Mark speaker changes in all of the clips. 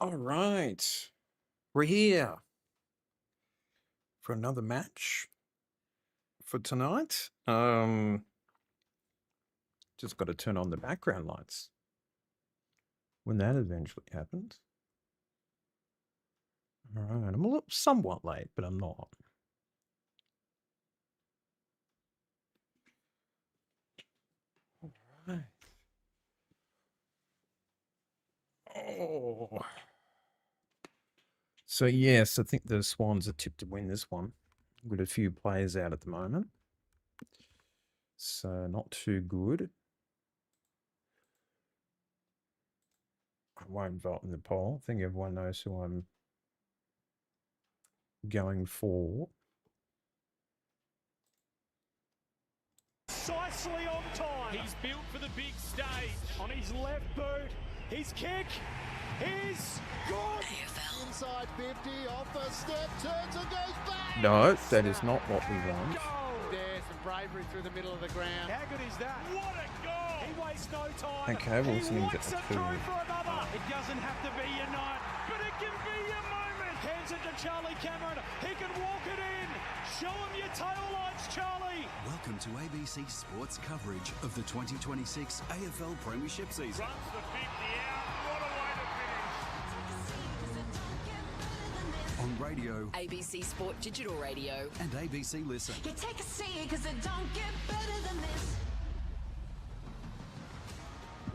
Speaker 1: All right. We're here for another match for tonight. Just got to turn on the background lights when that eventually happens. All right. I'm a little somewhat late, but I'm not. All right. Oh. So, yes, I think the Swans are tipped to win this one. We've got a few players out at the moment. So, not too good. I won't vote in the poll. I think everyone knows who I'm going for.
Speaker 2: Precisely on time.
Speaker 3: He's built for the big stage.
Speaker 2: On his left boot. His kick is good.
Speaker 4: Inside 50, off the step, turns and goes back.
Speaker 1: No, that is not what we want.
Speaker 4: There's some bravery through the middle of the ground.
Speaker 2: How good is that?
Speaker 3: What a goal!
Speaker 2: He wastes no time.
Speaker 1: Okay, we'll see him get
Speaker 2: Walks
Speaker 1: the
Speaker 2: it
Speaker 1: two.
Speaker 2: through for another. It doesn't have to be your night, but it can be your moment. Hands it to Charlie Cameron. He can walk it in. Show him your tail lights, Charlie.
Speaker 5: Welcome to ABC Sports coverage of the 2026 AFL Premiership season.
Speaker 3: Runs the 50 out. What a way to finish.
Speaker 5: On radio
Speaker 6: ABC Sport Digital Radio.
Speaker 5: and ABC Listen.
Speaker 7: You take a seat, cause it don't get better than this.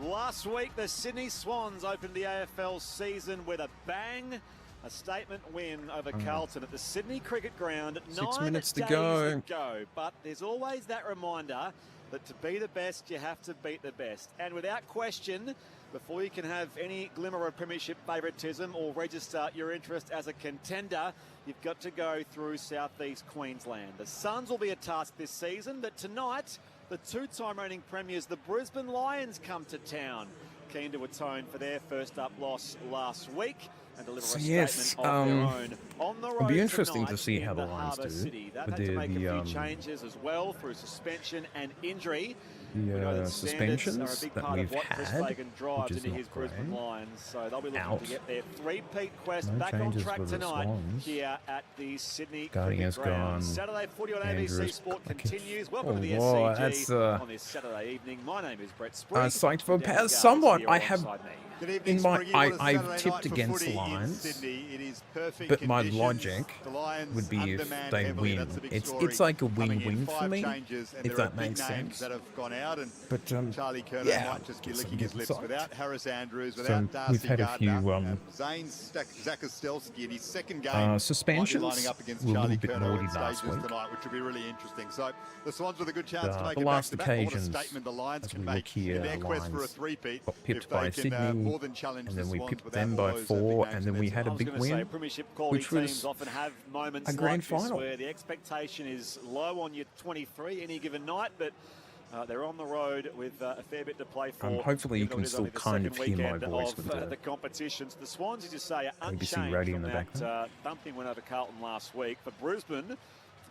Speaker 2: Last week, the Sydney Swans opened the AFL season with a bang. A statement win over Carlton at the Sydney Cricket Ground.
Speaker 1: 6
Speaker 2: 9
Speaker 1: minutes to
Speaker 2: days
Speaker 1: go.
Speaker 2: to go. But there's always that reminder that to be the best, you have to beat the best. And without question, before you can have any glimmer of premiership favouritism or register your interest as a contender, you've got to go through southeast Queensland. The Suns will be a task this season, but tonight, the two-time reigning premiers, the Brisbane Lions, come to town, keen to atone for their first-up loss last week and deliver a statement of their own. On the road
Speaker 1: it'll be interesting to
Speaker 2: tonight
Speaker 1: see
Speaker 2: in
Speaker 1: how the
Speaker 2: the
Speaker 1: Lions
Speaker 2: Harbour
Speaker 1: do.
Speaker 2: City. They've
Speaker 1: But
Speaker 2: had to make a few changes as well through suspension and injury. We know
Speaker 1: the
Speaker 2: that standards are a
Speaker 1: suspensions
Speaker 2: big
Speaker 1: that
Speaker 2: part
Speaker 1: we've
Speaker 2: of what Chris
Speaker 1: had,
Speaker 2: Fagan drives
Speaker 1: which is
Speaker 2: into his
Speaker 1: not great.
Speaker 2: Brisbane Lions, so they'll be looking
Speaker 1: Out.
Speaker 2: to get their three-peat quest
Speaker 1: No
Speaker 2: back on
Speaker 1: changes
Speaker 2: track
Speaker 1: for the
Speaker 2: tonight
Speaker 1: Swans.
Speaker 2: here at the Sydney
Speaker 1: Guardians
Speaker 2: Cricket Ground.
Speaker 1: gone.
Speaker 2: Saturday footy on
Speaker 1: Andrews
Speaker 2: ABC Sport
Speaker 1: back in-
Speaker 2: continues. Welcome to the
Speaker 1: whoa,
Speaker 2: SCG
Speaker 1: that's,
Speaker 2: on this Saturday evening. My name is Brett Spriggs.
Speaker 1: psyched for
Speaker 2: Dan Garner's
Speaker 1: somewhat.
Speaker 2: here
Speaker 1: I have
Speaker 2: alongside me.
Speaker 8: Good evening,
Speaker 1: in my
Speaker 8: Spriggy. Well, it's
Speaker 1: I've
Speaker 8: Saturday
Speaker 1: tipped
Speaker 8: night for
Speaker 1: against
Speaker 8: footy in
Speaker 1: Lions,
Speaker 8: Sydney. It is perfect
Speaker 1: but my
Speaker 8: conditions.
Speaker 1: logic
Speaker 8: The Lions
Speaker 1: would be if
Speaker 8: undermanned
Speaker 1: they
Speaker 8: heavily.
Speaker 1: win.
Speaker 8: That's the big
Speaker 1: It's
Speaker 8: story
Speaker 1: like a
Speaker 8: coming in.
Speaker 1: win-win for
Speaker 8: 5
Speaker 1: me,
Speaker 8: changes, and
Speaker 1: if
Speaker 8: there are
Speaker 1: that
Speaker 8: big
Speaker 1: makes
Speaker 8: names
Speaker 1: sense.
Speaker 8: that have gone out, and
Speaker 1: But
Speaker 8: Charlie Kerner
Speaker 1: yeah,
Speaker 8: might just be
Speaker 1: guess I'm
Speaker 8: licking his
Speaker 1: getting
Speaker 8: lips
Speaker 1: psyched.
Speaker 8: without Harris Andrews,
Speaker 1: So
Speaker 8: without Darcy
Speaker 1: we've had a
Speaker 8: Gardner,
Speaker 1: few,
Speaker 8: and Zane Zakostelski in his second game might be
Speaker 1: suspensions
Speaker 8: lining up against
Speaker 1: were a
Speaker 8: Charlie
Speaker 1: little bit
Speaker 8: Kerner
Speaker 1: naughty
Speaker 8: in
Speaker 1: last
Speaker 8: stages
Speaker 1: week.
Speaker 8: tonight, which will be really interesting. So the Swans with a good chance to make
Speaker 1: The
Speaker 8: it
Speaker 1: last
Speaker 8: back-to-back. What a
Speaker 1: occasions,
Speaker 8: statement the Lions
Speaker 1: as
Speaker 8: can
Speaker 1: we look
Speaker 8: make
Speaker 1: here,
Speaker 8: in their quest for a
Speaker 1: Lions
Speaker 8: three-peat
Speaker 1: got pipped
Speaker 8: if
Speaker 1: by
Speaker 8: they
Speaker 1: Sydney,
Speaker 8: can more than challenge
Speaker 1: and
Speaker 8: the
Speaker 1: then we
Speaker 8: Swans
Speaker 1: pipped
Speaker 8: without
Speaker 1: them
Speaker 8: all
Speaker 1: by
Speaker 8: those
Speaker 1: 4,
Speaker 8: big
Speaker 1: and
Speaker 8: names
Speaker 1: then
Speaker 8: in
Speaker 1: we
Speaker 8: their
Speaker 1: had a
Speaker 8: team.
Speaker 1: big
Speaker 2: I was going to say,
Speaker 1: win,
Speaker 2: premiership quality
Speaker 1: which was
Speaker 2: teams often have moments
Speaker 1: a grand
Speaker 2: like this
Speaker 1: final.
Speaker 2: where the expectation is low on your 23 any given night, but they're on the road with a fair bit to play for.
Speaker 1: Hopefully you
Speaker 2: even though
Speaker 1: can
Speaker 2: it is
Speaker 1: still
Speaker 2: only the
Speaker 1: kind
Speaker 2: second
Speaker 1: of hear my
Speaker 2: weekend
Speaker 1: voice
Speaker 2: of,
Speaker 1: with
Speaker 2: the
Speaker 1: the
Speaker 2: competitions. The Swans, as you say, are
Speaker 1: ABC
Speaker 2: unchanged
Speaker 1: radio
Speaker 2: from
Speaker 1: in the
Speaker 2: that
Speaker 1: background.
Speaker 2: thumping win over Carlton last week. For Brisbane, the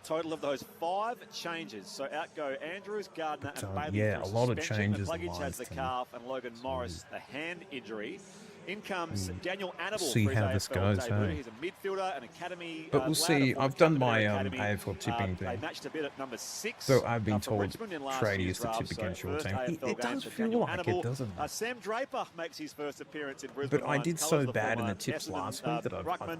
Speaker 2: total of those 5 changes. So out go Andrews, Gardner and Bailey.
Speaker 1: yeah,
Speaker 2: for
Speaker 1: a lot of
Speaker 2: suspension.
Speaker 1: changes the
Speaker 2: McCluggage has
Speaker 1: Lions
Speaker 2: the
Speaker 1: team.
Speaker 2: calf, and Logan Morris the hand injury. In comes Daniel Annable
Speaker 1: See
Speaker 2: for his
Speaker 1: how this
Speaker 2: AFL
Speaker 1: goes,
Speaker 2: debut.
Speaker 1: hey?
Speaker 2: He's a midfielder, an academy.
Speaker 1: But we'll
Speaker 2: lad,
Speaker 1: see.
Speaker 2: a former
Speaker 1: I've done
Speaker 2: captain of
Speaker 1: my
Speaker 2: their academy.
Speaker 1: AFL tipping
Speaker 2: They
Speaker 1: thing.
Speaker 2: matched a bit at number 6.
Speaker 1: So I've been
Speaker 2: for
Speaker 1: told
Speaker 2: Richmond in last
Speaker 1: Trade
Speaker 2: year's
Speaker 1: is to
Speaker 2: draft,
Speaker 1: tip against your
Speaker 2: first
Speaker 1: team.
Speaker 2: AFL
Speaker 1: It
Speaker 2: game
Speaker 1: does
Speaker 2: for
Speaker 1: feel
Speaker 2: Daniel
Speaker 1: like
Speaker 2: Annable.
Speaker 1: it, doesn't it?
Speaker 2: Sam Draper makes his first appearance in Brisbane.
Speaker 1: But I did
Speaker 2: Lions
Speaker 1: so
Speaker 2: colours, the
Speaker 1: bad in
Speaker 2: former
Speaker 1: the tips
Speaker 2: Essendon,
Speaker 1: last week that I've
Speaker 2: Ruckman,
Speaker 1: got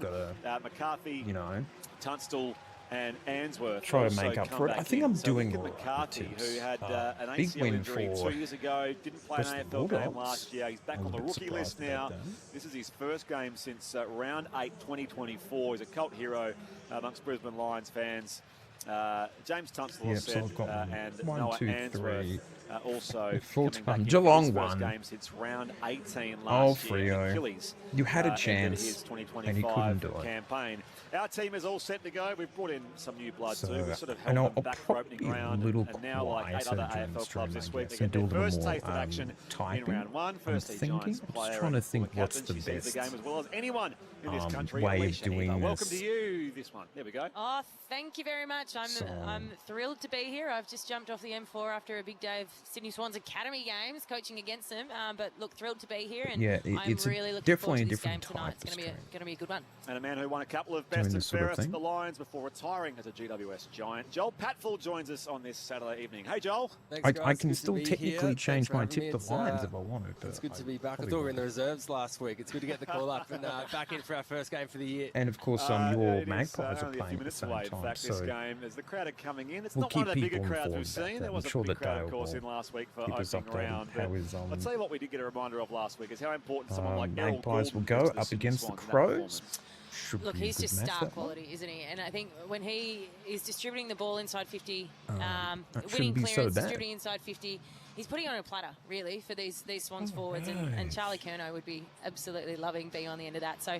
Speaker 1: to,
Speaker 2: McCarthy,
Speaker 1: you know,
Speaker 2: Tunstall and Answorth
Speaker 1: try to
Speaker 2: also
Speaker 1: make up
Speaker 2: come
Speaker 1: for it.
Speaker 2: back
Speaker 1: I think
Speaker 2: in.
Speaker 1: I'm
Speaker 2: So
Speaker 1: doing
Speaker 2: Lincoln
Speaker 1: all right with
Speaker 2: McCarthy,
Speaker 1: tips.
Speaker 2: who had an
Speaker 1: Big
Speaker 2: ACL
Speaker 1: win
Speaker 2: injury
Speaker 1: for
Speaker 2: 2 years ago, didn't play an
Speaker 1: Western
Speaker 2: AFL game
Speaker 1: Bulldogs.
Speaker 2: last year. He's back
Speaker 1: I'm
Speaker 2: on
Speaker 1: a
Speaker 2: the
Speaker 1: bit
Speaker 2: rookie list
Speaker 1: surprised
Speaker 2: now.
Speaker 1: about that.
Speaker 2: This is his first game since round 8, 2024. He's a cult hero amongst Brisbane Lions fans. James Tunstall
Speaker 1: Yep,
Speaker 2: has
Speaker 1: so
Speaker 2: said,
Speaker 1: I've got
Speaker 2: and
Speaker 1: 1,
Speaker 2: Noah
Speaker 1: 2,
Speaker 2: Answorth
Speaker 1: 3.
Speaker 2: also
Speaker 1: Full
Speaker 2: coming back
Speaker 1: time.
Speaker 2: in for
Speaker 1: Geelong
Speaker 2: his first
Speaker 1: won.
Speaker 2: game since round 18
Speaker 1: Oh,
Speaker 2: last year.
Speaker 1: Freo.
Speaker 2: Achilles,
Speaker 1: You had a
Speaker 2: ended
Speaker 1: chance,
Speaker 2: his
Speaker 1: and you
Speaker 2: 2025
Speaker 1: couldn't do it.
Speaker 2: campaign. Our team is all set to go. We've brought in some new blood
Speaker 1: So,
Speaker 2: too. We sort of
Speaker 1: and
Speaker 2: held them
Speaker 1: I'll
Speaker 2: back for
Speaker 1: probably
Speaker 2: opening
Speaker 1: be a
Speaker 2: round,
Speaker 1: little
Speaker 2: and now like 8
Speaker 1: quieter
Speaker 2: other
Speaker 1: during
Speaker 2: AFL
Speaker 1: the stream,
Speaker 2: clubs this
Speaker 1: I
Speaker 2: week,
Speaker 1: guess,
Speaker 2: they
Speaker 1: and
Speaker 2: get
Speaker 1: do a
Speaker 2: their
Speaker 1: little
Speaker 2: first
Speaker 1: more
Speaker 2: taste of action in
Speaker 1: typing.
Speaker 2: round 1. Firstly,
Speaker 1: thinking.
Speaker 2: Giants
Speaker 1: I'm
Speaker 2: player
Speaker 1: just trying to
Speaker 2: and
Speaker 1: think
Speaker 2: former
Speaker 1: what's
Speaker 2: captain.
Speaker 1: the
Speaker 2: She sees the
Speaker 1: best,
Speaker 2: game as well as anyone in this country.
Speaker 1: way of
Speaker 2: Alicia
Speaker 1: doing
Speaker 2: Eva, welcome
Speaker 1: this.
Speaker 2: to you. This one. There we go.
Speaker 9: Oh, thank you very much.
Speaker 1: So-
Speaker 9: I'm thrilled to be here. I've just jumped off the M4 after a big day of Sydney Swans Academy games, coaching against them. But look, thrilled to be here, and
Speaker 1: Yeah,
Speaker 9: I'm
Speaker 1: it's
Speaker 9: really looking
Speaker 1: definitely
Speaker 9: forward
Speaker 1: a
Speaker 9: to this game
Speaker 1: different
Speaker 9: tonight.
Speaker 1: type
Speaker 9: It's
Speaker 1: of
Speaker 9: going to be a good one.
Speaker 2: And a man who won a couple of
Speaker 1: Doing
Speaker 2: best and
Speaker 1: this sort of
Speaker 2: fairest at
Speaker 1: thing.
Speaker 2: the Lions before retiring as a GWS Giant. Joel Patfull joins us on this Saturday evening. Hey, Joel.
Speaker 10: Thanks, guys.
Speaker 1: I can
Speaker 10: Good to
Speaker 1: still
Speaker 10: be
Speaker 1: technically
Speaker 10: here.
Speaker 1: change
Speaker 10: Thanks for
Speaker 1: my
Speaker 10: having me.
Speaker 1: tip to Lions if I wanted.
Speaker 10: It's
Speaker 1: but
Speaker 10: good to be back. I
Speaker 1: probably
Speaker 10: thought we were in the
Speaker 1: won't.
Speaker 10: reserves last week. It's good to get the call up and back in for our first game for the year.
Speaker 1: And of course,
Speaker 2: It
Speaker 1: your
Speaker 2: is,
Speaker 1: Magpies are
Speaker 2: only a few
Speaker 1: playing at the
Speaker 2: minutes
Speaker 1: same
Speaker 2: away, in
Speaker 1: time.
Speaker 2: fact, this
Speaker 1: So
Speaker 2: game, as the crowd are coming in. It's
Speaker 1: we'll
Speaker 2: not one of the
Speaker 1: keep
Speaker 2: bigger
Speaker 1: people
Speaker 2: crowds we've
Speaker 1: informed about
Speaker 2: seen.
Speaker 1: that.
Speaker 2: There
Speaker 1: I'm
Speaker 2: was
Speaker 1: sure
Speaker 2: a big
Speaker 1: that
Speaker 2: crowd,
Speaker 1: Dale
Speaker 2: of course,
Speaker 1: will
Speaker 2: in last week for
Speaker 1: keep us
Speaker 2: opening
Speaker 1: updated
Speaker 2: round.
Speaker 1: how is,
Speaker 2: I'll tell you what we did get a reminder of last week is how important someone like Errol
Speaker 1: Magpies will
Speaker 2: Gordon
Speaker 1: go
Speaker 2: was to the
Speaker 1: up
Speaker 2: Sydney
Speaker 1: against the
Speaker 2: Swans in that
Speaker 1: Crows.
Speaker 2: performance.
Speaker 1: Should
Speaker 9: Look,
Speaker 1: be a
Speaker 9: he's
Speaker 1: good
Speaker 9: just
Speaker 1: match,
Speaker 9: star
Speaker 1: that one.
Speaker 9: quality, isn't he? And I think when he is distributing the ball inside 50,
Speaker 1: that
Speaker 9: winning
Speaker 1: shouldn't be so
Speaker 9: clearance,
Speaker 1: bad.
Speaker 9: distributing inside 50, he's putting on a platter, really, for these Swans forwards. And Charlie Curnow would be absolutely loving being on the end of that. So,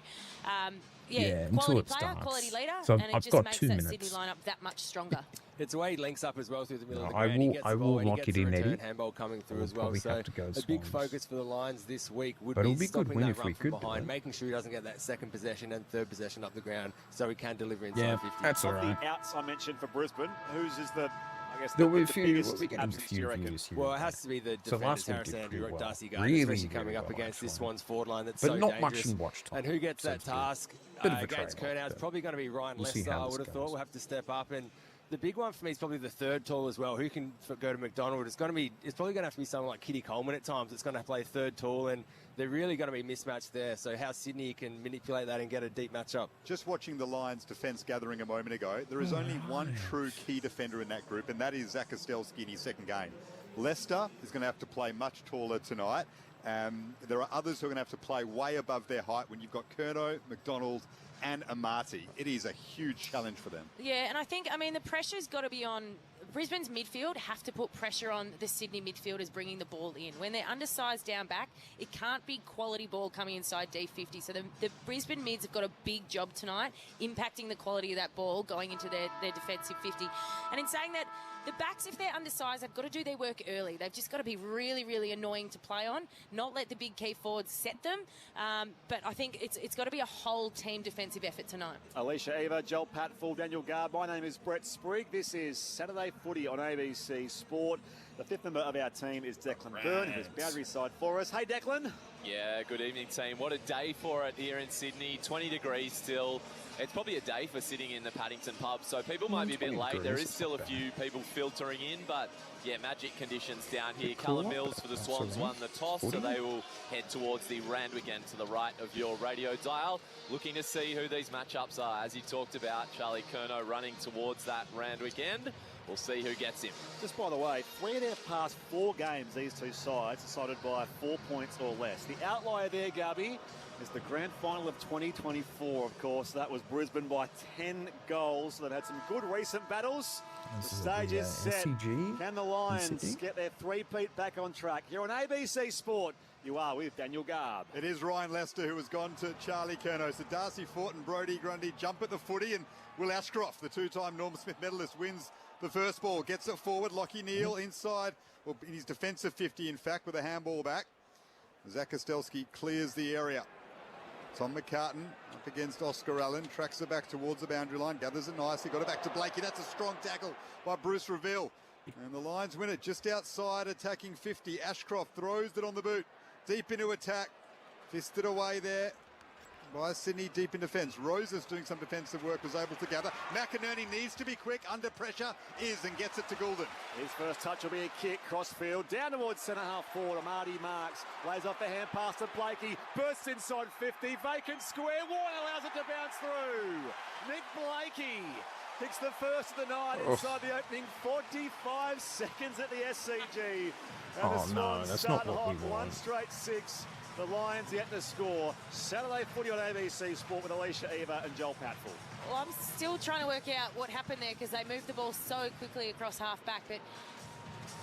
Speaker 1: Yeah, until
Speaker 9: quality
Speaker 1: it
Speaker 9: player,
Speaker 1: starts.
Speaker 9: quality leader,
Speaker 1: So
Speaker 9: and it
Speaker 1: I've
Speaker 9: just
Speaker 1: got
Speaker 9: makes
Speaker 1: 2
Speaker 9: that
Speaker 1: minutes.
Speaker 9: Sydney lineup that much stronger.
Speaker 10: It's the way he links up as well through the middle of the
Speaker 1: I
Speaker 10: ground. He
Speaker 1: will-
Speaker 10: gets
Speaker 1: I
Speaker 10: the
Speaker 1: will
Speaker 10: ball, he
Speaker 1: lock
Speaker 10: gets
Speaker 1: it
Speaker 10: the
Speaker 1: in,
Speaker 10: return
Speaker 1: Eddie.
Speaker 10: handball coming through
Speaker 1: We'll
Speaker 10: as well.
Speaker 1: probably
Speaker 10: So
Speaker 1: have to go
Speaker 10: a big
Speaker 1: Swans.
Speaker 10: focus for the Lions this week would
Speaker 1: But
Speaker 10: be
Speaker 1: it'll be a good
Speaker 10: stopping
Speaker 1: win
Speaker 10: that
Speaker 1: if
Speaker 10: run
Speaker 1: we
Speaker 10: from
Speaker 1: could do
Speaker 10: behind,
Speaker 1: it.
Speaker 10: making sure he doesn't get that second possession and third possession up the ground so he can deliver inside
Speaker 1: Yeah,
Speaker 10: 50.
Speaker 1: that's all
Speaker 2: Of
Speaker 1: right.
Speaker 2: the outs I mentioned for Brisbane, whose is the, I guess,
Speaker 1: There
Speaker 2: the
Speaker 1: were a few.
Speaker 2: biggest
Speaker 1: We're getting a
Speaker 2: absence, do you
Speaker 1: few
Speaker 2: reckon?
Speaker 1: views here.
Speaker 10: Well, it has to be the
Speaker 1: So
Speaker 10: defenders,
Speaker 1: last week
Speaker 10: Harris
Speaker 1: did
Speaker 10: Andrew,
Speaker 1: pretty well.
Speaker 10: Darcy Gardner,
Speaker 1: Really
Speaker 10: especially coming
Speaker 1: very
Speaker 10: up
Speaker 1: well,
Speaker 10: against this
Speaker 1: actually.
Speaker 10: Swans forward line that's
Speaker 1: But
Speaker 10: so
Speaker 1: not
Speaker 10: dangerous.
Speaker 1: much in watch time.
Speaker 10: And who gets
Speaker 1: so
Speaker 10: that
Speaker 1: to speak.
Speaker 10: task
Speaker 1: Bit of a
Speaker 10: against
Speaker 1: trade-off,
Speaker 10: Kernow? It's
Speaker 1: but
Speaker 10: probably going to be Ryan
Speaker 1: we'll see
Speaker 10: Lester,
Speaker 1: how
Speaker 10: I
Speaker 1: this
Speaker 10: would have thought.
Speaker 1: goes.
Speaker 10: Will have to step up. And the big one for me is probably the third tall as well. Who can go to McDonald? It's probably going to have to be someone like Kitty Coleman at times. It's going to play third tall, and they're really going to be mismatched there. So how Sydney can manipulate that and get a deep matchup.
Speaker 8: Just watching the Lions defence gathering a moment ago, there is only one true key defender in that group, and that is Zach Kostelski in his second game. Leicester is going to have to play much taller tonight. There are others who are going to have to play way above their height when you've got Curnow, McDonald and Amati. It is a huge challenge for them.
Speaker 9: Yeah, and I think, the pressure's got to be on Brisbane's midfield, have to put pressure on the Sydney midfielders bringing the ball in. When they're undersized down back, it can't be quality ball coming inside D50. So the Brisbane mids have got a big job tonight, impacting the quality of that ball going into their defensive 50. And in saying that, the backs, if they're undersized, they've got to do their work early. They've just got to be really, really annoying to play on, not let the big key forwards set them. But I think it's got to be a whole team defensive effort tonight.
Speaker 2: Alicia Eva, Joel Patfull, Daniel Garb. My name is Brett Sprigg. This is Saturday Footy on ABC Sport. The fifth member of our team is Declan Byrne, who's boundary side for us. Hey, Declan.
Speaker 11: Yeah, good evening, team. What a day for it here in Sydney. 20 degrees still. It's probably a day for sitting in the Paddington pub, so people might be a bit late. There is still a few people filtering in, but yeah, magic conditions down here. Callum Mills for the Swans won the toss, so they will head towards the Randwick end to the right of your radio dial. Looking to see who these matchups are. As you talked about, Charlie Curnow running towards that Randwick end. We'll see who gets him.
Speaker 2: Just by the way, 3 of their past 4 games, these two sides decided by 4 points or less. The outlier there, Gabby, is the grand final of 2024, of course. That was Brisbane by 10 goals. So they've had some good recent battles. The stage is set.
Speaker 1: SCG
Speaker 2: Can the Lions get their three-peat back on track? Here on ABC Sport, you are with Daniel Garb.
Speaker 8: It is Ryan Lester who has gone to Charlie Curnow. So Darcy Fort and Brodie Grundy jump at the footy, and Will Ashcroft, the 2-time Norm Smith medalist, wins the first ball. Gets it forward. Lockie Neal inside, well, in his defensive 50, in fact, with a handball back. Zach Kostelski clears the area. Tom McCartan up against Oscar Allen, tracks it back towards the boundary line, gathers it nicely, got it back to Blakey. That's a strong tackle by Bruce Reville. And the Lions win it just outside, attacking 50. Ashcroft throws it on the boot, deep into attack, fisted away there by Sydney, deep in defence. Roses doing some defensive work, was able to gather. McInerney needs to be quick, under pressure, and gets it to Goulden.
Speaker 2: His first touch will be a kick, crossfield, down towards centre-half forward. Amadi marks, lays off the hand pass to Blakey, bursts inside 50, vacant square, Warren allows it to bounce through. Nick Blakey picks the first of the night inside the opening 45 seconds at the SCG. And the Swans
Speaker 1: that's
Speaker 2: start
Speaker 1: not what
Speaker 2: hot,
Speaker 1: we want.
Speaker 2: 1 straight 6. The Lions yet to score. Saturday Footy on ABC Sport with Alicia Eva and Joel Patfull.
Speaker 9: Well, I'm still trying to work out what happened there because they moved the ball so quickly across half-back. But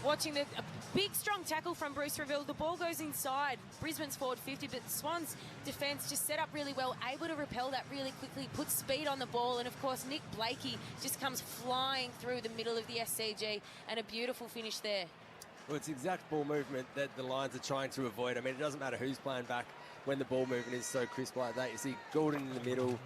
Speaker 9: watching a big, strong tackle from Bruce Reville, the ball goes inside. Brisbane's forward 50, but Swans' defence just set up really well, able to repel that really quickly, put speed on the ball. And, of course, Nick Blakey just comes flying through the middle of the SCG, and a beautiful finish there.
Speaker 10: Well, it's the exact ball movement that the Lions are trying to avoid. I mean, it doesn't matter who's playing back when the ball movement is so crisp like that. You see Gordon in the middle,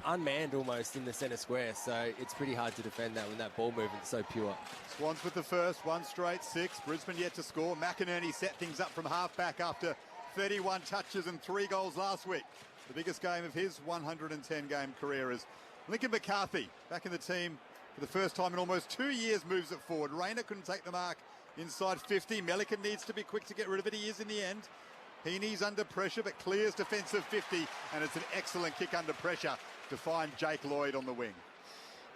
Speaker 10: unmanned almost in the centre square. So it's pretty hard to defend that when that ball movement is so pure.
Speaker 8: Swans with the first, 1 straight 6. Brisbane yet to score. McInerney set things up from half-back after 31 touches and 3 goals last week. The biggest game of his 110-game career is Lincoln McCarthy, back in the team for the first time in almost 2 years, moves it forward. Rayner couldn't take the mark inside 50. Melican needs to be quick to get rid of it. He is in the end. Heaney's under pressure, but clears defensive 50, and it's an excellent kick under pressure to find Jake Lloyd on the wing.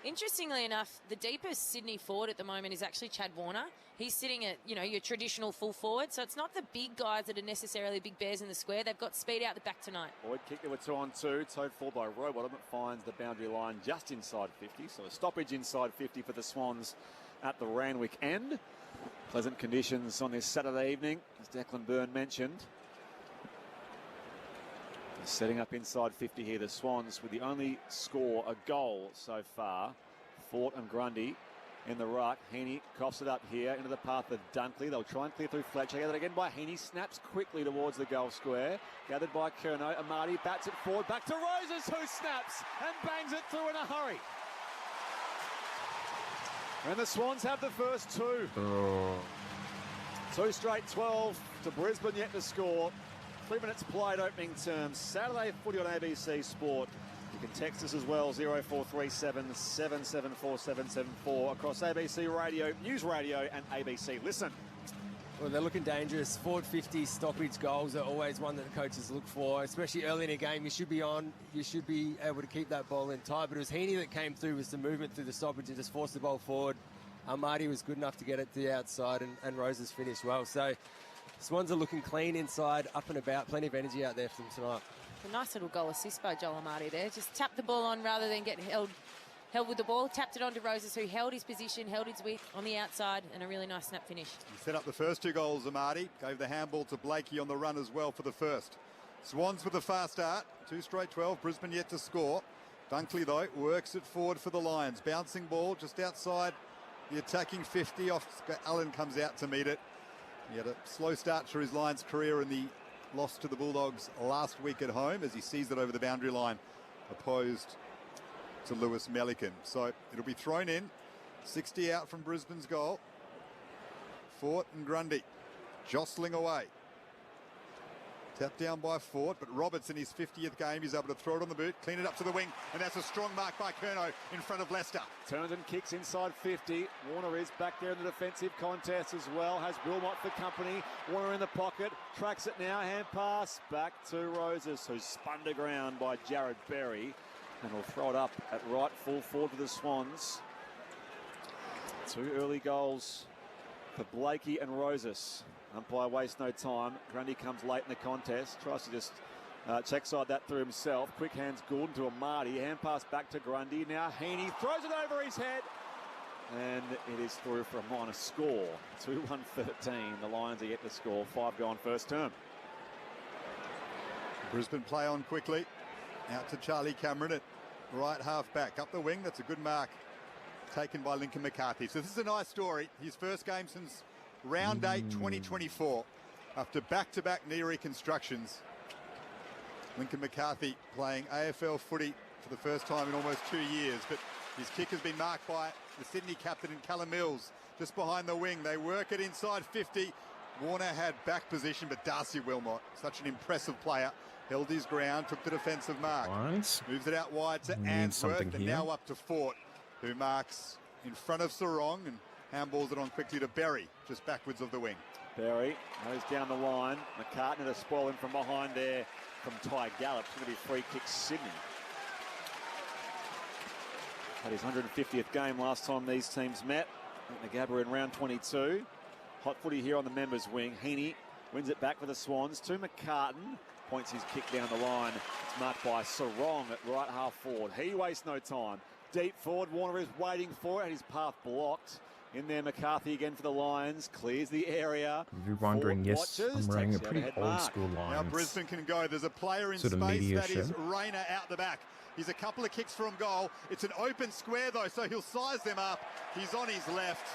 Speaker 9: Interestingly enough, the deepest Sydney forward at the moment is actually Chad Warner. He's sitting at, your traditional full forward, so it's not the big guys that are necessarily big bears in the square. They've got speed out the back tonight.
Speaker 2: Lloyd kicked it with 2 on 2, towed forward by Rowbottom. It finds the boundary line just inside 50, so a stoppage inside 50 for the Swans at the Randwick end. Pleasant conditions on this Saturday evening, as Declan Byrne mentioned. Setting up inside 50 here, the Swans with the only score, a goal so far. Fort and Grundy in the ruck. Heaney coughs it up here into the path of Dunkley. They'll try and clear through Fletcher. Gathered again by Heaney. Snaps quickly towards the goal square. Gathered by Curnow. Amati bats it forward. Back to Roses, who snaps and bangs it through in a hurry. And the Swans have the first 2. 2 straight 12 to Brisbane yet to score. 3 minutes played opening terms. Saturday footy on ABC Sport. You can text us as well, 0437 774 774 across ABC Radio, News Radio and ABC Listen.
Speaker 10: Well, they're looking dangerous. Forward 50 stoppage goals are always one that the coaches look for, especially early in a game. You should be on. You should be able to keep that ball in tight. But it was Heaney that came through with some movement through the stoppage and just forced the ball forward. Marty was good enough to get it to the outside, and Roses finished well. So Swans are looking clean inside, up and about. Plenty of energy out there for them tonight.
Speaker 9: A nice little goal assist by Joel Amati there. Just tapped the ball on rather than get held with the ball. Tapped it on to Roses, who held his position, held his width on the outside, and a really nice snap finish.
Speaker 8: He set up the first 2 goals, Amati. Gave the handball to Blakey on the run as well for the first. Swans with a fast start. 2 straight 12. Brisbane yet to score. Dunkley, though, works it forward for the Lions. Bouncing ball just outside the attacking 50. Off Allen comes out to meet it. He had a slow start to his Lions career in the loss to the Bulldogs last week at home as he sees it over the boundary line, opposed to Lewis Melican. So it'll be thrown in. 60 out from Brisbane's goal. Fort and Grundy jostling away. Tapped down by Fort, but Roberts in his 50th game, he's able to throw it on the boot, clean it up to the wing, and that's a strong mark by Curnow in front of Leicester.
Speaker 2: Turns and kicks inside 50. Warner is back there in the defensive contest as well. Has Wilmot for company. Warner in the pocket. Tracks it now. Hand pass back to Roses, who's spun to ground by Jared Berry. And will throw it up at right full forward for the Swans. 2 early goals for Blakey and Roses. Umpire wastes no time. Grundy comes late in the contest. Tries to just check side that through himself. Quick hands Gordon to Amati. Hand pass back to Grundy. Now Heaney throws it over his head. And it is through for a minor score. 2-1-13. The Lions are yet to score. 5 gone first term.
Speaker 8: Brisbane play on quickly. Out to Charlie Cameron at right half back. Up the wing. That's a good mark taken by Lincoln McCarthy. So this is a nice story. His first game since round 8 2024 after back-to-back knee reconstructions. Lincoln McCarthy playing AFL footy for the first time in almost 2 years, but his kick has been marked by the Sydney captain in Callum Mills just behind the wing. They work it inside 50. Warner had back position, but Darcy Wilmot, such an impressive player, held his ground, took the defensive mark.
Speaker 1: Lines.
Speaker 8: Moves it out wide to Answorth, and now up to Fort, who marks in front of Sarong and handballs it on quickly to Berry, just backwards of the wing.
Speaker 2: Berry goes down the line. McCartney to spoil him from behind there from Ty Gallup. It's going to be free kick Sydney. Had his 150th game last time these teams met. The Gabba in round 22. Hot footy here on the members' wing. Heaney wins it back for the Swans to McCartan. Points his kick down the line. It's marked by Sarong at right half forward. He wastes no time. Deep forward. Warner is waiting for it. And his path blocked. In there, McCarthy again for the Lions. Clears the area.
Speaker 1: If you're wondering, yes, I'm wearing a pretty old school Lions.
Speaker 8: Now Brisbane can go. There's a player in
Speaker 1: sort of
Speaker 8: space. That
Speaker 1: shirt.
Speaker 8: is Rayner out the back. He's a couple of kicks from goal. It's an open square, though, so he'll size them up. He's on his left,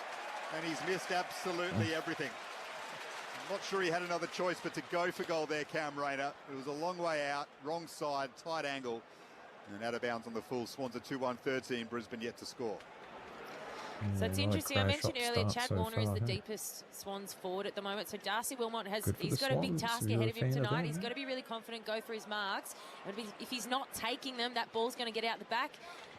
Speaker 8: and he's missed absolutely everything. I'm not sure he had another choice but to go for goal there, Cam Rayner. It was a long way out, wrong side, tight angle, and out of bounds on the full. Swans are 2-1-13, Brisbane yet to score.
Speaker 9: So it's interesting. I mentioned earlier, Chad Warner is the
Speaker 1: hey?
Speaker 9: deepest Swans forward at the moment. So Darcy Wilmot
Speaker 1: He's
Speaker 9: got a big task ahead of him tonight. He's
Speaker 1: got
Speaker 9: got to be really confident, go for his marks. If he's not taking them, that ball's going to get out the back.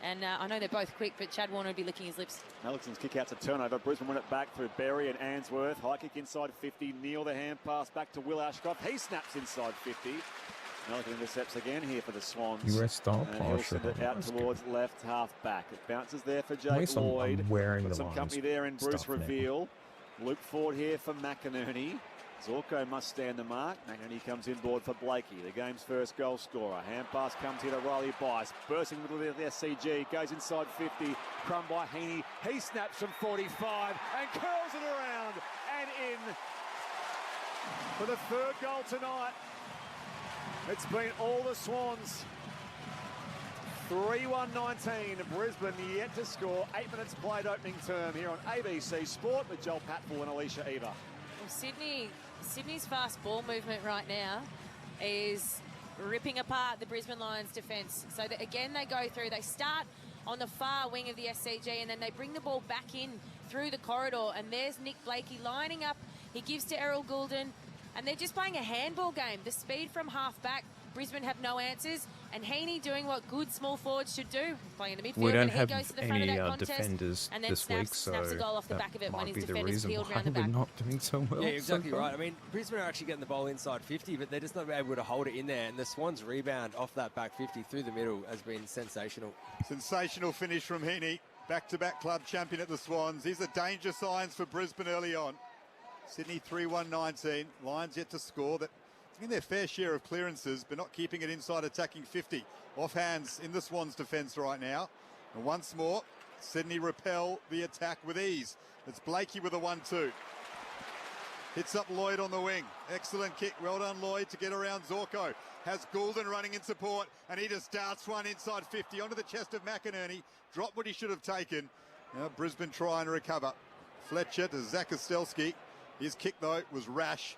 Speaker 9: And I know they're both quick, but Chad Warner would be licking his lips.
Speaker 2: Alexon's kick out's a turnover. Brisbane win it back through Berry and Ainsworth. High kick inside 50. Neil the hand pass back to Will Ashcroft. He snaps inside 50. Melican intercepts again here for the Swans.
Speaker 1: US style
Speaker 2: and he'll send it out towards left half back. It bounces there for Jake Lloyd.
Speaker 1: I'm wearing
Speaker 2: Got
Speaker 1: the
Speaker 2: some company there in Bruce Reveal. Luke Ford here for McInerney. Zorko must stand the mark. McInerney comes inboard for Blakey, the game's first goal scorer. Hand pass comes here to Riley Bice. Bursting the middle of the SCG. Goes inside 50. Crumb by Heaney. He snaps from 45 and curls it around and in for the third goal tonight. It's been all the Swans. 3-1-19. Brisbane yet to score. 8 minutes played opening term here on ABC Sport with Joel Patfull and Alicia Eva.
Speaker 9: Well, Sydney's fast ball movement right now is ripping apart the Brisbane Lions defence. So that again, they go through. They start on the far wing of the SCG and then they bring the ball back in through the corridor. And there's Nick Blakey lining up. He gives to Errol Goulden. And they're just playing a handball game. The speed from half back, Brisbane have no answers. And Heaney doing what good small forwards should do, playing in the midfield.
Speaker 1: We don't
Speaker 9: and he
Speaker 1: have
Speaker 9: goes to the front
Speaker 1: any
Speaker 9: of that contest,
Speaker 1: defenders
Speaker 9: and then
Speaker 1: this week, so
Speaker 9: snaps a goal off the back of it when
Speaker 1: might
Speaker 9: his
Speaker 1: be the
Speaker 9: defenders
Speaker 1: reason
Speaker 9: peeled
Speaker 1: why
Speaker 9: round the
Speaker 1: we're
Speaker 9: back.
Speaker 1: not doing so well.
Speaker 10: Yeah, exactly
Speaker 1: so far.
Speaker 10: right. I mean, Brisbane are actually getting the ball inside 50, but they're just not able to hold it in there. And the Swans' rebound off that back 50 through the middle has been sensational.
Speaker 8: Sensational finish from Heaney. Back-to-back club champion at the Swans. These are danger signs for Brisbane early on. Sydney 3-1-19. Lions yet to score. That in their fair share of clearances, but not keeping it inside attacking 50. Off hands in the Swans' defence right now. And once more, Sydney repel the attack with ease. It's Blakey with a 1-2. Hits up Lloyd on the wing. Excellent kick. Well done, Lloyd, to get around Zorko. Has Goulden running in support, and he just darts one inside 50 onto the chest of McInerney. Dropped what he should have taken. Now Brisbane trying to recover. Fletcher to Zach Ostelski. His kick, though, was rash.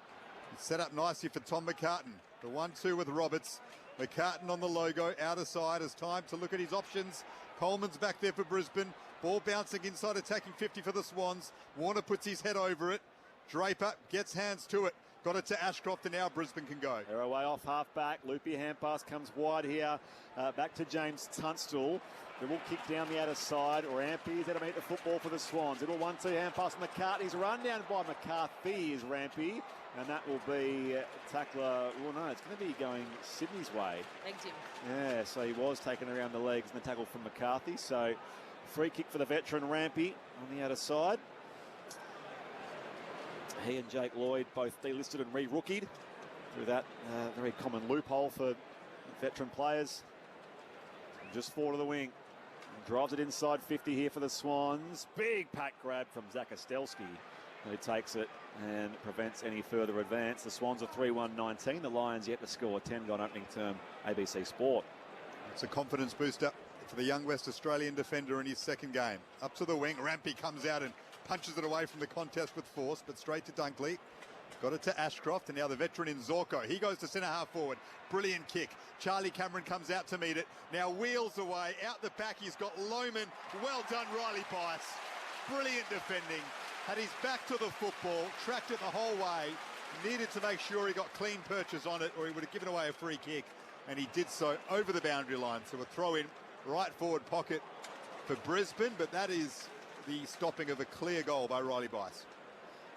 Speaker 8: It's set up nicely for Tom McCartan. The 1-2 with Roberts. McCartan on the logo, outer side, has time to look at his options. Coleman's back there for Brisbane. Ball bouncing inside, attacking 50 for the Swans. Warner puts his head over it. Draper gets hands to it. Got it to Ashcroft, and now Brisbane can go.
Speaker 2: They're away off half-back. Loopy hand pass comes wide here. Back to James Tunstall. The will kick down the outer side. Rampy is there to meet the football for the Swans. Little 1-2 hand pass. McCarthy's run down by McCarthy is Rampy. And that will be tackler. Well, no, it's going to be going Sydney's way.
Speaker 9: Thanks, Jim.
Speaker 2: Yeah, so he was taken around the legs and the tackle from McCarthy. So free kick for the veteran Rampy on the outer side. He and Jake Lloyd both delisted and re-rookied through that very common loophole for veteran players. Just forward of the wing. Drives it inside 50 here for the Swans. Big pack grab from Zach Ostelski, who takes it and prevents any further advance. The Swans are 3-1-19. The Lions yet to score. 10 gone opening term. ABC Sport.
Speaker 8: It's a confidence booster for the young West Australian defender in his second game. Up to the wing. Rampy comes out and punches it away from the contest with force, but straight to Dunkley. Got it to Ashcroft, and now the veteran in Zorko. He goes to centre half forward. Brilliant kick. Charlie Cameron comes out to meet it. Now wheels away. Out the back, he's got Lohman. Well done, Riley Bice. Brilliant defending. Had his back to the football, tracked it the whole way. Needed to make sure he got clean purchase on it, or he would have given away a free kick. And he did so over the boundary line. So a throw in right forward pocket for Brisbane, but that is the stopping of a clear goal by Riley Bice.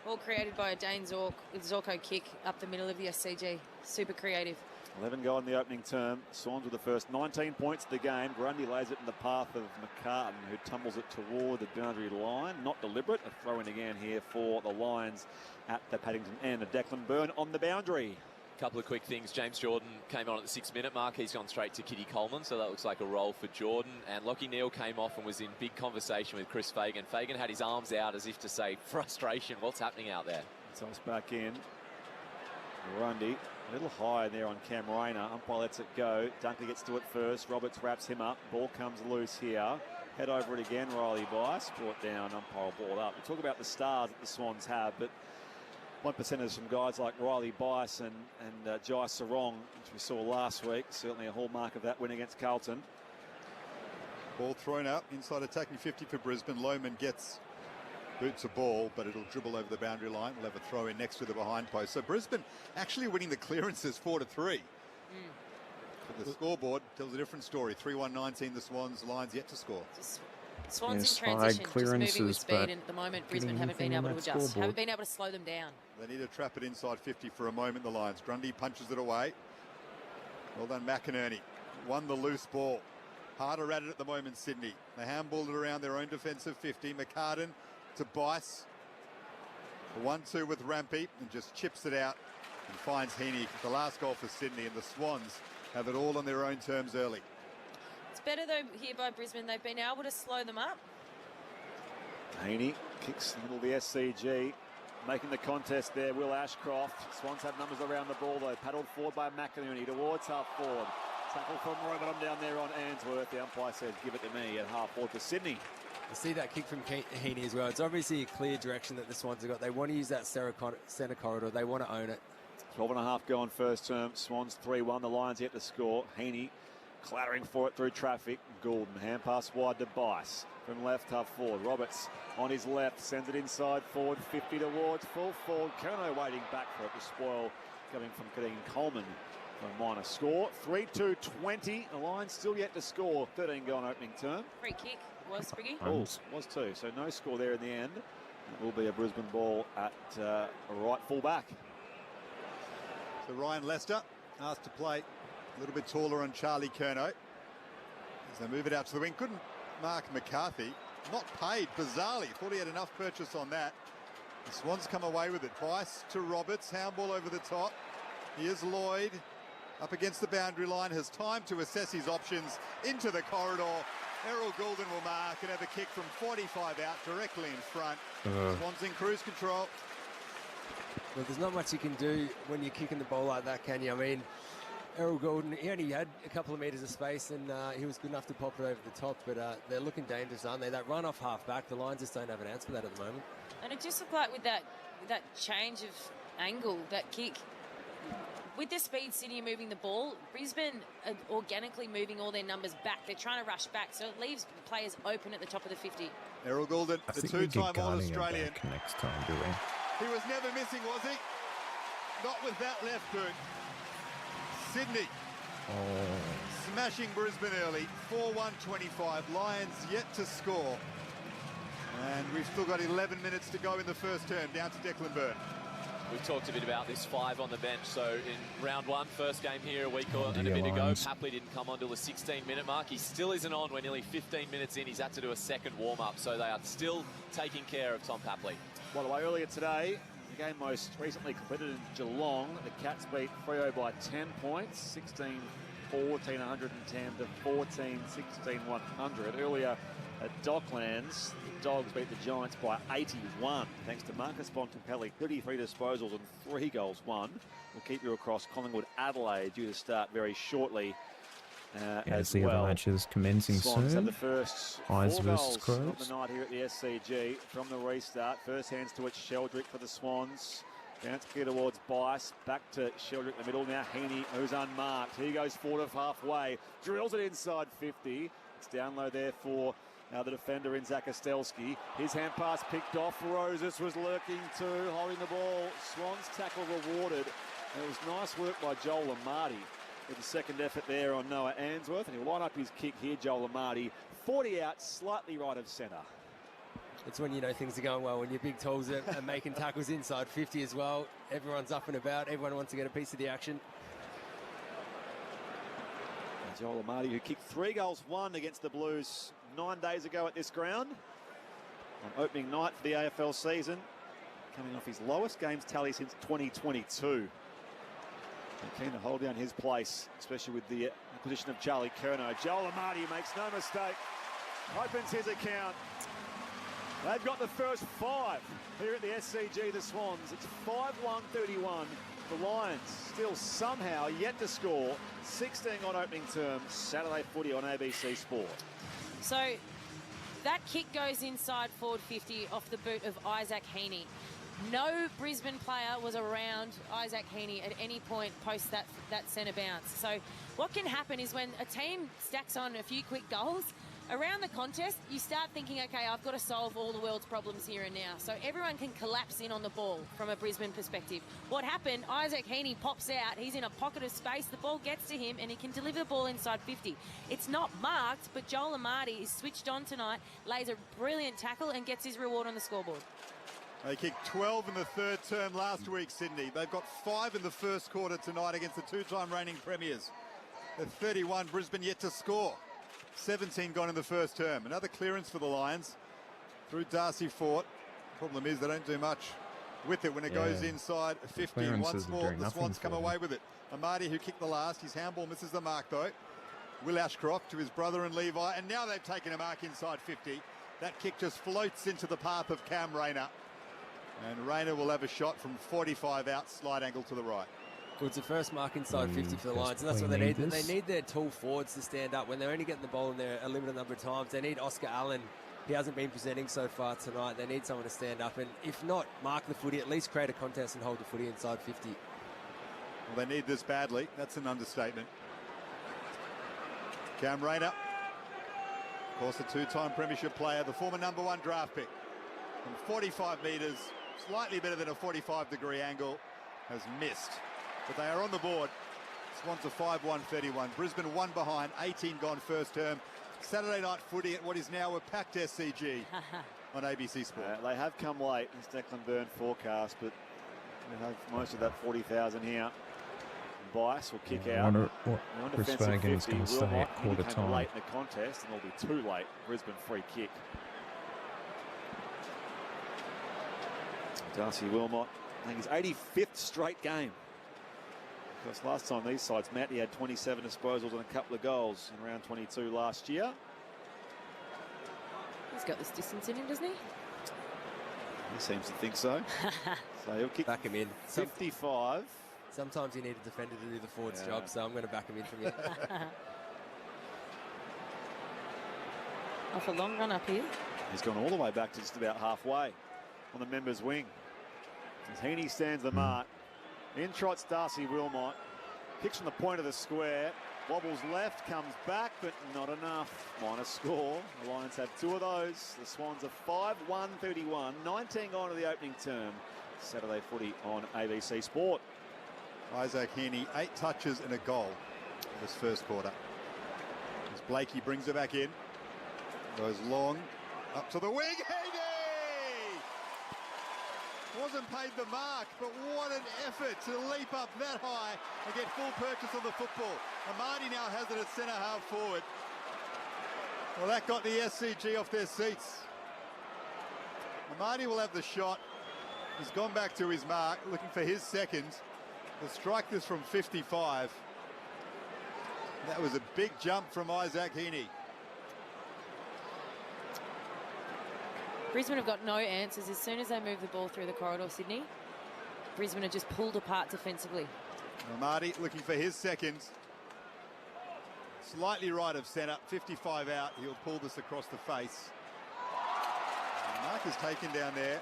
Speaker 9: All created by a Dane Zorko kick up the middle of the SCG. Super creative.
Speaker 2: 11 gone in the opening term. Swans with the first 19 points of the game. Grundy lays it in the path of McCartan, who tumbles it toward the boundary line. Not deliberate. A throw in again here for the Lions at the Paddington end. Declan Byrne on the boundary.
Speaker 11: Couple of quick things. James Jordan came on at the 6-minute mark. He's gone straight to Kitty Coleman, so that looks like a role for Jordan. And Lockie Neal came off and was in big conversation with Chris Fagan. Fagan had his arms out as if to say, frustration, what's happening out there?
Speaker 2: So it's back in. Grundy, a little high there on Cam Rayner. Umpire lets it go. Dunkley gets to it first. Roberts wraps him up. Ball comes loose here. Head over it again. Riley Bice brought down. Umpire ball up. We talk about the stars that the Swans have, but one percenters from guys like Riley Bice and Jai Sarong, which we saw last week. Certainly a hallmark of that win against Carlton.
Speaker 8: Ball thrown out, inside attacking 50 for Brisbane. Lohmann boots a ball, but it'll dribble over the boundary line. We'll have a throw in next to the behind post. So Brisbane actually winning the clearances 4-3. But the scoreboard tells a different story. 3-1-19, the Swans. Lions yet to score.
Speaker 9: Swans in transition, just moving with speed, and at the moment Brisbane haven't been able to adjust, haven't been able to slow them down.
Speaker 8: They need to trap it inside 50 for a moment, the Lions. Grundy punches it away. Well done, McInerney. Won the loose ball. Harder at it at the moment, Sydney. They handballed it around their own defensive 50. McCartan to Bice. The 1-2 with Rampy and just chips it out and finds Heaney. The last goal for Sydney, and the Swans have it all on their own terms early.
Speaker 9: It's better though here by Brisbane. They've been able to slow them up.
Speaker 2: Heaney kicks in the middle of the SCG. Making the contest there, Will Ashcroft. Swans have numbers around the ball though. Paddled forward by McInerney towards half forward. Tackle from Robert down there on Ainsworth. The umpire says give it to me at half forward for Sydney.
Speaker 10: You see that kick from Heaney as well. It's obviously a clear direction that the Swans have got. They want to use that centre corridor. They want to own it.
Speaker 2: 12.5 gone first term. Swans 3-1. The Lions yet to score. Heaney clattering for it through traffic. Goulden, hand pass wide to Bice. From left half forward. Roberts on his left. Sends it inside forward. 50 towards full forward. Kerno waiting back for it to spoil. Coming from Kadeem Coleman. For a minor score. 3-2-20. The Lions still yet to score. 13 gone opening term.
Speaker 9: Free kick was Spriggy.
Speaker 2: Oh, was too. So no score there in the end. It will be a Brisbane ball at right full back.
Speaker 8: So Ryan Lester asked to play a little bit taller on Charlie Curnow. As they move it out to the wing. Couldn't mark McCarthy. Not paid, bizarrely. Thought he had enough purchase on that. The Swans come away with it. Bice to Roberts. Handball over the top. Here's Lloyd. Up against the boundary line. Has time to assess his options into the corridor. Errol Goulden will mark and have a kick from 45 out directly in front. Swans in cruise control.
Speaker 10: Well, there's not much you can do when you're kicking the ball like that, can you? I mean, Errol Goulden, he only had a couple of metres of space and he was good enough to pop it over the top, but they're looking dangerous, aren't they? That run off half back, the Lions just don't have an answer for that at the moment.
Speaker 9: And it just looked like with that change of angle, that kick, with the speed Sydney moving the ball, Brisbane are organically moving all their numbers back. They're trying to rush back, so it leaves players open at the top of the 50.
Speaker 8: Errol Goulden, the two-time All-Australian.
Speaker 1: Next time, do we?
Speaker 8: He was never missing, was he? Not with that left boot. Sydney smashing Brisbane early. 4-1-25. Lions yet to score. And we've still got 11 minutes to go in the first term. Down to Declan Byrne.
Speaker 11: We talked a bit about this 5 on the bench. So in round 1, first game here a week and a bit ago, Papley didn't come on till the 16-minute mark. He still isn't on. We're nearly 15 minutes in. He's had to do a second warm-up. So they are still taking care of Tom Papley.
Speaker 2: By the way, earlier today, the game most recently completed in Geelong, the Cats beat Freo by 10 points, 16-14, 110 to 14-16, 100. Earlier at Docklands, the Dogs beat the Giants by 81, thanks to Marcus Bontempelli, 33 disposals and 3 goals won. We'll keep you across Collingwood Adelaide, due to start very shortly. As
Speaker 1: the
Speaker 2: well.
Speaker 1: other matches commencing
Speaker 2: Swans
Speaker 1: soon.
Speaker 2: have the first
Speaker 1: Eyes
Speaker 2: 4
Speaker 1: versus
Speaker 2: goals of
Speaker 1: Crows.
Speaker 2: the night here at the SCG from the restart. First hands to it, Sheldrick for the Swans. Bounce clear towards Bice. Back to Sheldrick in the middle. Now Heaney, who's unmarked. He goes forward of halfway. Drills it inside 50. It's down low there for the defender in Zakostelski. His hand pass picked off. Roses was lurking too, holding the ball. Swans tackle rewarded. And it was nice work by Joel Amarty with the second effort there on Noah Ainsworth. And he'll line up his kick here, Joel Amarty. 40 out, slightly right of centre.
Speaker 10: It's when you know things are going well, when your big tools are making tackles inside 50 as well. Everyone's up and about. Everyone wants to get a piece of the action.
Speaker 2: And Joel Amarty, who kicked 3 goals, 1 against the Blues 9 days ago at this ground. On opening night for the AFL season. Coming off his lowest games tally since 2022. And keen to hold down his place, especially with the acquisition of Charlie Curnow. Joel Amarty makes no mistake. Opens his account. They've got the first 5 here at the SCG, the Swans. It's 5-1-31. The Lions still somehow yet to score. 16 on opening term. Saturday footy on ABC Sport.
Speaker 9: So that kick goes inside forward 50 off the boot of Isaac Heaney. No Brisbane player was around Isaac Heaney at any point post that centre bounce. So what can happen is when a team stacks on a few quick goals, around the contest, you start thinking, okay, I've got to solve all the world's problems here and now. So everyone can collapse in on the ball from a Brisbane perspective. What happened, Isaac Heaney pops out, he's in a pocket of space, the ball gets to him and he can deliver the ball inside 50. It's not marked, but Joel Amati is switched on tonight, lays a brilliant tackle and gets his reward on the scoreboard.
Speaker 8: They kicked 12 in the third term last week, Sydney. They've got 5 in the first quarter tonight against the two-time reigning premiers. The 31, Brisbane yet to score. 17 gone in the first term. Another clearance for the Lions through Darcy Fort. Problem is they don't do much with it when it goes inside 15. Once more, the Swans come away with it. Amadi, who kicked the last, his handball misses the mark though. Will Ashcroft to his brother and Levi, and now they've taken a mark inside 50. That kick just floats into the path of Cam Rayner. And Rayner will have a shot from 45 out, slight angle to the right.
Speaker 10: Well, it's the first mark inside 50 for the Lions, and that's what they need. They need their tall forwards to stand up when they're only getting the ball in there a limited number of times. They need Oscar Allen. He hasn't been presenting so far tonight. They need someone to stand up, and if not, mark the footy, at least create a contest and hold the footy inside 50.
Speaker 8: Well, they need this badly. That's an understatement. Cam Rayner, of course, a two-time premiership player, the former #1 draft pick. From 45 metres, slightly better than a 45-degree angle, has missed. But they are on the board. Swans are 5-1-31. Brisbane 1 behind, 18 gone first term. Saturday night footy at what is now a packed SCG on ABC Sport.
Speaker 2: They have come late, this Declan Byrne forecast, but we have most of that 40,000 here. Bice will kick out.
Speaker 1: I wonder what Chris Fagan's going to say at quarter time.
Speaker 2: Late in the contest, and it'll be too late. Brisbane free kick. Darcy Wilmot, I think his 85th straight game. Because last time these sides met, he had 27 disposals and a couple of goals in round 22 last year.
Speaker 9: He's got this distance in him, doesn't he?
Speaker 2: He seems to think so. So he'll kick
Speaker 10: back him in.
Speaker 2: 55.
Speaker 10: Sometimes you need a defender to do the forward's job, so I'm going to back him in from here.
Speaker 9: Off a long run up here.
Speaker 2: He's gone all the way back to just about halfway on the members' wing. As Heaney stands the mark. In trots Darcy Wilmot. Kicks from the point of the square. Wobbles left, comes back, but not enough. Minor score. The Lions have 2 of those. The Swans are 5-1-31. 19 gone to the opening term. Saturday footy on ABC Sport.
Speaker 8: Isaac Heaney, 8 touches and a goal in this first quarter. As Blakey brings it back in. Goes long, up to the wing. Heaney! Wasn't paid the mark, but what an effort to leap up that high and get full purchase on the football. Amadi now has it at centre half forward. Well, that got the SCG off their seats. Amadi will have the shot. He's gone back to his mark, looking for his second. He'll strike this from 55. That was a big jump from Isaac Heaney.
Speaker 9: Brisbane have got no answers. As soon as they move the ball through the corridor, Sydney, Brisbane are just pulled apart defensively.
Speaker 8: Amadi looking for his second. Slightly right of centre, 55 out. He'll pull this across the face. The mark is taken down there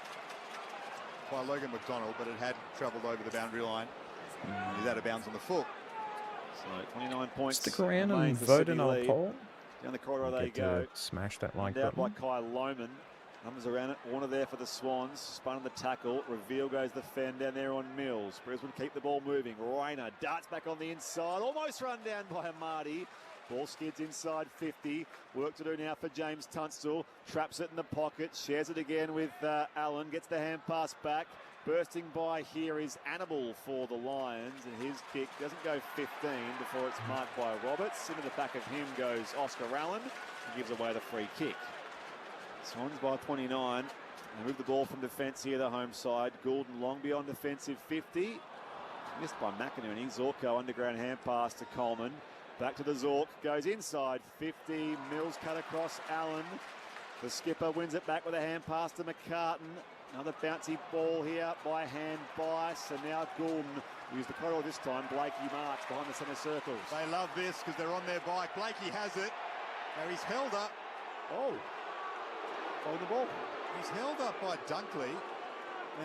Speaker 8: by Logan McDonald, but it had travelled over the boundary line. He's out of bounds on the full.
Speaker 2: So 29 points.
Speaker 1: Stick around and vote in our poll.
Speaker 2: Down the corridor they go.
Speaker 1: Smash that like
Speaker 2: button. By
Speaker 1: button.
Speaker 2: Kyle Lohman. Numbers around it. Warner there for the Swans. Spun on the tackle. Reveal goes the fend down there on Mills. Brisbane keep the ball moving. Rayner darts back on the inside. Almost run down by Amadi. Ball skids inside 50. Work to do now for James Tunstall. Traps it in the pocket. Shares it again with Allen. Gets the hand pass back. Bursting by here is Annabelle for the Lions. And his kick doesn't go 15 before it's marked by Roberts. Into the back of him goes Oscar Allen. And gives away the free kick. Swans by 29. They move the ball from defence here, the home side. Goulden long beyond defensive 50. Missed by McInerney. Zorko underground hand pass to Coleman. Back to the Zork. Goes inside 50. Mills cut across Allen. The skipper wins it back with a hand pass to McCartan. Another bouncy ball here by hand Bice. And now Goulden use the corridor this time. Blakey marks behind the centre circles.
Speaker 8: They love this because they're on their bike. Blakey has it. Now he's held up.
Speaker 2: Oh. Hold the ball.
Speaker 8: He's held up by Dunkley.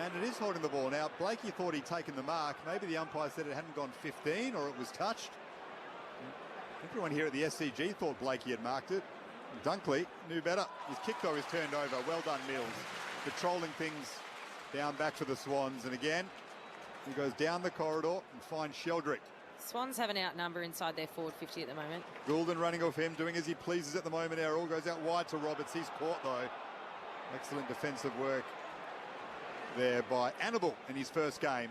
Speaker 8: And it is holding the ball. Now, Blakey thought he'd taken the mark. Maybe the umpire said it hadn't gone 15 or it was touched. Everyone here at the SCG thought Blakey had marked it. Dunkley knew better. His kick, though, is turned over. Well done, Mills. Controlling things down back for the Swans. And again, he goes down the corridor and finds Sheldrick.
Speaker 9: Swans have an outnumber inside their forward 50 at the moment.
Speaker 8: Goulden running off him, doing as he pleases at the moment. Errol goes out wide to Roberts. He's caught, though. Excellent defensive work there by Annabelle in his first game.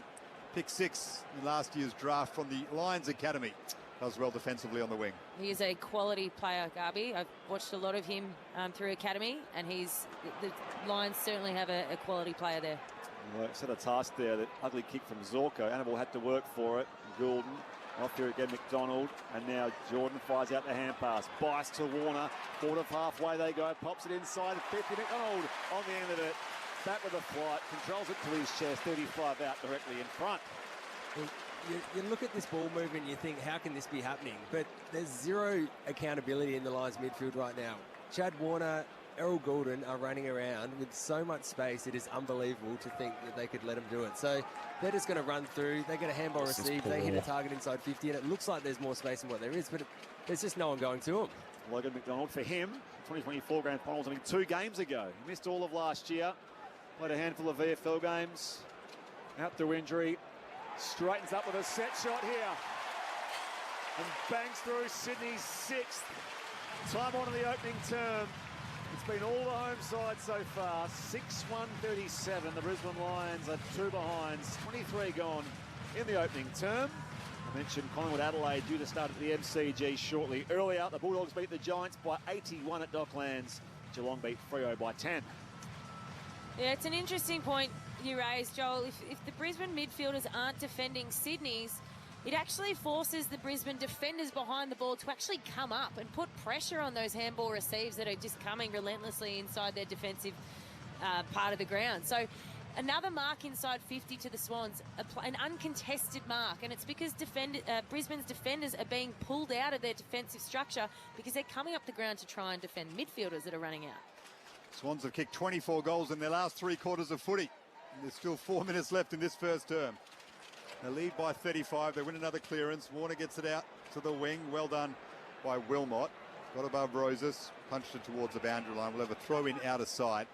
Speaker 8: Pick 6 in last year's draft from the Lions Academy. Does well defensively on the wing.
Speaker 9: He is a quality player, Garby. I've watched a lot of him through Academy, and the Lions certainly have a quality player there.
Speaker 2: Well, set a task there, that ugly kick from Zorko. Annabelle had to work for it. Goulden off here again, McDonald, and now Jordan fires out the hand pass. Bice to Warner, forward of halfway they go, pops it inside, 50, McDonald on the end of it. Back with a flight, controls it to his chest, 35 out directly in front.
Speaker 10: You look at this ball movement and you think, how can this be happening? But there's zero accountability in the Lions midfield right now. Chad Warner, Errol Goulden are running around with so much space, it is unbelievable to think that they could let them do it. So they're just going to run through, they get a handball received, they hit a target inside 50, and it looks like there's more space than what there is, but there's just no one going to them.
Speaker 2: Logan McDonald, for him, 2024 Grand Finals, 2 games ago. He missed all of last year, played a handful of VFL games, out through injury. Straightens up with a set shot here and bangs through Sydney's 6th. Time on in the opening term. It's been all the home side so far. 6-1-37. The Brisbane Lions are 2 behinds. 23 gone in the opening term. I mentioned Collingwood Adelaide due to start at the MCG shortly. Early out, the Bulldogs beat the Giants by 81 at Docklands. Geelong beat Freo by 10.
Speaker 9: Yeah, it's an interesting point you raised, Joel. If the Brisbane midfielders aren't defending Sydney's, it actually forces the Brisbane defenders behind the ball to actually come up and put pressure on those handball receives that are just coming relentlessly inside their defensive part of the ground. So another mark inside 50 to the Swans, an uncontested mark, and it's because Brisbane's defenders are being pulled out of their defensive structure because they're coming up the ground to try and defend midfielders that are running out.
Speaker 8: Swans have kicked 24 goals in their last 3 quarters of footy. And there's still 4 minutes left in this first term. They lead by 35. They win another clearance. Warner gets it out to the wing. Well done by Wilmot. Got above Roses. Punched it towards the boundary line. We'll have a throw in out of sight.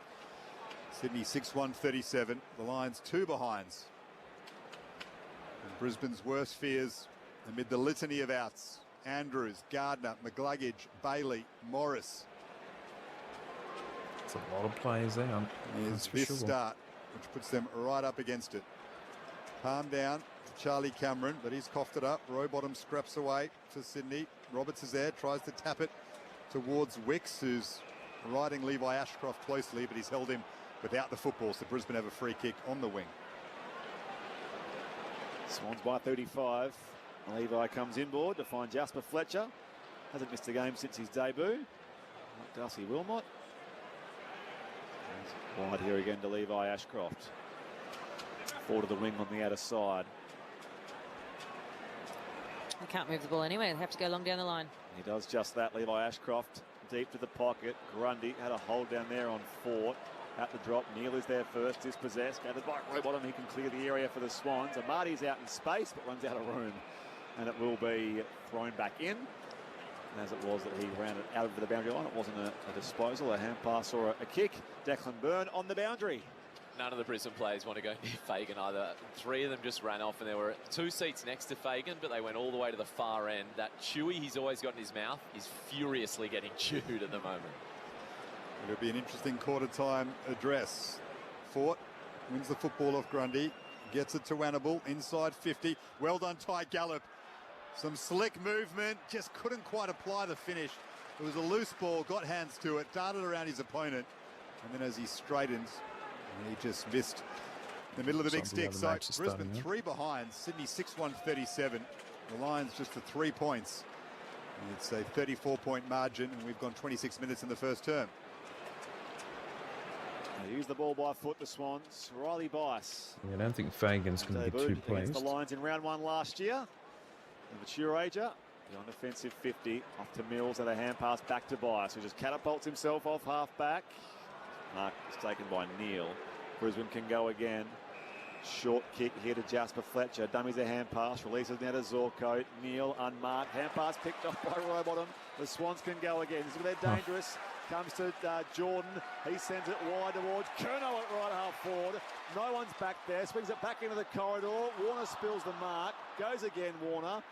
Speaker 8: Sydney 6-1-37. The Lions 2 behinds. And Brisbane's worst fears amid the litany of outs. Andrews, Gardner, McGluggage, Bailey, Morris.
Speaker 1: It's a lot of players there.
Speaker 8: Here's this start, which puts them right up against it. Palm down to Charlie Cameron, but he's coughed it up. Rowbottom scraps away to Sydney. Roberts is there, tries to tap it towards Wicks, who's riding Levi Ashcroft closely, but he's held him without the football, so Brisbane have a free kick on the wing.
Speaker 2: Swans by 35. Levi comes inboard to find Jasper Fletcher. Hasn't missed a game since his debut. Darcy Wilmot. Wide here again to Levi Ashcroft. Forward of the wing on the outer side.
Speaker 9: They can't move the ball anyway. They have to go long down the line.
Speaker 2: He does just that, Levi Ashcroft. Deep to the pocket. Grundy had a hold down there on Fort. At the drop, Neal is there first, dispossessed. Gathered by Rowbottom, he can clear the area for the Swans. Amati's out in space, but runs out of room. And it will be thrown back in. As it was that he ran it out over the boundary line. It wasn't a disposal, a hand pass or a kick. Declan Byrne on the boundary.
Speaker 11: None of the Brisbane players want to go near Fagan either. 3 of them just ran off, and there were 2 seats next to Fagan, but they went all the way to the far end. That chewy he's always got in his mouth is furiously getting chewed at the moment.
Speaker 8: It'll be an interesting quarter time address. Fort wins the football off Grundy, gets it to Annabelle, inside 50. Well done, Ty Gallup. Some slick movement, just couldn't quite apply the finish. It was a loose ball, got hands to it, darted around his opponent, and then as he straightens, he just missed the middle of the big stick. So Brisbane 3 behind, Sydney 6-1-37. The Lions just for 3 points. And it's a 34-point margin, and we've gone 26 minutes in the first term.
Speaker 2: They use the ball by foot, the Swans. Riley Bice.
Speaker 1: I don't think Fagan's going to be too pleased.
Speaker 2: The Lions in round 1 last year. The mature ager, beyond offensive 50, off to Mills and a hand pass back to Bice, who just catapults himself off half back. Mark is taken by Neal. Brisbane can go again. Short kick here to Jasper Fletcher. Dummies a hand pass. Releases now to Zorko. Neil unmarked. Hand pass picked off by Rowbottom. The Swans can go again. This is where they're dangerous. Comes to Jordan. He sends it wide towards Curnow at right half forward. No one's back there. Swings it back into the corridor. Warner spills the mark. Goes again, Warner.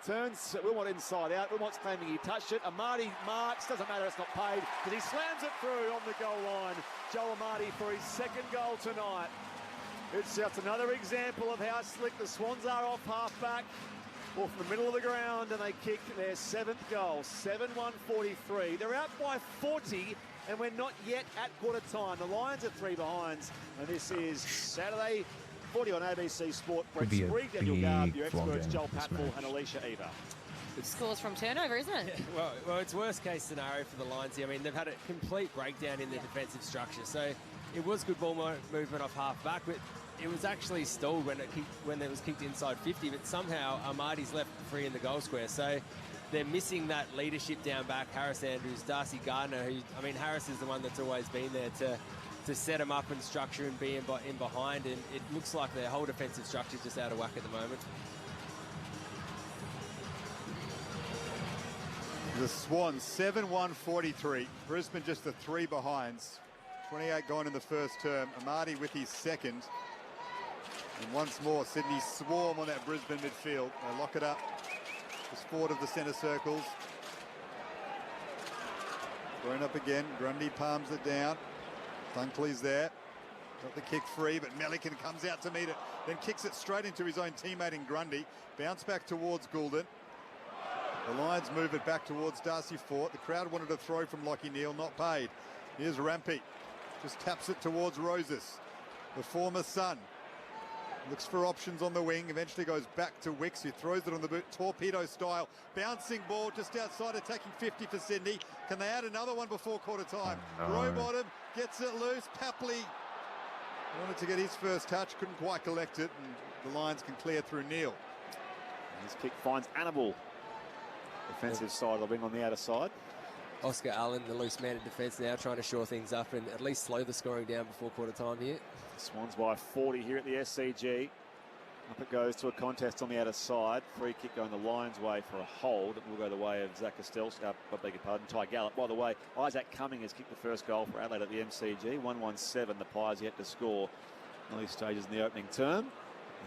Speaker 2: Turns Wilmot inside out. Wilmot's claiming he touched it. Amati marks. Doesn't matter, it's not paid. Because he slams it through on the goal line. Joel Amati for his second goal tonight. It's just another example of how slick the Swans are off half-back. Or from the middle of the ground, and they kick their 7th goal. 7-1-43. They're out by 40, and we're not yet at quarter time. The Lions are 3 behinds, and this is Saturday 40 on ABC Sport. Brett Sprague, Daniel Garb, your experts Joel Patfull and Alicia Eva.
Speaker 9: Scores from turnover, isn't it?
Speaker 10: Well, it's worst case scenario for the Lions here. I mean, they've had a complete breakdown in their defensive structure. So it was good ball movement off half back, but it was actually stalled when it was kicked inside 50. But somehow Amati's left free in the goal square. So they're missing that leadership down back. Harris Andrews, Darcy Gardner, Harris is the one that's always been there to set them up and structure and be in behind. And it looks like their whole defensive structure is just out of whack at the moment.
Speaker 8: The Swans, 7-1-43. Brisbane just the 3 behinds. 28 gone in the first term. Amati with his second. And once more, Sydney swarm on that Brisbane midfield. They lock it up. Just forward of the centre circles. Thrown up again. Grundy palms it down. Dunkley's there. Got the kick free, but Melican comes out to meet it. Then kicks it straight into his own teammate in Grundy. Bounce back towards Goulden. The Lions move it back towards Darcy Fort. The crowd wanted a throw from Lockie Neal, not paid. Here's Rampy. Just taps it towards Roses. The former Sun. Looks for options on the wing. Eventually goes back to Wicks, who throws it on the boot. Torpedo style. Bouncing ball just outside, attacking 50 for Sydney. Can they add another one before quarter time?
Speaker 1: Oh, no.
Speaker 8: Rowbottom gets it loose. Papley wanted to get his first touch. Couldn't quite collect it. And the Lions can clear through Neal.
Speaker 2: His kick finds Annabelle. Defensive side of the wing on the outer side.
Speaker 10: Oscar Allen, the loose man in defence now, trying to shore things up and at least slow the scoring down before quarter time here.
Speaker 2: Swans by 40 here at the SCG. Up it goes to a contest on the outer side. Free kick going the Lions' way for a hold. It will go the way of Zach Castelsky, Ty Gallup. By the way, Isaac Cumming has kicked the first goal for Adelaide at the MCG. 1-1-7. The Pies yet to score. Early stages in the opening term.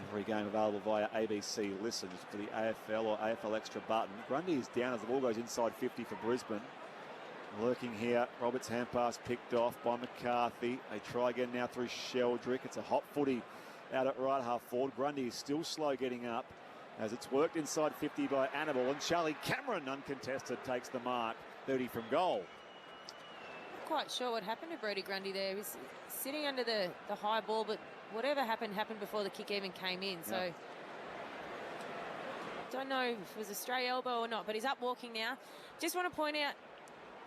Speaker 2: Every game available via ABC Listen for the AFL or AFL Extra button. Grundy is down as the ball goes inside 50 for Brisbane. Lurking here, Roberts' hand pass picked off by McCarthy. They try again now through Sheldrick. It's a hot footy out at right half forward. Grundy is still slow getting up as it's worked inside 50 by Annabelle. And Charlie Cameron, uncontested, takes the mark. 30 from goal.
Speaker 9: Not quite sure what happened to Brodie Grundy there. He was sitting under the high ball, but whatever happened before the kick even came in. So don't know if it was a stray elbow or not, but he's up walking now. Just want to point out,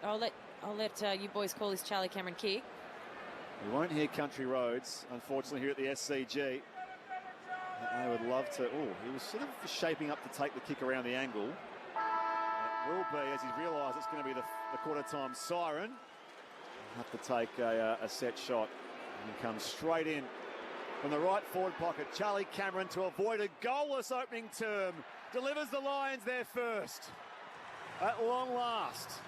Speaker 9: I'll let you boys call this Charlie Cameron kick.
Speaker 2: We won't hear Country Roads, unfortunately, here at the SCG. I would love to. Oh, he was sort of shaping up to take the kick around the angle. It will be, as he's realised it's going to be the quarter-time siren. Have to take a set shot. And he comes straight in from the right forward pocket. Charlie Cameron, to avoid a goalless opening term, delivers the Lions their first. At long last.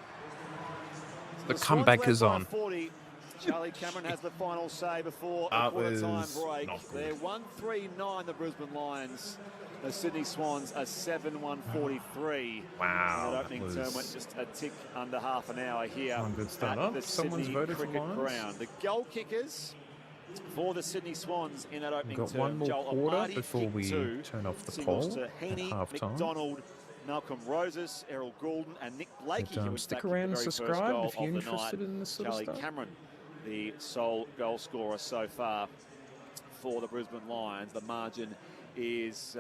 Speaker 1: The comeback is on.
Speaker 2: 40. Charlie Cameron has the final say before a quarter-time break. They're 1-3-9, the Brisbane Lions. The Sydney Swans are 7-1-43.
Speaker 1: Wow.
Speaker 2: That opening term went just a tick under half an hour here
Speaker 1: at the Sydney Cricket
Speaker 2: Ground. The goal kickers for the Sydney Swans in that opening
Speaker 1: We've got
Speaker 2: term.
Speaker 1: one more
Speaker 2: Joel
Speaker 1: quarter
Speaker 2: Amati,
Speaker 1: before we turn off the
Speaker 2: singles
Speaker 1: poll
Speaker 2: to Heaney,
Speaker 1: at half-time.
Speaker 2: McDonald, Malcolm Roses, Errol Goulden and Nick Blakey.
Speaker 1: But, stick around and subscribe if you're interested in this sort of stuff.
Speaker 2: Charlie Cameron, the sole goal scorer so far for the Brisbane Lions. The margin is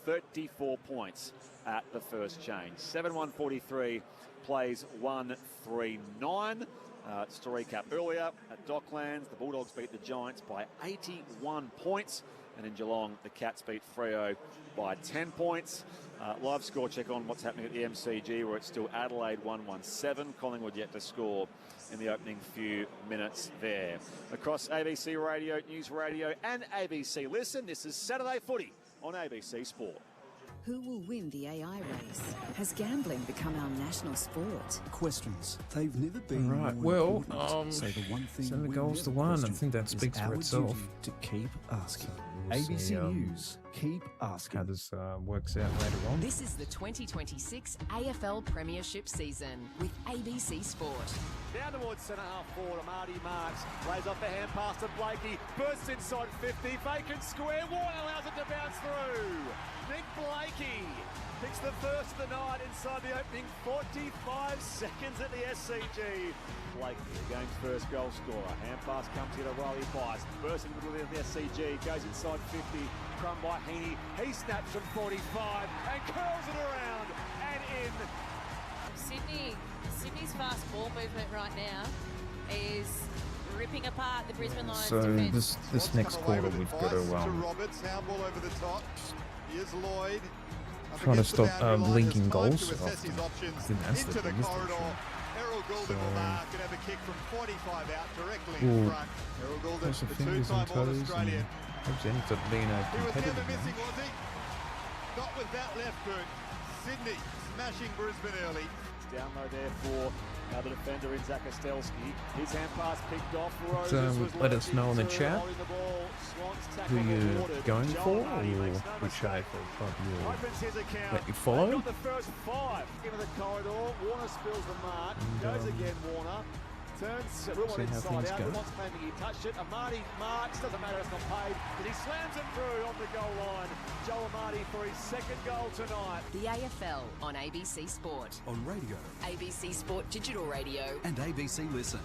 Speaker 2: 34 points at the first change. 7-1-43 plays 1-3-9. Just to recap earlier, at Docklands, the Bulldogs beat the Giants by 81 points. And in Geelong, the Cats beat Freo by 10 points. Live score check on what's happening at the MCG, where it's still Adelaide 1-1-7. Collingwood yet to score in the opening few minutes there. Across ABC Radio, News Radio and ABC Listen, this is Saturday Footy on ABC Sport.
Speaker 6: Who will win the AI race? Has gambling become our national sport?
Speaker 5: Questions. They've never been
Speaker 1: Right,
Speaker 5: more
Speaker 1: well,
Speaker 5: important. So the one thing
Speaker 1: 7
Speaker 5: we'll
Speaker 1: goals to
Speaker 5: never
Speaker 1: 1. I
Speaker 5: question
Speaker 1: think that
Speaker 5: is
Speaker 1: speaks for
Speaker 5: our
Speaker 1: itself.
Speaker 5: duty to keep asking.
Speaker 1: We'll
Speaker 5: ABC
Speaker 1: see,
Speaker 5: News. Keep asking.
Speaker 1: how this works out later on.
Speaker 6: This is the 2026 AFL Premiership season with ABC Sport.
Speaker 2: Down towards centre half forward, Marty Marks lays off the hand pass to Blakey, bursts inside 50, vacant square, Warner allows it to bounce through. Nick Blakey picks the first of the night inside the opening 45 seconds at the SCG. Blakey, the game's first goal scorer. Hand pass comes here to Riley Bice, bursts into the middle of the SCG, goes inside 50, crumb by Heaney. He snaps from 45 and curls it around and in.
Speaker 9: Sydney's fast ball movement right now is ripping apart the Brisbane Lions
Speaker 1: So
Speaker 9: defence.
Speaker 1: this next quarter we've got to
Speaker 8: Roberts, handball over the top. Here's Lloyd. Up
Speaker 1: try to
Speaker 8: against the
Speaker 1: stop
Speaker 8: boundary line.
Speaker 1: linking
Speaker 8: There's time
Speaker 1: goals
Speaker 8: to assess
Speaker 1: often.
Speaker 8: his options
Speaker 1: I think that's the
Speaker 8: into the
Speaker 1: biggest
Speaker 8: corridor.
Speaker 1: issue.
Speaker 8: Errol Goulden will mark and have a kick from 45 out directly in
Speaker 1: Ooh.
Speaker 8: front. Errol Goulden,
Speaker 1: Cross the
Speaker 8: the
Speaker 1: fingers and
Speaker 8: two-time
Speaker 1: toes
Speaker 8: All-Australian.
Speaker 1: and hopes he ends up being a
Speaker 8: He was
Speaker 1: competitive
Speaker 8: never
Speaker 1: now.
Speaker 8: missing, was he? Not with that left boot. Sydney smashing Brisbane early.
Speaker 2: Down low there for the defender in Zach Ostelski. His hand pass picked off.
Speaker 1: So,
Speaker 2: Roses was
Speaker 1: let us know in the
Speaker 2: into
Speaker 1: chat
Speaker 2: holding the ball. Swans
Speaker 1: who
Speaker 2: tackle
Speaker 1: you're
Speaker 2: rewarded.
Speaker 1: going
Speaker 2: Joel
Speaker 1: for, or
Speaker 2: Hardy makes no
Speaker 1: which
Speaker 2: mistake.
Speaker 1: AFL club you'll
Speaker 2: Opens his account.
Speaker 1: let you follow.
Speaker 2: Got the first 5 into the corridor. Warner spills the mark.
Speaker 1: And,
Speaker 2: Goes again, Warner. Turns Wilmot
Speaker 1: see how
Speaker 2: inside
Speaker 1: things
Speaker 2: out.
Speaker 1: go.
Speaker 2: Wilmot's claiming he touched it. Amati marks. Doesn't matter, it's not paid. But he slams it through on the goal line. Joel Amati for his second goal tonight.
Speaker 6: The AFL on ABC Sport.
Speaker 5: On radio
Speaker 6: ABC Sport Digital Radio.
Speaker 5: and ABC Listen.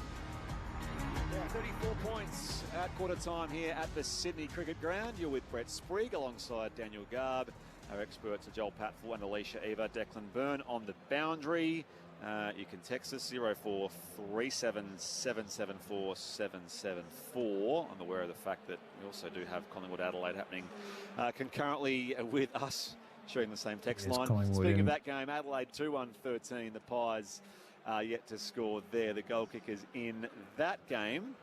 Speaker 2: Yeah, 34 points at quarter time here at the Sydney Cricket Ground. You're with Brett Sprigg alongside Daniel Garb. Our experts are Joel Patfull and Alicia Eva. Declan Byrne on the boundary. You can text us 0437774774. I'm aware of the fact that we also do have Collingwood Adelaide happening concurrently with us sharing the same text
Speaker 1: Yes,
Speaker 2: line.
Speaker 1: Collingwood
Speaker 2: Speaking
Speaker 1: in.
Speaker 2: of that game, Adelaide 2-1-13. The Pies yet to score there. The goal kickers in that game,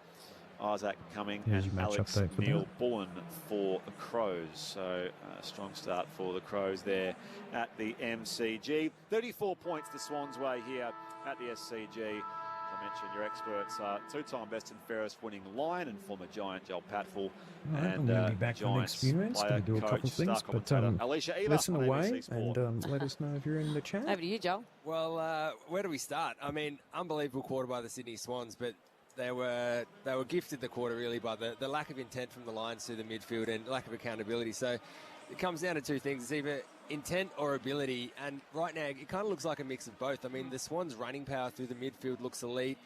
Speaker 2: Isaac Cumming
Speaker 1: Here's
Speaker 2: and
Speaker 1: your match
Speaker 2: Alex
Speaker 1: update for
Speaker 2: Neil
Speaker 1: that.
Speaker 2: Bullen for the Crows. So a strong start for the Crows there at the MCG. 34 points the Swans way here at the SCG. As I mentioned, your experts are two-time best and fairest winning Lion and former Giant Joel Patfull.
Speaker 1: Right,
Speaker 2: and
Speaker 1: I'm going to be back from
Speaker 2: Giants
Speaker 1: experience.
Speaker 2: player,
Speaker 1: Going to do a
Speaker 2: coach,
Speaker 1: couple of things,
Speaker 2: star
Speaker 1: but
Speaker 2: commentator Alicia Eva
Speaker 1: listen
Speaker 2: on
Speaker 1: away
Speaker 2: ABC Sport.
Speaker 1: and let us know if you're in the chat.
Speaker 9: Over to you, Joel.
Speaker 10: Well, where do we start? I mean, unbelievable quarter by the Sydney Swans, but they were gifted the quarter really by the lack of intent from the Lions through the midfield and lack of accountability. So it comes down to two things. It's either intent or ability, and right now it kind of looks like a mix of both. I mean, the Swans' running power through the midfield looks elite.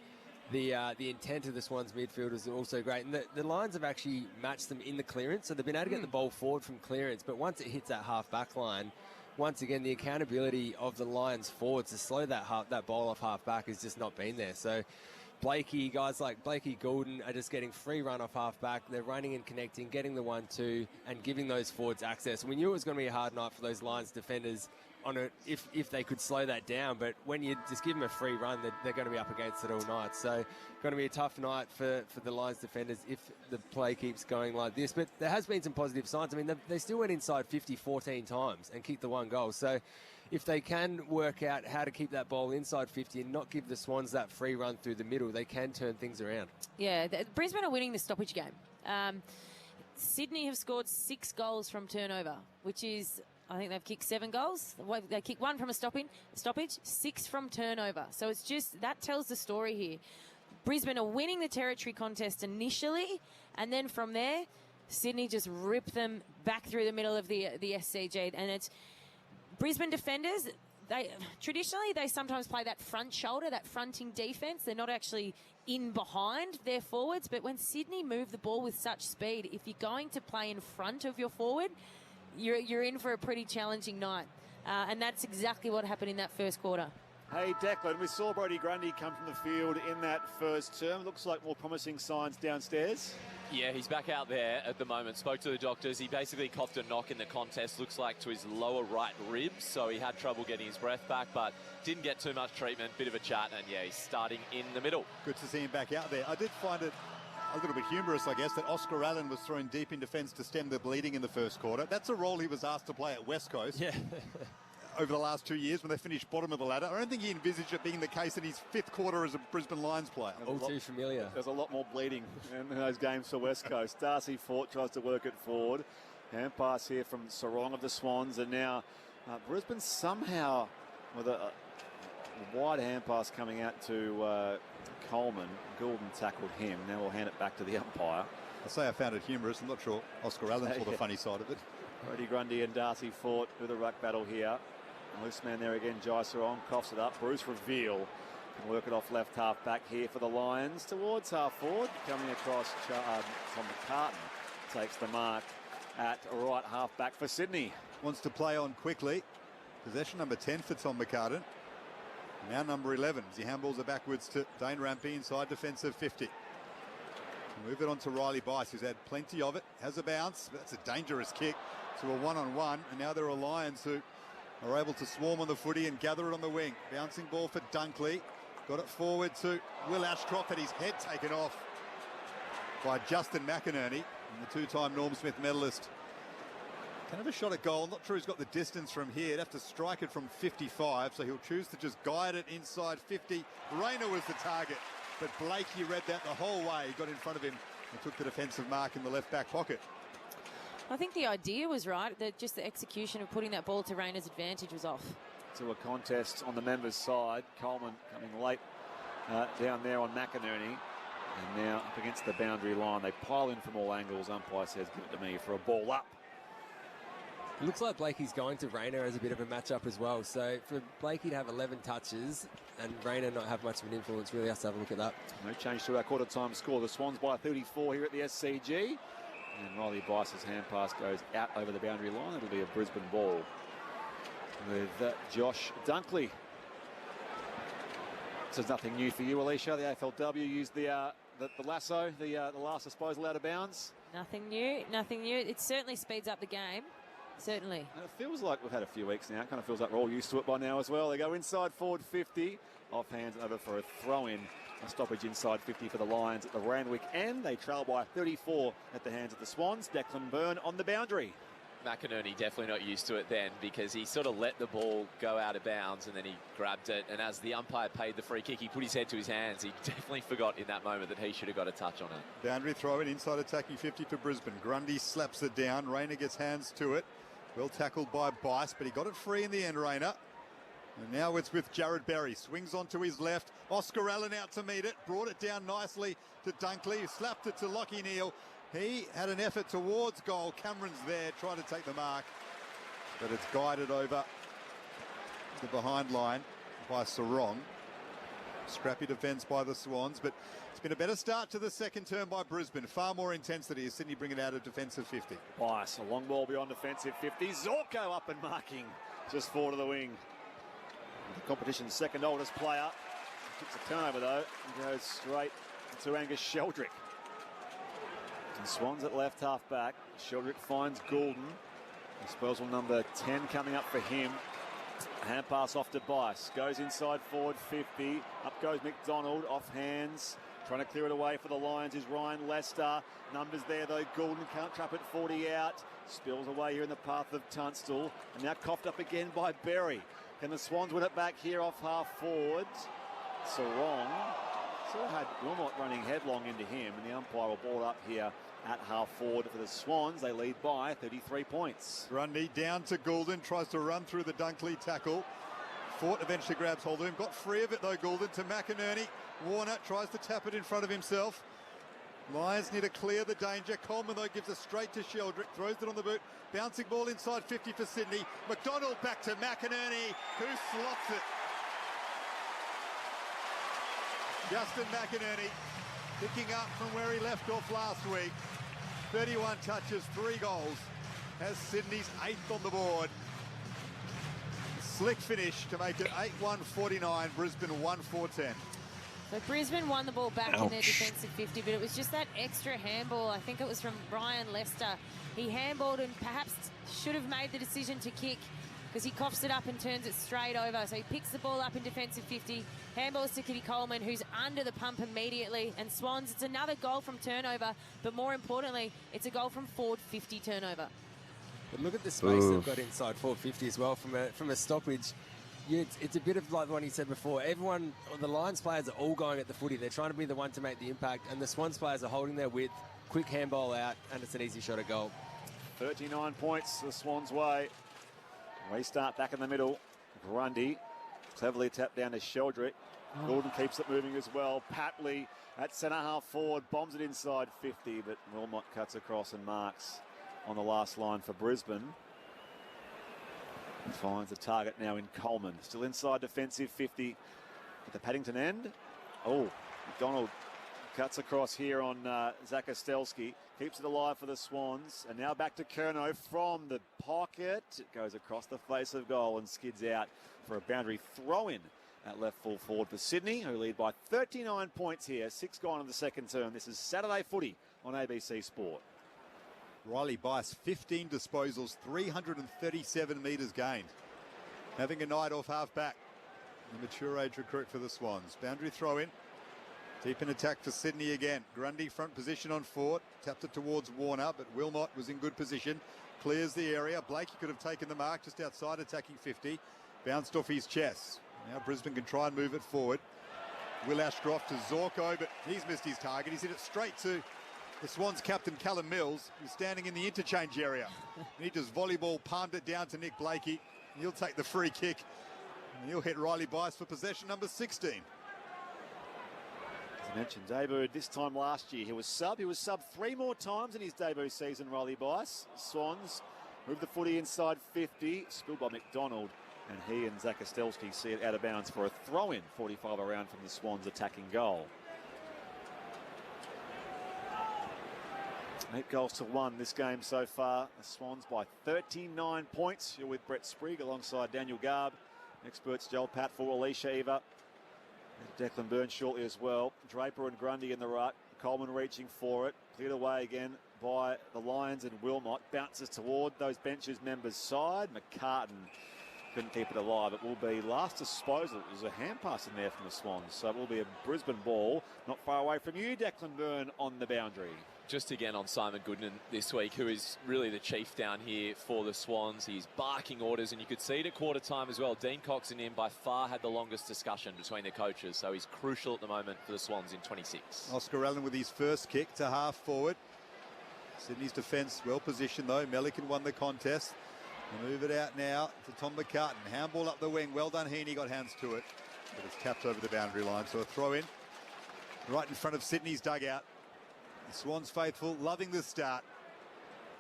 Speaker 10: The intent of the Swans midfield is also great, and the Lions have actually matched them in the clearance, so they've been able to get the ball forward from clearance, but once it hits that half-back line, once again, the accountability of the Lions forwards to slow that ball off half-back has just not been there. So Blakey, guys like Blakey, Goulden are just getting free run off half-back. They're running and connecting, getting the 1-2 and giving those forwards access. We knew it was going to be a hard night for those Lions defenders on it if they could slow that down, but when you just give them a free run, they're going to be up against it all night. So going to be a tough night for the Lions defenders if the play keeps going like this. But there has been some positive signs. I mean, they still went inside 50 14 times and kicked the one goal. So if they can work out how to keep that ball inside 50 and not give the Swans that free run through the middle, they can turn things around.
Speaker 9: Yeah, Brisbane are winning the stoppage game. Sydney have scored 6 goals from turnover, which is, I think they've kicked 7 goals. They kicked 1 from a stoppage, 6 from turnover. So it's just, that tells the story here. Brisbane are winning the territory contest initially, and then from there, Sydney just ripped them back through the middle of the SCG. And it's Brisbane defenders, traditionally they sometimes play that front shoulder, that fronting defence. They're not actually in behind their forwards, but when Sydney move the ball with such speed, if you're going to play in front of your forward, you're in for a pretty challenging night. And that's exactly what happened in that first quarter.
Speaker 2: Hey Declan, we saw Brodie Grundy come from the field in that first term. Looks like more promising signs downstairs.
Speaker 11: Yeah, he's back out there at the moment. Spoke to the doctors. He basically copped a knock in the contest, looks like to his lower right ribs, so he had trouble getting his breath back, but didn't get too much treatment. Bit of a chat, and yeah, he's starting in the middle.
Speaker 8: Good to see him back out there. I did find it a little bit humorous, I guess, that Oscar Allen was thrown deep in defence to stem the bleeding in the first quarter. That's a role he was asked to play at West Coast.
Speaker 10: Yeah.
Speaker 8: Over the last 2 years when they finished bottom of the ladder. I don't think he envisaged it being the case in his 5th quarter as a Brisbane Lions player.
Speaker 10: All too familiar.
Speaker 2: There's a lot more bleeding in those games for West Coast. Darcy Fort tries to work it forward. Hand pass here from Sarong of the Swans, and now Brisbane somehow with a wide hand pass coming out to Coleman. Goulden tackled him. Now we'll hand it back to the umpire.
Speaker 8: I say I found it humorous. I'm not sure Oscar Allen saw the funny side of it.
Speaker 2: Brodie Grundy and Darcy Fort with a ruck battle here. Loose man there again, Jai Sarong coughs it up. Bruce Reveal can work it off left half back here for the Lions towards half forward. Coming across, Tom McCartan takes the mark at right half back for Sydney.
Speaker 8: Wants to play on quickly. Possession number 10 for Tom McCartan. Now number 11 as he handballs it backwards to Dane Rampy inside defensive 50. Move it on to Riley Bice, who's had plenty of it. Has a bounce. That's a dangerous kick to a one-on-one. And now there are Lions who are able to swarm on the footy and gather it on the wing. Bouncing ball for Dunkley. Got it forward to Will Ashcroft, had his head taken off by Justin McInerney, and the two-time Norm Smith medalist. Can have a shot at goal. Not sure he's got the distance from here. He'd have to strike it from 55, so he'll choose to just guide it inside 50. Rayner was the target, but Blakey read that the whole way. He got in front of him and took the defensive mark in the left back pocket.
Speaker 9: I think the idea was right, that just the execution of putting that ball to Rayner's advantage was off.
Speaker 2: To a contest on the members' side. Coleman coming late down there on McInerney. And now up against the boundary line. They pile in from all angles. Umpire says, give it to me for a ball up.
Speaker 10: It looks like Blakey's going to Rayner as a bit of a matchup as well. So for Blakey to have 11 touches and Rayner not have much of an influence, really has to have a look at that.
Speaker 2: No change to our quarter-time score. The Swans by 34 here at the SCG. And Riley Bice's hand pass goes out over the boundary line. It'll be a Brisbane ball with Josh Dunkley. This is nothing new for you, Alicia. The AFLW used the lasso, the last disposal out of bounds.
Speaker 9: Nothing new, nothing new. It certainly speeds up the game. Certainly.
Speaker 2: And it feels like we've had a few weeks now. It kind of feels like we're all used to it by now as well. They go inside forward 50. Off hands over for a throw-in. A stoppage inside 50 for the Lions at the Randwick end. They trail by 34 at the hands of the Swans. Declan Byrne on the boundary.
Speaker 11: McInerney definitely not used to it then, because he sort of let the ball go out of bounds and then he grabbed it. And as the umpire paid the free kick, he put his head to his hands. He definitely forgot in that moment that he should have got a touch on it.
Speaker 8: Boundary throw in inside attacking 50 for Brisbane. Grundy slaps it down. Rayner gets hands to it. Well tackled by Bice, but he got it free in the end, Rayner. And now it's with Jared Berry. Swings onto his left. Oscar Allen out to meet it. Brought it down nicely to Dunkley, who slapped it to Lachie Neale. He had an effort towards goal. Cameron's there, trying to take the mark. But it's guided over the behind line by Sarong. Scrappy defence by the Swans, but it's been a better start to the second term by Brisbane. Far more intensity as Sydney bring it out of defensive 50.
Speaker 2: Bice, a long ball beyond defensive 50. Zorko up and marking just forward to the wing. The competition's second oldest player. Gets a turnover though and goes straight to Angus Sheldrick. And Swans at left half back. Sheldrick finds Goulden. Disposal number 10 coming up for him. Hand pass off to Bice. Goes inside forward 50. Up goes McDonald. Off hands. Trying to clear it away for the Lions is Ryan Lester. Numbers there though. Goulden can't trap it 40 out. Spills away here in the path of Tunstall. And now coughed up again by Berry. Can the Swans win it back here off half forward? Sarong. Still had Wilmot running headlong into him. And the umpire will ball up here at half forward for the Swans. They lead by 33 points.
Speaker 8: Grundy down to Goulden, tries to run through the Dunkley tackle. Fort eventually grabs hold of him. Got free of it though, Goulden to McInerney. Warner tries to tap it in front of himself. Lions need to clear the danger. Coleman though gives it straight to Sheldrick. Throws it on the boot. Bouncing ball inside 50 for Sydney. McDonald back to McInerney, who slots it. Justin McInerney picking up from where he left off last week. 31 touches, 3 goals. Has Sydney's 8th on the board. slick finish to make it 8-1-49, Brisbane 1-4-10.
Speaker 9: So Brisbane won the ball back in their
Speaker 1: Ouch.
Speaker 9: defensive 50, but it was just that extra handball. I think it was from Ryan Lester. He handballed and perhaps should have made the decision to kick because he coughs it up and turns it straight over. So he picks the ball up in defensive 50, handballs to Kitty Coleman, who's under the pump immediately. And Swans, it's another goal from turnover, but more importantly, it's a goal from forward 50 turnover.
Speaker 10: But look at the space they've got inside 450 as well from a stoppage. It's a bit of like the one he said before. Everyone, the Lions players are all going at the footy. They're trying to be the one to make the impact, and the Swans players are holding their width, quick handball out, and it's an easy shot at goal.
Speaker 2: 39 points the Swans' way. Restart back in the middle. Grundy cleverly tapped down to Sheldrick. Gordon keeps it moving as well. Patley at centre half forward, bombs it inside 50, but Wilmot cuts across and marks on the last line for Brisbane. And finds a target now in Coleman. Still inside defensive 50 at the Paddington end. Oh, McDonald cuts across here on Zach Ostelski. Keeps it alive for the Swans. And now back to Curnow from the pocket. It goes across the face of goal and skids out for a boundary throw-in at left full forward for Sydney, who lead by 39 points here. 6 gone in the second term. This is Saturday footy on ABC Sport.
Speaker 8: Riley Bice, 15 disposals, 337 metres gained. Having a night off half-back. The mature age recruit for the Swans. Boundary throw-in. Deep in attack for Sydney again. Grundy front position on Fort. Tapped it towards Warner, but Wilmot was in good position. Clears the area. Blakey could have taken the mark just outside attacking 50. Bounced off his chest. Now Brisbane can try and move it forward. Will Ashcroft to Zorko, but he's missed his target. He's hit it straight to the Swans captain, Callum Mills, who's standing in the interchange area. And he just volleyball palmed it down to Nick Blakey. He'll take the free kick. And he'll hit Riley Bice for possession number 16.
Speaker 2: As I mentioned, debuted this time last year. He was sub 3 more times in his debut season, Riley Bice. Swans move the footy inside 50, spilled by McDonald. And he and Zach Ostelski see it out of bounds for a throw-in, 45 around from the Swans attacking goal. 8 goals to 1 this game so far. The Swans by 39 points. You're with Brett Sprigg alongside Daniel Garb. Experts Joel Pat for Alicia Eva. And Declan Byrne shortly as well. Draper and Grundy in the right. Coleman reaching for it. Cleared away again by the Lions and Wilmot. Bounces toward those benches members' side. McCartan couldn't keep it alive. It will be last disposal. There's a hand pass in there from the Swans. So it will be a Brisbane ball. Not far away from you, Declan Byrne on the boundary.
Speaker 11: Just again on Simon Goodman this week, who is really the chief down here for the Swans. He's barking orders, and you could see it at quarter time as well. Dean Cox and him by far had the longest discussion between the coaches, so he's crucial at the moment for the Swans in 26.
Speaker 8: Oscar Allen with his first kick to half forward. Sydney's defence well positioned though. Melican won the contest. They move it out now to Tom McCartan. Handball up the wing. Well done, Heaney. Got hands to it. But it's tapped over the boundary line. So a throw in right in front of Sydney's dugout. The Swans faithful loving the start.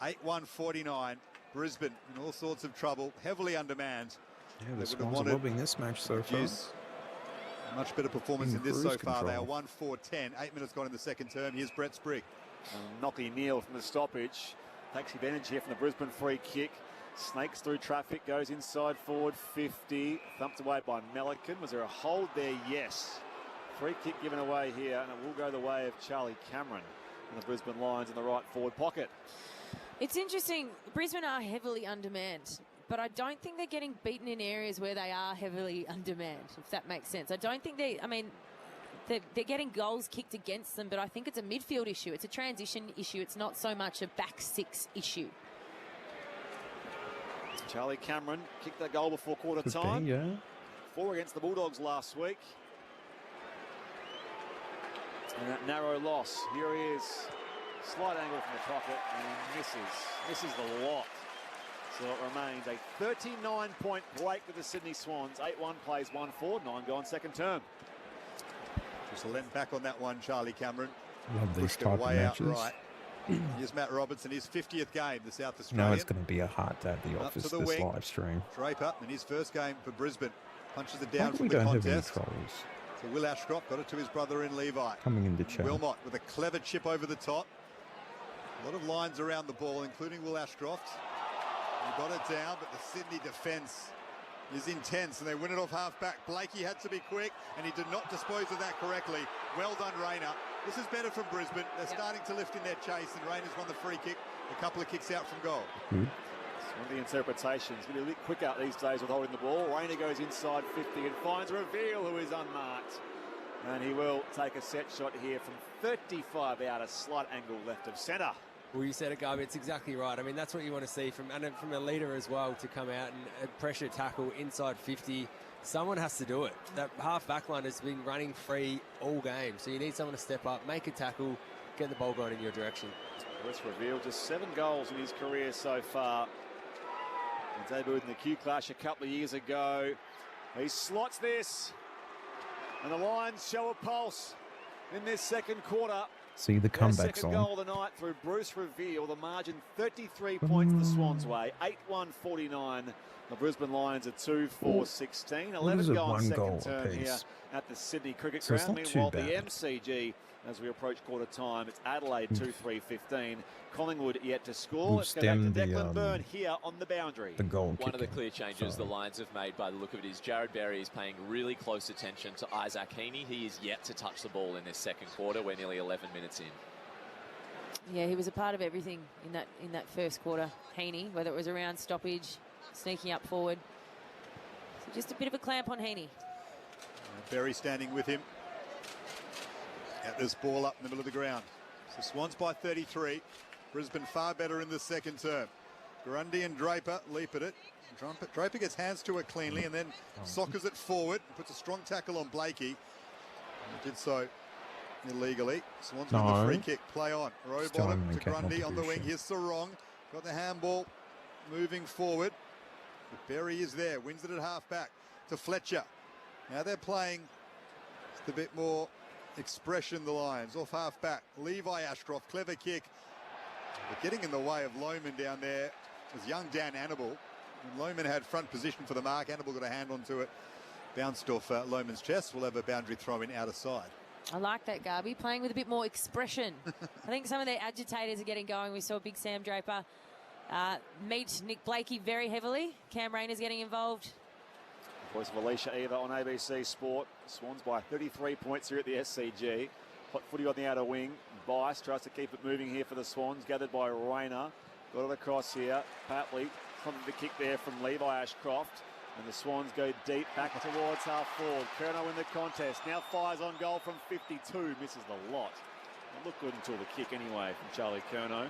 Speaker 8: 8-1-49. Brisbane in all sorts of trouble. Heavily undermanned.
Speaker 1: Yeah, the Swans are robbing this match so far.
Speaker 8: Much better performance in this so far.
Speaker 1: Control.
Speaker 8: They are 1-4-10. 8 minutes gone in the second term. Here's Brett Sprigg.
Speaker 2: Knockley Neal from the stoppage. Takes advantage here from the Brisbane free kick. Snakes through traffic, goes inside forward 50. Thumped away by Melican. Was there a hold there? Yes. Free kick given away here, and it will go the way of Charlie Cameron. And the Brisbane Lions in the right forward pocket.
Speaker 9: It's interesting. Brisbane are heavily undermanned, but I don't think they're getting beaten in areas where they are heavily undermanned, if that makes sense. I don't think they're getting goals kicked against them, but I think it's a midfield issue. It's a transition issue. It's not so much a back six issue.
Speaker 2: Charlie Cameron kicked that goal before quarter time.
Speaker 1: Yeah.
Speaker 2: 4 against the Bulldogs last week. And that narrow loss. Here he is. Slight angle from the pocket, and he misses the lot. So it remains a 39-point break with the Sydney Swans. 8-1 plays 1-4, 9 gone second term.
Speaker 8: Just a lent back on that one, Charlie Cameron.
Speaker 1: Love these
Speaker 8: Pushed it
Speaker 1: type of
Speaker 8: way out
Speaker 1: matches.
Speaker 8: right. Here's Matt Robertson, his 50th game, the South Australian.
Speaker 1: No, it's going to be a heart at the
Speaker 8: Up
Speaker 1: office
Speaker 8: to the
Speaker 1: this
Speaker 8: wing.
Speaker 1: live stream.
Speaker 8: Draper in his first game for Brisbane. Punches it
Speaker 1: Why
Speaker 8: down
Speaker 1: do
Speaker 8: from
Speaker 1: we
Speaker 8: the
Speaker 1: don't have any
Speaker 8: contest.
Speaker 1: trolls
Speaker 8: So Will Ashcroft got it to his brother in Levi.
Speaker 1: coming into chat?
Speaker 8: Wilmot with a clever chip over the top. A lot of lines around the ball, including Will Ashcroft. He got it down, but the Sydney defence is intense, and they win it off half-back. Blakey had to be quick, and he did not dispose of that correctly. Well done, Rayner. This is better from Brisbane. They're starting to lift in their chase, and Rayner's won the free kick. A couple of kicks out from goal.
Speaker 2: It's one of the interpretations. Been a bit quicker these days with holding the ball. Rayner goes inside 50 and finds Reveal, who is unmarked. And he will take a set shot here from 35 out, a slight angle left of centre.
Speaker 10: Well, you said it, Garby. It's exactly right. I mean, that's what you want to see from a leader as well, to come out and pressure tackle inside 50. Someone has to do it. That half back line has been running free all game. So you need someone to step up, make a tackle, get the ball going in your direction.
Speaker 2: West Reveal, just 7 goals in his career so far. He debuted in the Q Clash a couple of years ago. He slots this. And the Lions show a pulse in this second quarter.
Speaker 1: See the comebacks
Speaker 2: second
Speaker 1: on.
Speaker 2: goal of the night through Bruce Reveal. The margin 33 points the Swans way. 8-1-49. The Brisbane Lions are 2-4-16. 11 goals second turn here at the Sydney Cricket
Speaker 1: So it's
Speaker 2: Ground.
Speaker 1: not too
Speaker 2: Meanwhile, the
Speaker 1: bad.
Speaker 2: MCG, as we approach quarter time, it's Adelaide 2-3-15. Collingwood yet to score. Let's go back to Declan Byrne here on the boundary.
Speaker 1: The goal
Speaker 11: One of the
Speaker 1: kicking.
Speaker 11: clear changes the Lions have made by the look of it is Jared Berry is paying really close attention to Isaac Heaney. He is yet to touch the ball in this second quarter. We're nearly 11 minutes in.
Speaker 9: Yeah, he was a part of everything in that first quarter. Heaney, whether it was around stoppage, sneaking up forward. So just a bit of a clamp on Heaney.
Speaker 8: Berry standing with him. At this ball up in the middle of the ground. So Swans by 33. Brisbane far better in the second term. Grundy and Draper leap at it. Draper gets hands to it cleanly and then soccers it forward. Puts a strong tackle on Blakey. He did so illegally. Swans win the free kick. Play on. Row bottom to Grundy on the wing. Here's Sarong. Got the handball moving forward. But Berry is there. Wins it at half back to Fletcher. Now they're playing just a bit more expression, the Lions. Off half back. Levi Ashcroft. Clever kick. But getting in the way of Lohman down there was young Dan Annable. And Lohman had front position for the mark. Annable got a hand onto it. Bounced off Lohman's chest. We'll have a boundary throw in outer side.
Speaker 9: I like that, Garby, playing with a bit more expression. I think some of their agitators are getting going. We saw Big Sam Draper meet Nick Blakey very heavily. Cam Rayner's getting involved.
Speaker 2: Voice of Alicia Eva on ABC Sport. Swans by 33 points here at the SCG. Hot footy on the outer wing. Bice tries to keep it moving here for the Swans. Gathered by Rayner. Got it across here. Patley from the kick there from Levi Ashcroft. And the Swans go deep back towards half forward. Curnow in the contest. Now fires on goal from 52. Misses the lot. It looked good until the kick anyway from Charlie Curnow.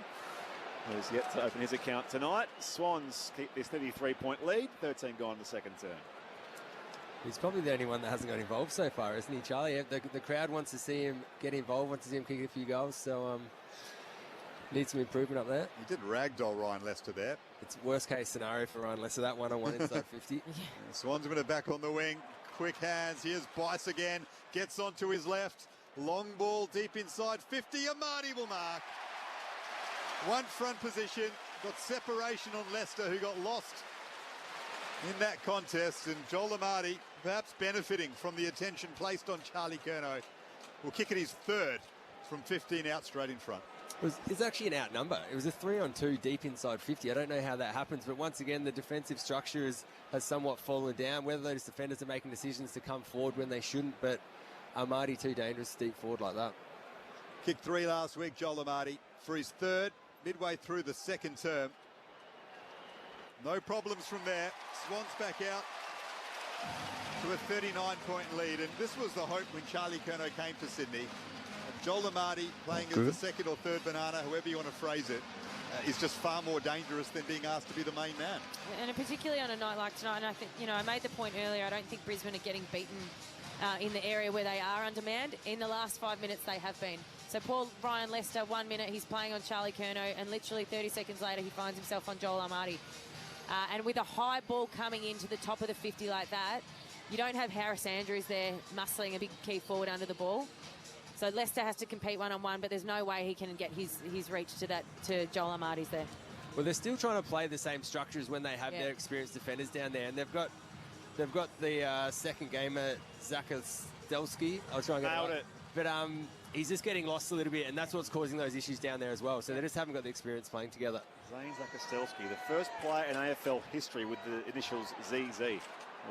Speaker 2: Who has yet to open his account tonight. Swans keep this 33-point lead. 13 gone in the second term.
Speaker 10: He's probably the only one that hasn't got involved so far, isn't he, Charlie? The crowd wants to see him get involved, wants to see him kick a few goals, so needs some improvement up there.
Speaker 8: He did ragdoll Ryan Lester there.
Speaker 10: It's worst case scenario for Ryan Lester, that one-on-one inside 50.
Speaker 8: Swans win it back on the wing. Quick hands. Here's Bice again. Gets onto his left. Long ball deep inside 50. Amati will mark. One front position. Got separation on Lester, who got lost in that contest. And Joel Amati perhaps benefiting from the attention placed on Charlie Curnow. Will kick it his third from 15 out straight in front.
Speaker 10: It's actually an outnumber. It was a 3-on-2 deep inside 50. I don't know how that happens, but once again, the defensive structure has somewhat fallen down. Whether those defenders are making decisions to come forward when they shouldn't, but Amati too dangerous deep forward like that.
Speaker 8: Kicked 3 last week, Joel Amati, for his third, midway through the second term. No problems from there. Swans back out to a 39-point lead, and this was the hope when Charlie Curnow came to Sydney. Joel Amati playing as the second or third banana, however you want to phrase it, is just far more dangerous than being asked to be the main man.
Speaker 9: And particularly on a night like tonight, and I think, I made the point earlier, I don't think Brisbane are getting beaten in the area where they are on demand. In the last 5 minutes, they have been. So poor Ryan Lester, 1 minute, he's playing on Charlie Curnow, and literally 30 seconds later, he finds himself on Joel Amati. And with a high ball coming into the top of the 50 like that, you don't have Harris Andrews there muscling a big key forward under the ball. So Leicester has to compete one-on-one, but there's no way he can get his reach to Joel Amati's there.
Speaker 10: Well, they're still trying to play the same structures when they have their experienced defenders down there, and they've got the second gamer Zakastelski. I was trying to get
Speaker 2: Nailed it.
Speaker 10: But he's just getting lost a little bit, and that's what's causing those issues down there as well. So they just haven't got the experience playing together.
Speaker 2: Zane Zakastelski, the first player in AFL history with the initials ZZ.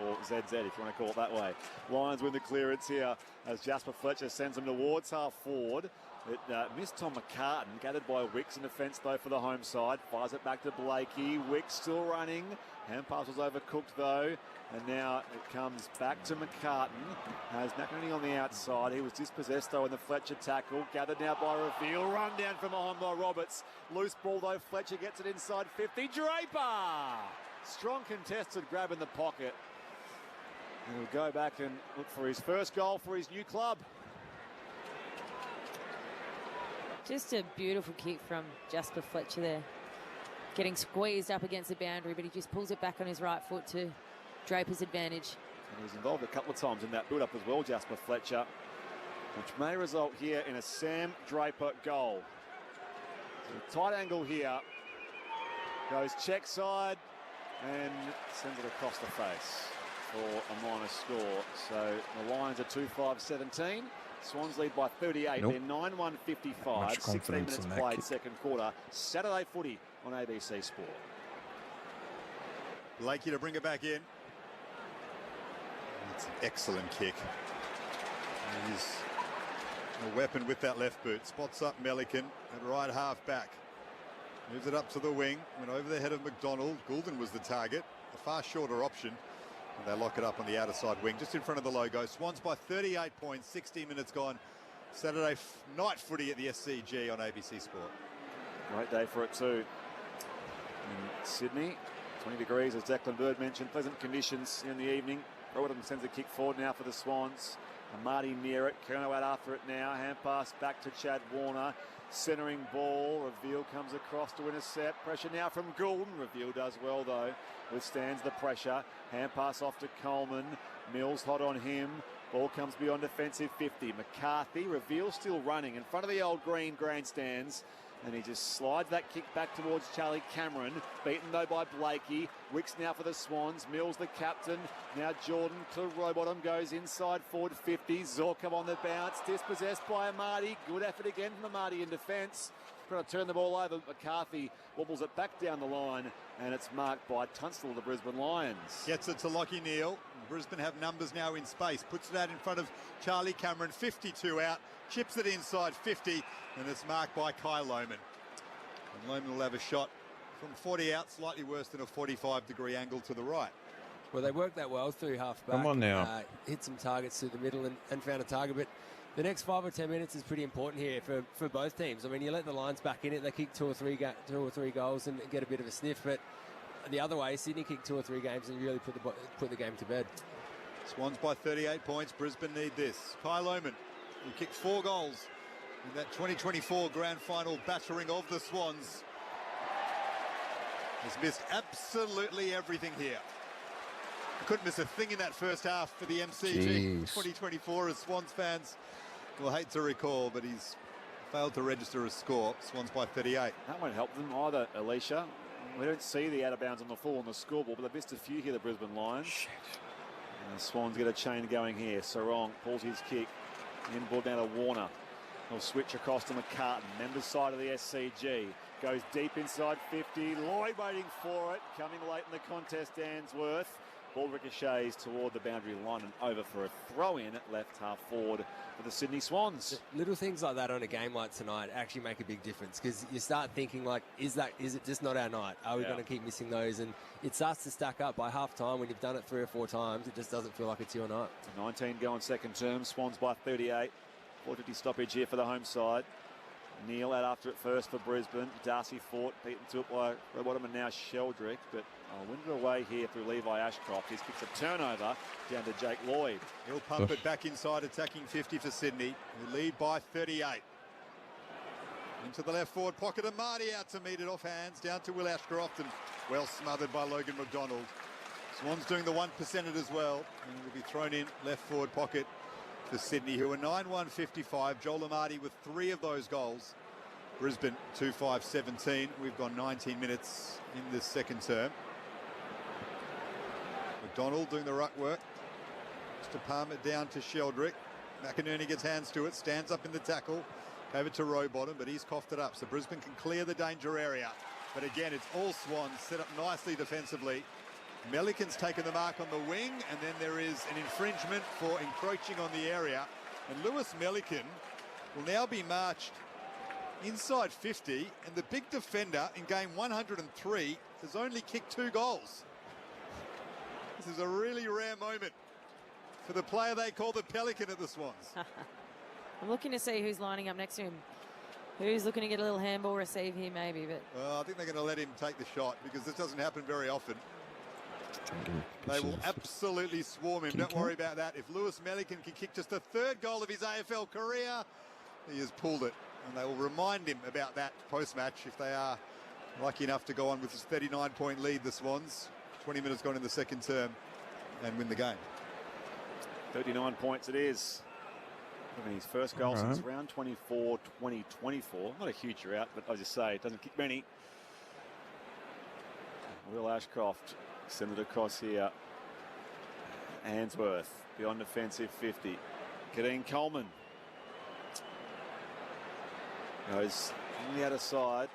Speaker 2: or ZZ if you want to call it that way. Lions win the clearance here as Jasper Fletcher sends them towards half forward. It missed Tom McCartan, gathered by Wicks in defence though for the home side. Fires it back to Blakey. Wicks still running. Hand pass was overcooked though. And now it comes back to McCartan. Has McInerney on the outside. He was dispossessed though in the Fletcher tackle. Gathered now by Reveal. Run down from behind by Roberts. Loose ball though. Fletcher gets it inside 50. Draper! Strong contested grab in the pocket. And he'll go back and look for his first goal for his new club.
Speaker 9: Just a beautiful kick from Jasper Fletcher there. Getting squeezed up against the boundary, but he just pulls it back on his right foot to Draper's advantage.
Speaker 2: And he was involved a couple of times in that build-up as well, Jasper Fletcher, which may result here in a Sam Draper goal. So tight angle here. Goes check side and sends it across the face for a minor score. So the Lions are 2-5-17. Swans lead by 38.
Speaker 1: Nope.
Speaker 2: They're 9-1-55. 16 minutes played,
Speaker 1: kick.
Speaker 2: second quarter. Saturday footy on ABC Sport.
Speaker 8: Blakey to bring it back in. It's an excellent kick. He's a weapon with that left boot. Spots up Melican at right half back. Moves it up to the wing. Went over the head of McDonald. Goulden was the target. A far shorter option. And they lock it up on the outer side wing, just in front of the logo. Swans by 38 points, 16 minutes gone. Saturday night footy at the SCG on ABC Sport.
Speaker 2: Great day for it too. In Sydney, 20 degrees as Declan Bird mentioned. Pleasant conditions in the evening. Robertson sends a kick forward now for the Swans. And Marty near it. Kerno out after it now. Hand pass back to Chad Warner. Centering ball. Reveal comes across to intercept. Pressure now from Goulden. Reveal does well though. Withstands the pressure. Hand pass off to Coleman. Mills hot on him. Ball comes beyond defensive 50. McCarthy. Reveal still running in front of the old green grandstands. And he just slides that kick back towards Charlie Cameron. Beaten though by Blakey. Wicks now for the Swans. Mills the captain. Now Jordan to Rowbottom. Goes inside forward 50. Zorka on the bounce. Dispossessed by Amati. Good effort again from Amati in defence. Trying to turn the ball over. McCarthy wobbles it back down the line. And it's marked by Tunstall of the Brisbane Lions.
Speaker 8: Gets it to Lockie Neal. Brisbane have numbers now in space. Puts it out in front of Charlie Cameron. 52 out. Chips it inside 50. And it's marked by Kai Lohman. And Lohman will have a shot from 40 out. Slightly worse than a 45-degree angle to the right.
Speaker 10: Well, they worked that well through half back.
Speaker 1: Come on now.
Speaker 10: Hit some targets through the middle and found a target. But the next 5 or 10 minutes is pretty important here for both teams. I mean, you let the Lions back in it. They kick two or three goals and get a bit of a sniff. But the other way, Sydney kicked 2 or 3 games and really put the game to bed.
Speaker 8: Swans by 38 points. Brisbane need this. Kai Lohman, who kicked 4 goals in that 2024 grand final battering of the Swans, has missed absolutely everything here. Couldn't miss a thing in that first half for the MCG.
Speaker 1: Jeez.
Speaker 8: 2024, as Swans fans will hate to recall, but he's failed to register a score. Swans by 38.
Speaker 2: That won't help them either, Alicia. We don't see the out of bounds on the full on the scoreboard, but they missed a few here, the Brisbane Lions. And the Swans get a chain going here. Sarong pulls his kick. In ball down to Warner. He'll switch across to McCartan. Members side of the SCG. Goes deep inside 50. Lloyd waiting for it. Coming late in the contest, Answorth. Ball ricochets toward the boundary line and over for a throw-in at left half forward for the Sydney Swans.
Speaker 10: Little things like that on a game like tonight actually make a big difference, because you start thinking, like, is it just not our night? Are we going to keep missing those? And it starts to stack up by half time. When you've done it 3 or 4 times, it just doesn't feel like it's your night.
Speaker 2: 19 going second term. Swans by 38. 4:50 stoppage here for the home side. Neal out after it first for Brisbane. Darcy Fort beaten to it by Rowbottom and now Sheldrick, but win it away here through Levi Ashcroft. He's kicked a turnover down to Jake Lloyd.
Speaker 8: He'll pump it back inside, attacking 50 for Sydney, who lead by 38. Into the left forward pocket, and Marty out to meet it off hands, down to Will Ashcroft, and well smothered by Logan McDonald. Swans doing the 1% as well, and will be thrown in left forward pocket for Sydney, who are 9-1-55. Joel Amarty with 3 of those goals. Brisbane 2-5-17. We've gone 19 minutes in this second term. McDonald doing the ruck work. Just to palm it down to Sheldrick. McInerney gets hands to it, stands up in the tackle. Over to Rowbottom, but he's coughed it up. So Brisbane can clear the danger area. But again, it's all Swans set up nicely defensively. Melican's taken the mark on the wing, and then there is an infringement for encroaching on the area. And Lewis Melican will now be marched inside 50, and the big defender in game 103 has only kicked 2 goals. This is a really rare moment for the player they call the Pelican at the Swans.
Speaker 9: I'm looking to see who's lining up next to him. Who's looking to get a little handball receive here maybe, but...
Speaker 8: I think they're going to let him take the shot because this doesn't happen very often. They will absolutely swarm him. Don't worry about that. If Lewis Melican can kick just the 3rd goal of his AFL career, he has pulled it. And they will remind him about that post-match if they are lucky enough to go on with his 39-point lead, the Swans. 20 minutes gone in the second term and win the game.
Speaker 2: 39 points it is. Having his first goal since round 24, 2024. Not a huge drought, but as you say, it doesn't kick many. Will Ashcroft send it across here. Answorth beyond defensive 50. Kadeen Coleman goes on the other side.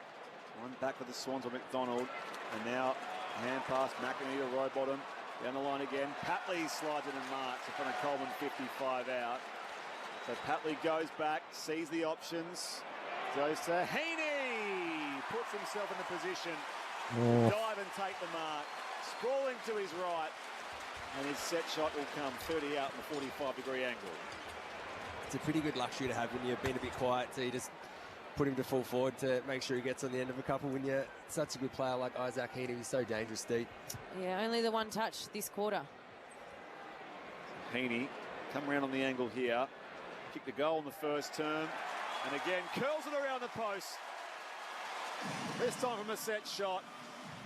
Speaker 2: One back with the Swans on McDonald. And now hand pass, McInerney to Rowbottom. Down the line again. Patley slides it and marks in front of Coleman, 55 out. So Patley goes back, sees the options, goes to Heaney, puts himself in the position to dive and take the mark. Sprawling to his right, and his set shot will come 30 out in the 45-degree angle.
Speaker 10: It's a pretty good luxury to have when you've been a bit quiet, so you just put him to full forward to make sure he gets on the end of a couple when you're such a good player like Isaac Heaney. He's so dangerous deep.
Speaker 9: Yeah, only the one touch this quarter.
Speaker 2: Heaney come around on the angle here. Kicked the goal in the first term. And again, curls it around the post. This time from a set shot.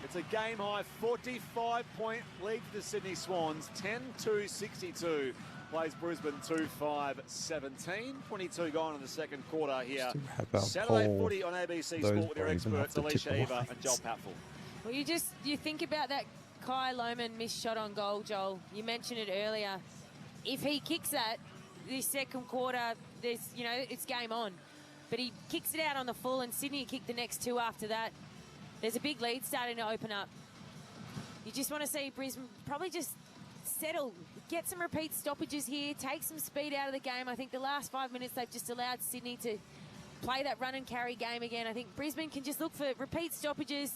Speaker 2: It's a game-high 45-point lead for the Sydney Swans. 10-2-62. Plays Brisbane 2-5-17. 22 gone in the second quarter here. Saturday footy on ABC Sport with your experts Alicia Eva and Joel Patfull.
Speaker 9: Well, you think about that Kai Lohmann missed shot on goal, Joel. You mentioned it earlier. If he kicks that this second quarter, it's game on. But he kicks it out on the full, and Sydney kicked the next 2 after that. There's a big lead starting to open up. You just want to see Brisbane probably just settle, get some repeat stoppages here, take some speed out of the game. I think the last 5 minutes they've just allowed Sydney to play that run and carry game again. I think Brisbane can just look for repeat stoppages,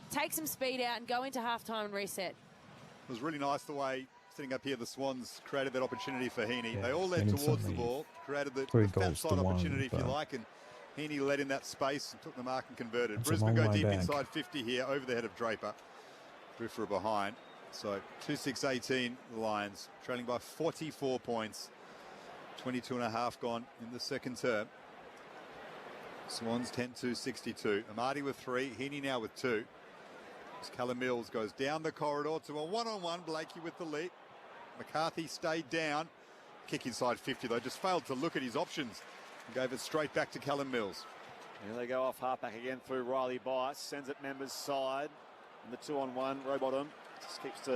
Speaker 9: take some speed out and go into halftime and reset.
Speaker 8: It was really nice the way, sitting up here, the Swans created that opportunity for Heaney. Yeah, they all led towards the ball, created the fat side opportunity, if you like, and Heaney led in that space and took the mark and converted. Brisbane go deep inside 50 here, over the head of Draper. Drifter behind. So 2-6-18, the Lions, trailing by 44 points. 22 and a half gone in the second term. Swans 10-2-62. Amati with 3, Heaney now with 2. As Callum Mills goes down the corridor to a one-on-one. Blakey with the lead. McCarthy stayed down. Kick inside 50 though, just failed to look at his options. And gave it straight back to Callum Mills.
Speaker 2: Here they go off halfback again through Riley Bice. Sends it members side. And the 2-on-1, Rowbottom just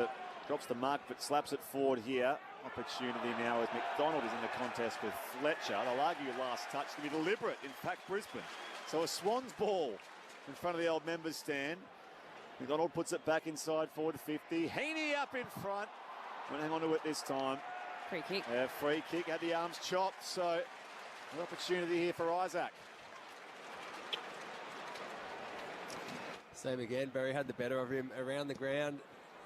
Speaker 2: drops the mark but slaps it forward here. Opportunity now as McDonald is in the contest with Fletcher. They'll argue last touch to be deliberate. In fact, Brisbane. So a Swans ball in front of the old members stand. McDonald puts it back inside forward 50. Heaney up in front. Won't hang on to it this time.
Speaker 9: Free kick.
Speaker 2: Free kick. Had the arms chopped. So an opportunity here for Isaac.
Speaker 10: Same again. Barry had the better of him around the ground.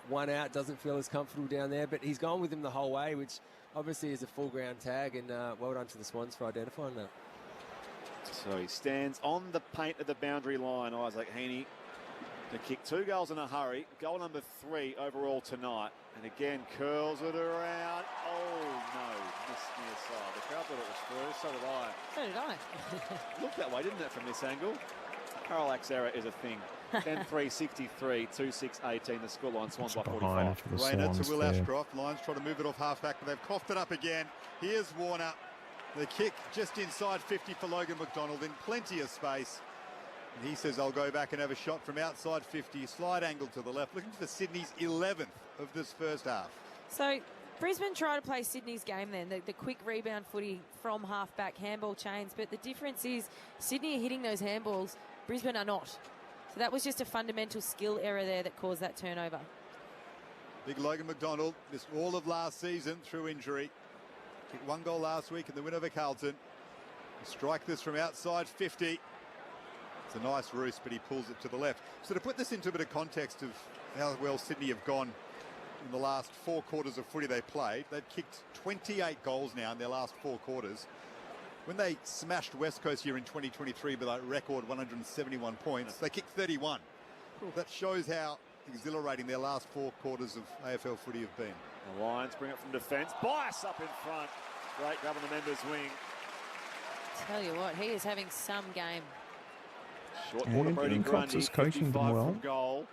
Speaker 10: One out, doesn't feel as comfortable down there, but he's gone with him the whole way, which obviously is a full ground tag, and well done to the Swans for identifying that.
Speaker 2: So he stands on the paint of the boundary line, Isaac Heaney, to kick 2 goals in a hurry. Goal number 3 overall tonight. And again, curls it around. Oh, no. Missed near side. The crowd thought it was through. So did I.
Speaker 9: So did I.
Speaker 2: Looked that way, didn't it, from this angle? Parallax error is a thing. 10-3-63, 2-6-18. The scoreline, Swans by 45.
Speaker 8: Rayner to Will Ashcroft. Lions try to move it off halfback, but they've coughed it up again. Here's Warner. The kick just inside 50 for Logan McDonald in plenty of space. And he says, I'll go back and have a shot from outside 50. Slide angle to the left, looking for Sydney's 11th of this first half.
Speaker 9: So Brisbane try to play Sydney's game then, the quick rebound footy from halfback, handball chains. But the difference is Sydney are hitting those handballs, Brisbane are not. So that was just a fundamental skill error there that caused that turnover.
Speaker 8: Big Logan McDonald missed all of last season through injury. Kicked 1 goal last week in the win over Carlton. Strike this from outside 50. It's a nice roost, but he pulls it to the left. So to put this into a bit of context of how well Sydney have gone in the last 4 quarters of footy they played, they've kicked 28 goals now in their last 4 quarters. When they smashed West Coast here in 2023 with a record 171 points, they kicked 31. That shows how exhilarating their last 4 quarters of AFL footy have been.
Speaker 2: The Lions bring it from defence. Bias up in front. Great grab on the members' wing.
Speaker 9: Tell you what, he is having some game.
Speaker 2: Short ball to Brody Grundy,
Speaker 1: is coaching
Speaker 2: 55
Speaker 1: them well.
Speaker 2: from goal.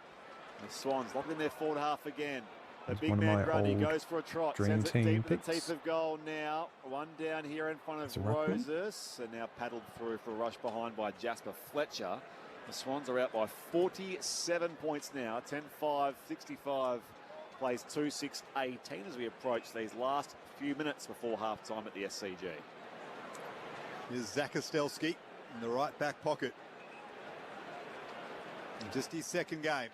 Speaker 2: The Swans locked in their forward half again. The
Speaker 1: That's
Speaker 2: big
Speaker 1: one of
Speaker 2: man
Speaker 1: my
Speaker 2: Grundy
Speaker 1: old
Speaker 2: goes for a trot.
Speaker 1: dream
Speaker 2: Sends it
Speaker 1: team
Speaker 2: deep in the
Speaker 1: picks.
Speaker 2: teeth of goal now. One down here in front
Speaker 1: It's a
Speaker 2: of
Speaker 1: ruckman.
Speaker 2: Roses. And now paddled through for a rush behind by Jasper Fletcher. The Swans are out by 47 points now. 10-5, 65. Plays 2-6-18 as we approach these last few minutes before half-time at the SCG.
Speaker 8: Here's Zach Ostelski in the right back pocket. In just his second game.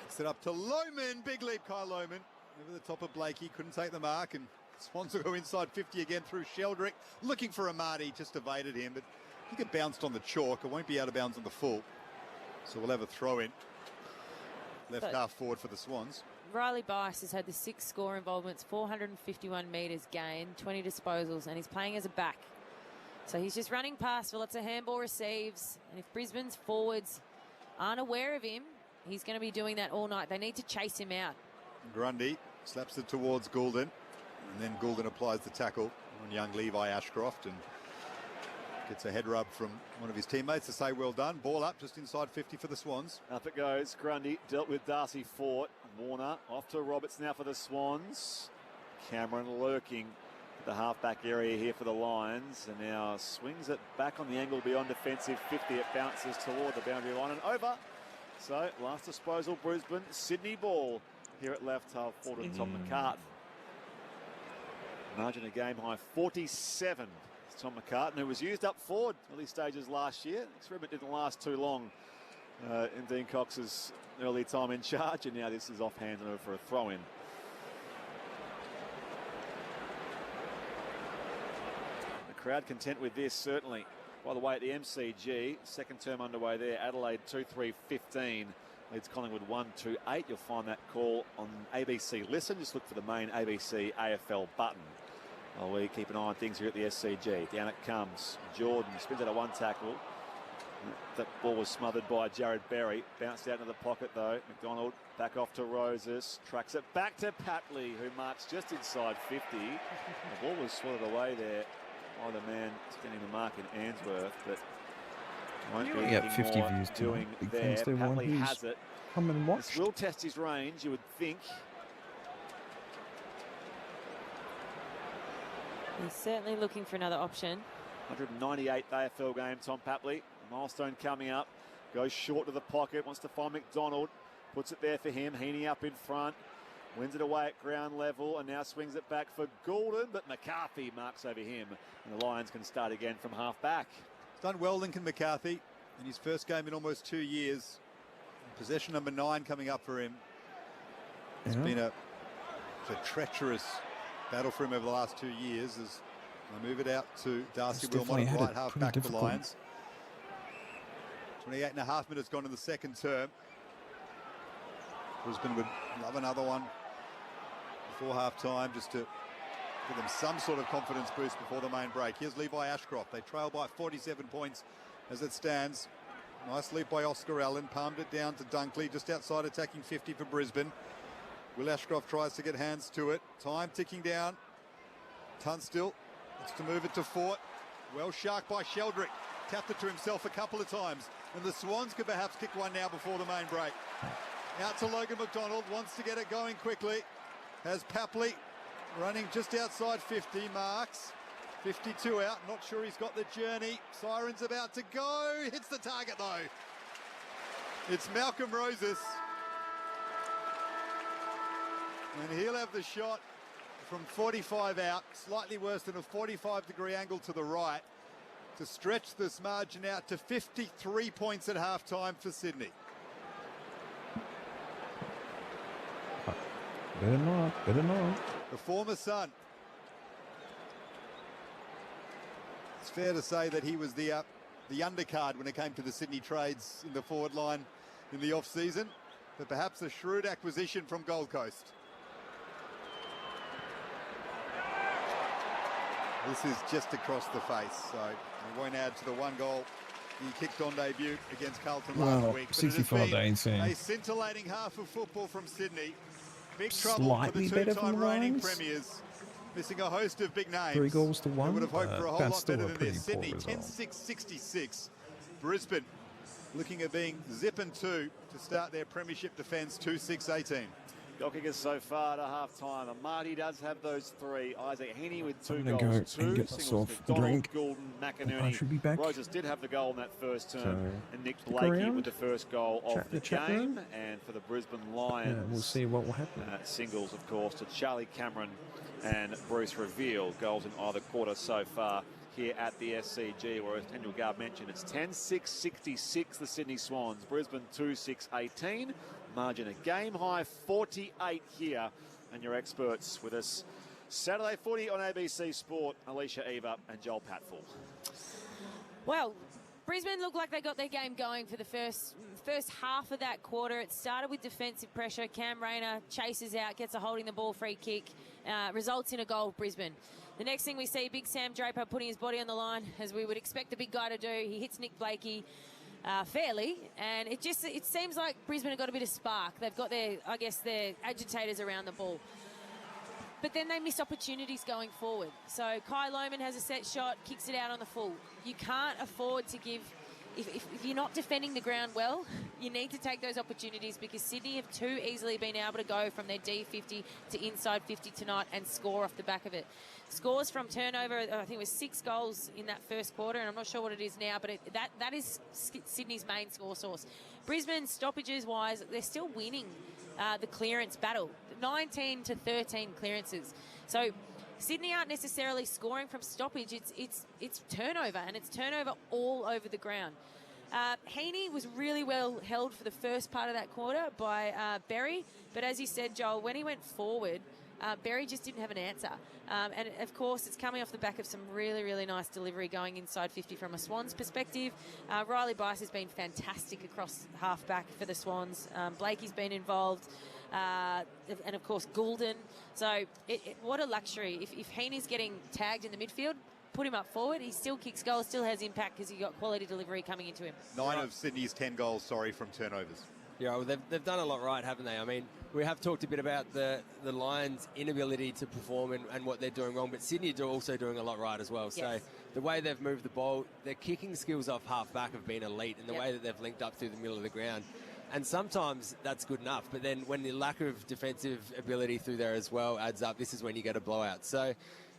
Speaker 8: Kicks it up to Lohman. Big leap, Kyle Lohman. Over the top of Blakey. Couldn't take the mark. And Swans will go inside 50 again through Sheldrick. Looking for Amati. Just evaded him. But I think it bounced on the chalk. It won't be out of bounds on the full. So we'll have a throw in. Left half forward for the Swans.
Speaker 9: Riley Bice has had the 6 score involvements, 451 metres gained, 20 disposals, and he's playing as a back. So he's just running past for lots of handball receives. And if Brisbane's forwards aren't aware of him, he's going to be doing that all night. They need to chase him out.
Speaker 8: Grundy slaps it towards Goulden. And then Goulden applies the tackle on young Levi Ashcroft and gets a head rub from one of his teammates to say well done. Ball up just inside 50 for the Swans.
Speaker 2: Up it goes. Grundy dealt with Darcy Fort. Warner off to Roberts now for the Swans. Cameron lurking at the half-back area here for the Lions. And now swings it back on the angle beyond defensive 50. It bounces toward the boundary line and over. So last disposal, Brisbane. Sydney ball here at left half forward to Tom McCartan. Margin of game high 47. It's Tom McCartan, who was used up forward early stages last year. The experiment didn't last too long in Dean Cox's early time in charge, and now this is offhand and over for a throw-in. The crowd content with this, certainly. By the way, at the MCG, second term underway there, Adelaide 2-3-15. Leads Collingwood 1-2-8. You'll find that call on ABC Listen. Just look for the main ABC AFL button. While we keep an eye on things here at the SCG. Down it comes. Jordan spins out a one tackle. That ball was smothered by Jared Berry. Bounced out into the pocket though. McDonald back off to Roses. Tracks it back to Papley, who marks just inside 50. The ball was swatted away there by the man standing the mark in Ainsworth, but won't be
Speaker 1: get
Speaker 2: anything
Speaker 1: 50
Speaker 2: more
Speaker 1: views
Speaker 2: doing
Speaker 1: tonight. Big
Speaker 2: there.
Speaker 1: thanks to everyone
Speaker 2: Papley
Speaker 1: who's
Speaker 2: has it.
Speaker 1: come and watched.
Speaker 2: This will test his range, you would think.
Speaker 9: He's certainly looking for another option.
Speaker 2: 198th AFL game, Tom Papley. Milestone coming up. Goes short to the pocket. Wants to find McDonald. Puts it there for him. Heaney up in front. Wins it away at ground level and now swings it back for Goulden. But McCarthy marks over him. And the Lions can start again from half back.
Speaker 8: Done well, Lincoln McCarthy, in his first game in almost 2 years. Possession number 9 coming up for him. It's been a treacherous battle for him over the last 2 years as I move it out to Darcy Wilmot, right half back for Lions. 28.5 minutes gone in the second term. Brisbane would love another one before half time just to give them some sort of confidence boost before the main break. Here's Levi Ashcroft. They trail by 47 points as it stands. Nice leap by Oscar Allen. Palmed it down to Dunkley just outside attacking 50 for Brisbane. Will Ashcroft tries to get hands to it. Time ticking down. Tunstall wants to move it to Fort. Well sharked by Sheldrick. Tapped it to himself a couple of times. And the Swans could perhaps kick one now before the main break. Out to Logan McDonald. Wants to get it going quickly. Has Papley running just outside 50. Marks. 52 out. Not sure he's got the journey. Siren's about to go. Hits the target though. It's Malcolm Roses. And he'll have the shot from 45 out, slightly worse than a 45-degree angle to the right, to stretch this margin out to 53 points at half-time for Sydney.
Speaker 1: Better not. Better not.
Speaker 8: The former son. It's fair to say that he was the undercard when it came to the Sydney trades in the forward line in the off-season, but perhaps a shrewd acquisition from Gold Coast. This is just across the face, so he won't add to the one goal he kicked on debut against Carlton last week. But
Speaker 1: 65 to 18.
Speaker 8: a scintillating half of football from Sydney. Big trouble
Speaker 1: Slightly
Speaker 8: for the
Speaker 1: better from
Speaker 8: two-time
Speaker 1: the
Speaker 8: reigning
Speaker 1: Lions.
Speaker 8: premiers. Missing a host of big names.
Speaker 1: 3 goals to 1.
Speaker 8: They would have hoped for a whole
Speaker 1: That's
Speaker 8: lot
Speaker 1: still
Speaker 8: better
Speaker 1: a
Speaker 8: than
Speaker 1: pretty
Speaker 8: this.
Speaker 1: poor
Speaker 8: Sydney
Speaker 1: result.
Speaker 8: 10-6-66. Brisbane looking at being zipping 2 to start their premiership defence 2-6-18.
Speaker 2: Goal kickers so far to half-time. Marty does have those 3. Isaac Heaney with 2
Speaker 1: I'm gonna
Speaker 2: goals.
Speaker 1: go and
Speaker 2: 2
Speaker 1: get
Speaker 2: singles.
Speaker 1: myself a
Speaker 2: McDonald,
Speaker 1: drink.
Speaker 2: Goulden,
Speaker 1: I
Speaker 2: McInerney.
Speaker 1: should be back.
Speaker 2: Rogers did have the goal in that first term.
Speaker 1: So,
Speaker 2: and Nick
Speaker 1: stick
Speaker 2: Blakey
Speaker 1: around.
Speaker 2: with the first goal of
Speaker 1: Chat in
Speaker 2: the
Speaker 1: the chat
Speaker 2: game.
Speaker 1: room.
Speaker 2: And for the Brisbane Lions,
Speaker 1: We'll see what will happen.
Speaker 2: singles, of course, to Charlie Cameron and Bruce Reveal. Goals in either quarter so far here at the SCG, where, as Daniel Garb mentioned, it's 10-6-66, the Sydney Swans. Brisbane 2-6-18. Margin a game-high 48 here. And your experts with us Saturday footy on ABC Sport, Alicia Eva and Joel Patfull.
Speaker 9: Well, Brisbane looked like they got their game going for the first half of that quarter. It started with defensive pressure. Cam Rayner chases out, gets a holding the ball free kick, results in a goal, Brisbane. The next thing we see, big Sam Draper putting his body on the line, as we would expect the big guy to do. He hits Nick Blakey fairly, and it seems like Brisbane have got a bit of spark. They've got their agitators around the ball. But then they miss opportunities going forward. So Kai Lohmann has a set shot, kicks it out on the full. You can't afford to give... If you're not defending the ground well, you need to take those opportunities, because Sydney have too easily been able to go from their D50 to inside 50 tonight and score off the back of it. Scores from turnover, I think it was 6 goals in that first quarter, and I'm not sure what it is now, but that is Sydney's main score source. Brisbane, stoppages-wise, they're still winning the clearance battle. 19 to 13 clearances. So Sydney aren't necessarily scoring from stoppage. It's turnover, and it's turnover all over the ground. Heaney was really well held for the first part of that quarter by Berry, but as you said, Joel, when he went forward, Berry just didn't have an answer. And of course, it's coming off the back of some really, really nice delivery going inside 50 from a Swans perspective. Riley Bice has been fantastic across half-back for the Swans. Blakey's been involved. And of course Goulden. So what a luxury. If Heaney's getting tagged in the midfield, put him up forward. He still kicks goals, still has impact, because he got quality delivery coming into him.
Speaker 8: 9 of Sydney's 10 goals, from turnovers.
Speaker 10: Yeah, well, they've done a lot right, haven't they? I mean, we have talked a bit about the Lions' inability to perform and what they're doing wrong, but Sydney are also doing a lot right as well. Yes. So the way they've moved the ball, their kicking skills off half-back have been elite, and the way that they've linked up through the middle of the ground. And sometimes that's good enough, but then when the lack of defensive ability through there as well adds up, this is when you get a blowout. So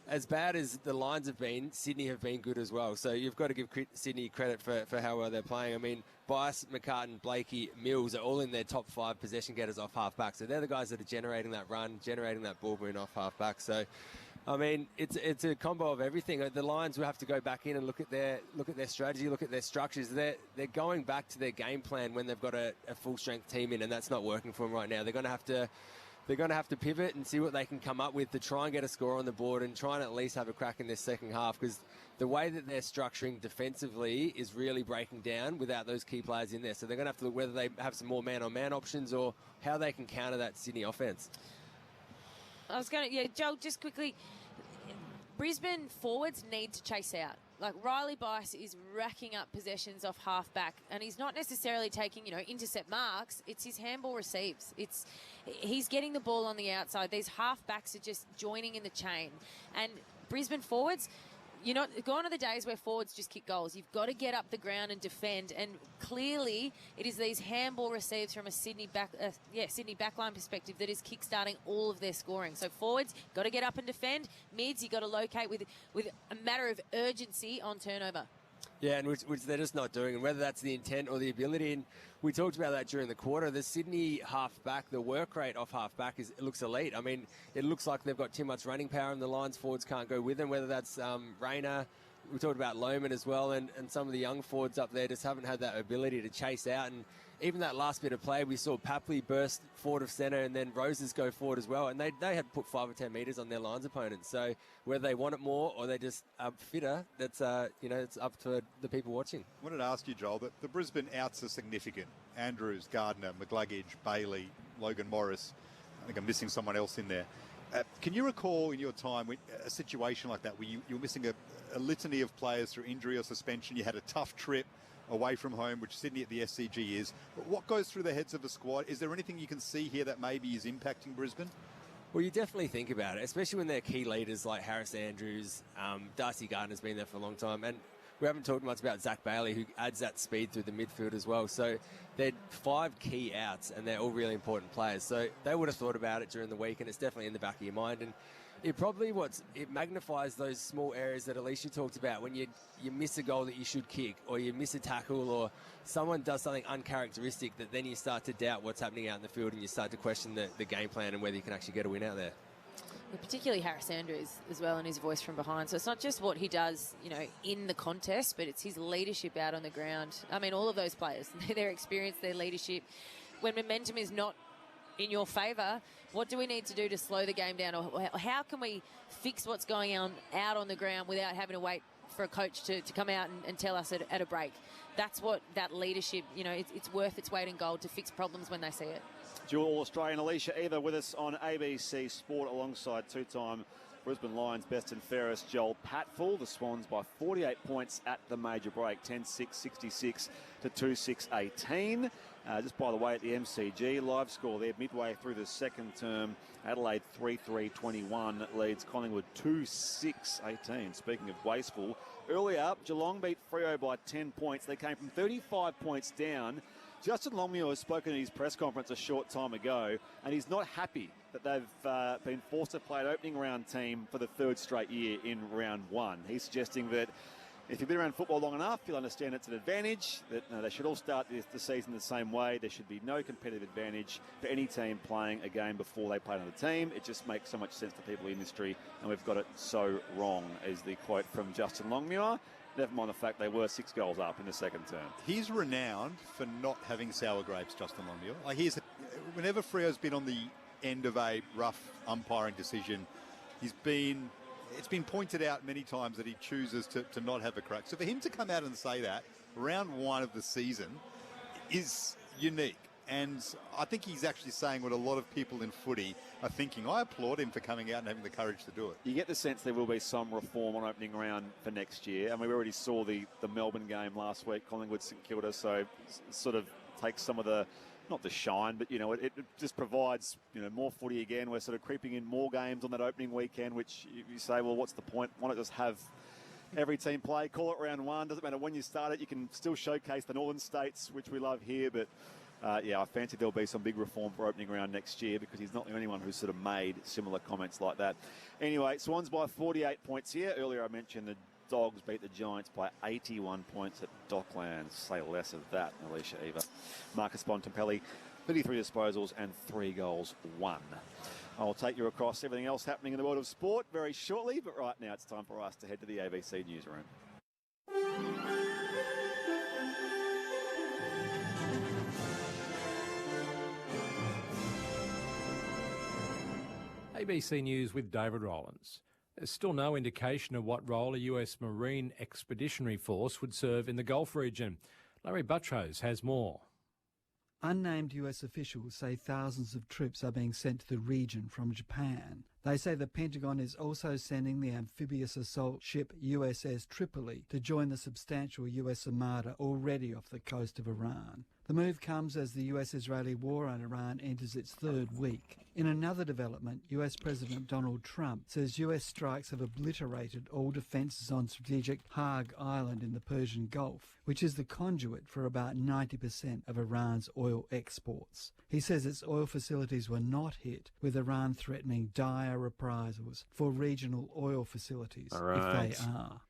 Speaker 10: as bad as the Lions have been, Sydney have been good as well. So you've got to give Sydney credit for how well they're playing. I mean, Bice, McCartan, Blakey, Mills are all in their top 5 possession getters off half-back. So they're the guys that are generating that run, generating that ball movement off half-back. So, I mean, it's a combo of everything. The Lions will have to go back in and look at their strategy, look at their structures. They're going back to their game plan when they've got a full-strength team in, and that's not working for them right now. They're going to have to pivot and see what they can come up with to try and get a score on the board and try and at least have a crack in this second half, because the way that they're structuring defensively is really breaking down without those key players in there. So they're going to have to look whether they have some more man-on-man options or how they can counter that Sydney offense.
Speaker 9: Joel, just quickly, Brisbane forwards need to chase out. Like, Riley Bice is racking up possessions off half-back, and he's not necessarily taking, intercept marks. It's his handball receives. He's getting the ball on the outside. These half-backs are just joining in the chain. And Brisbane forwards, gone are the days where forwards just kick goals. You've got to get up the ground and defend. And clearly, it is these handball receives from a Sydney backline perspective that is kickstarting all of their scoring. So forwards, got to get up and defend. Mids, you got to locate with a matter of urgency on turnover.
Speaker 10: Yeah, and which they're just not doing, and whether that's the intent or the ability. And we talked about that during the quarter. The Sydney half-back, the work rate off half-back, it looks elite. I mean, it looks like they've got too much running power, and the Lions forwards can't go with them, whether that's Rayner, we talked about Lohman as well, and some of the young forwards up there just haven't had that ability to chase out. And even that last bit of play, we saw Papley burst forward of centre and then Roses go forward as well. And they had put 5 or 10 metres on their lines opponents. So whether they want it more or they just are fitter, that's, it's up to the people watching.
Speaker 8: I wanted to ask you, Joel, that the Brisbane outs are significant. Andrews, Gardner, McGluggage, Bailey, Logan Morris. I think I'm missing someone else in there. Can you recall in your time a situation like that where you were missing a litany of players through injury or suspension? You had a tough trip away from home, which Sydney at the SCG is. But what goes through the heads of the squad? Is there anything you can see here that maybe is impacting Brisbane?
Speaker 10: Well, you definitely think about it, especially when they're key leaders like Harris Andrews. Darcy Gardner's been there for a long time. And we haven't talked much about Zach Bailey, who adds that speed through the midfield as well. So they're 5 key outs, and they're all really important players. So they would have thought about it during the week, and it's definitely in the back of your mind. And it magnifies those small areas that Alicia talked about when you miss a goal that you should kick, or you miss a tackle, or someone does something uncharacteristic that then you start to doubt what's happening out in the field, and you start to question the game plan and whether you can actually get a win out there.
Speaker 9: Particularly Harris Andrews as well, and his voice from behind. So it's not just what he does, in the contest, but it's his leadership out on the ground. I mean, all of those players, their experience, their leadership. When momentum is not in your favour, what do we need to do to slow the game down? Or how can we fix what's going on out on the ground without having to wait for a coach to come out and tell us at a break? That's what that leadership, it's worth its weight in gold to fix problems when they see it.
Speaker 2: Dual All-Australian Alicia Eva with us on ABC Sport alongside two-time Brisbane Lions best and fairest Joel Patfull. The Swans by 48 points at the major break, 10-6-66 to 2-6-18. Just by the way, at the MCG, live score there midway through the second term. Adelaide 3-3-21 leads Collingwood 2-6-18. Speaking of wasteful, earlier Geelong beat Freo by 10 points. They came from 35 points down. Justin Longmuir has spoken at his press conference a short time ago, and he's not happy that they've been forced to play an opening round team for the 3rd straight year in round 1. He's suggesting that if you've been around football long enough, you'll understand it's an advantage, that they should all start the season the same way. There should be no competitive advantage for any team playing a game before they play another team. It just makes so much sense to people in the industry, and we've got it so wrong, is the quote from Justin Longmuir. Never mind the fact they were 6 goals up in the second term.
Speaker 8: He's renowned for not having sour grapes, Justin Longmuir. Whenever Freo's been on the end of a rough umpiring decision, it's been pointed out many times that he chooses to not have a crack. So for him to come out and say that, round 1 of the season, is unique. And I think he's actually saying what a lot of people in footy are thinking. I applaud him for coming out and having the courage to do it.
Speaker 2: You get the sense there will be some reform on opening round for next year. And we already saw the Melbourne game last week, Collingwood St Kilda, so it sort of takes some of the, not the shine, but, it just provides, more footy again. We're sort of creeping in more games on that opening weekend, which you say, well, what's the point? Why not just have every team play? Call it round 1. Doesn't matter when you start it. You can still showcase the northern states, which we love here, but I fancy there'll be some big reform for opening round next year, because he's not the only one who's sort of made similar comments like that. Anyway, Swans by 48 points here. Earlier I mentioned the Dogs beat the Giants by 81 points at Docklands. Say less of that, Alicia Eva. Marcus Bontempelli, 33 disposals and 3 goals, 1. I'll take you across everything else happening in the world of sport very shortly, but right now it's time for us to head to the ABC newsroom.
Speaker 1: ABC News with David Rollins. There's still no indication of what role a US Marine Expeditionary Force would serve in the Gulf region. Larry Buttrose has more.
Speaker 12: Unnamed US officials say thousands of troops are being sent to the region from Japan. They say the Pentagon is also sending the amphibious assault ship USS Tripoli to join the substantial US armada already off the coast of Iran. The move comes as the US-Israeli war on Iran enters its 3rd week. In another development, US President Donald Trump says US strikes have obliterated all defences on strategic Haag Island in the Persian Gulf, which is the conduit for about 90% of Iran's oil exports. He says its oil facilities were not hit, with Iran threatening dire reprisals for regional oil facilities if they are.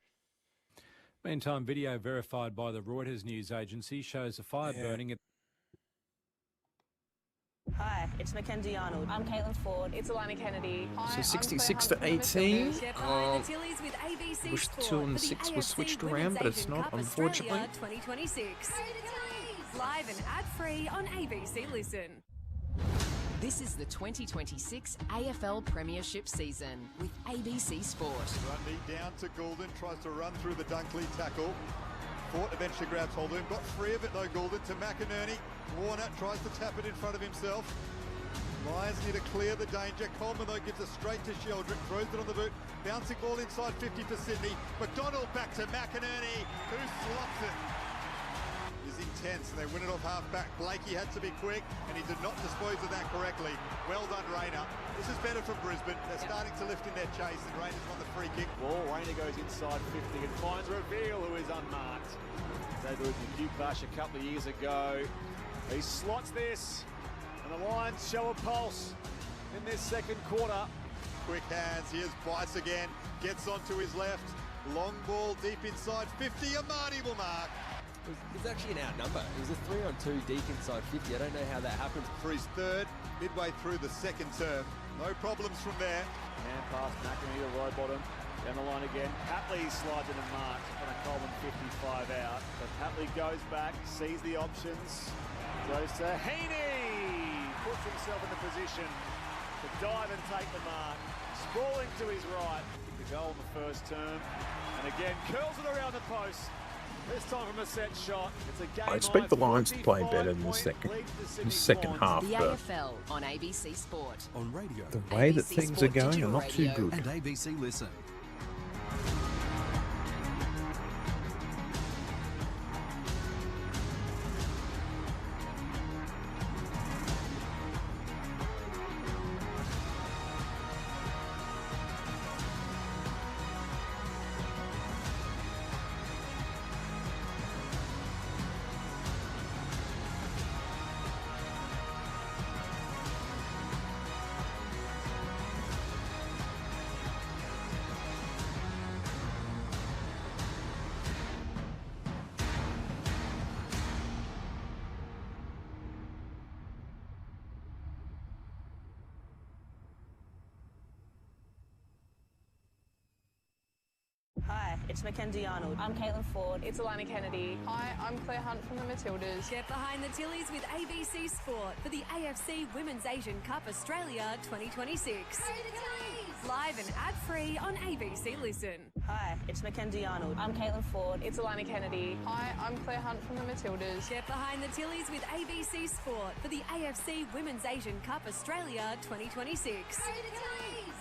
Speaker 1: Meantime, video verified by the Reuters news agency shows a fire burning at...
Speaker 13: Hi, it's Mackenzie Arnold. I'm Caitlin Ford.
Speaker 14: It's Alana Kennedy.
Speaker 15: So 66 to 18. Wish the 2 and the 6 were switched around, but it's not, unfortunately.
Speaker 6: 2026. Live and ad-free on ABC Listen. This is the 2026 AFL Premiership season with ABC Sport.
Speaker 8: Grundy down to Goulden, tries to run through the Dunkley tackle. Fort eventually grabs hold of him, got free of it though, Goulden to McInerney. Warner tries to tap it in front of himself. Lions need to clear the danger. Coleman though gives it straight to Sheldrick, throws it on the boot. Bouncing ball inside 50 for Sydney. McDonald back to McInerney, who slots it. Is intense and they win it off half-back. Blakey had to be quick and he did not dispose of that correctly. Well done, Rayner. This is better from Brisbane. They're starting to lift in their chase and Rayner's won the free kick.
Speaker 2: Well, Rayner goes inside 50 and finds Reveal, who is unmarked. They did with Bush a couple of years ago. He slots this and the Lions show a pulse in this second quarter.
Speaker 8: Quick hands, here's Bice again. Gets onto his left. Long ball deep inside 50. Amani will mark.
Speaker 10: It was actually an outnumber. It was a 3-on-2 deep inside 50. I don't know how that happened.
Speaker 8: For his third, midway through the second term. No problems from there.
Speaker 2: Hand pass, McInerney to Rowbottom. Down the line again. Hatley slides in and marks on a Coleman 55 out. But Hatley goes back, sees the options. Goes to Heaney. Puts himself in the position to dive and take the mark. Sprawling to his right. The goal in the first term. And again, curls it around the post. This time from a set shot. It's a game.
Speaker 15: I expect the Lions to play better in the second half.
Speaker 6: The AFL on ABC Sport.
Speaker 5: On radio.
Speaker 15: The way that things are going are not too good.
Speaker 5: And ABC Listen.
Speaker 13: Hi, it's Mackenzie Arnold. I'm Caitlin Ford.
Speaker 14: It's Alana Kennedy. Hi, I'm Claire Hunt from the Matildas.
Speaker 6: Get behind the Tillies with ABC Sport for the AFC Women's Asian Cup Australia 2026. Live and ad-free on ABC Listen.
Speaker 13: Hi, it's Mackenzie Arnold. I'm Caitlin Ford.
Speaker 14: It's Alana Kennedy. Hi, I'm Claire Hunt from the Matildas.
Speaker 6: Get behind the Tillies with ABC Sport for the AFC Women's Asian Cup Australia 2026.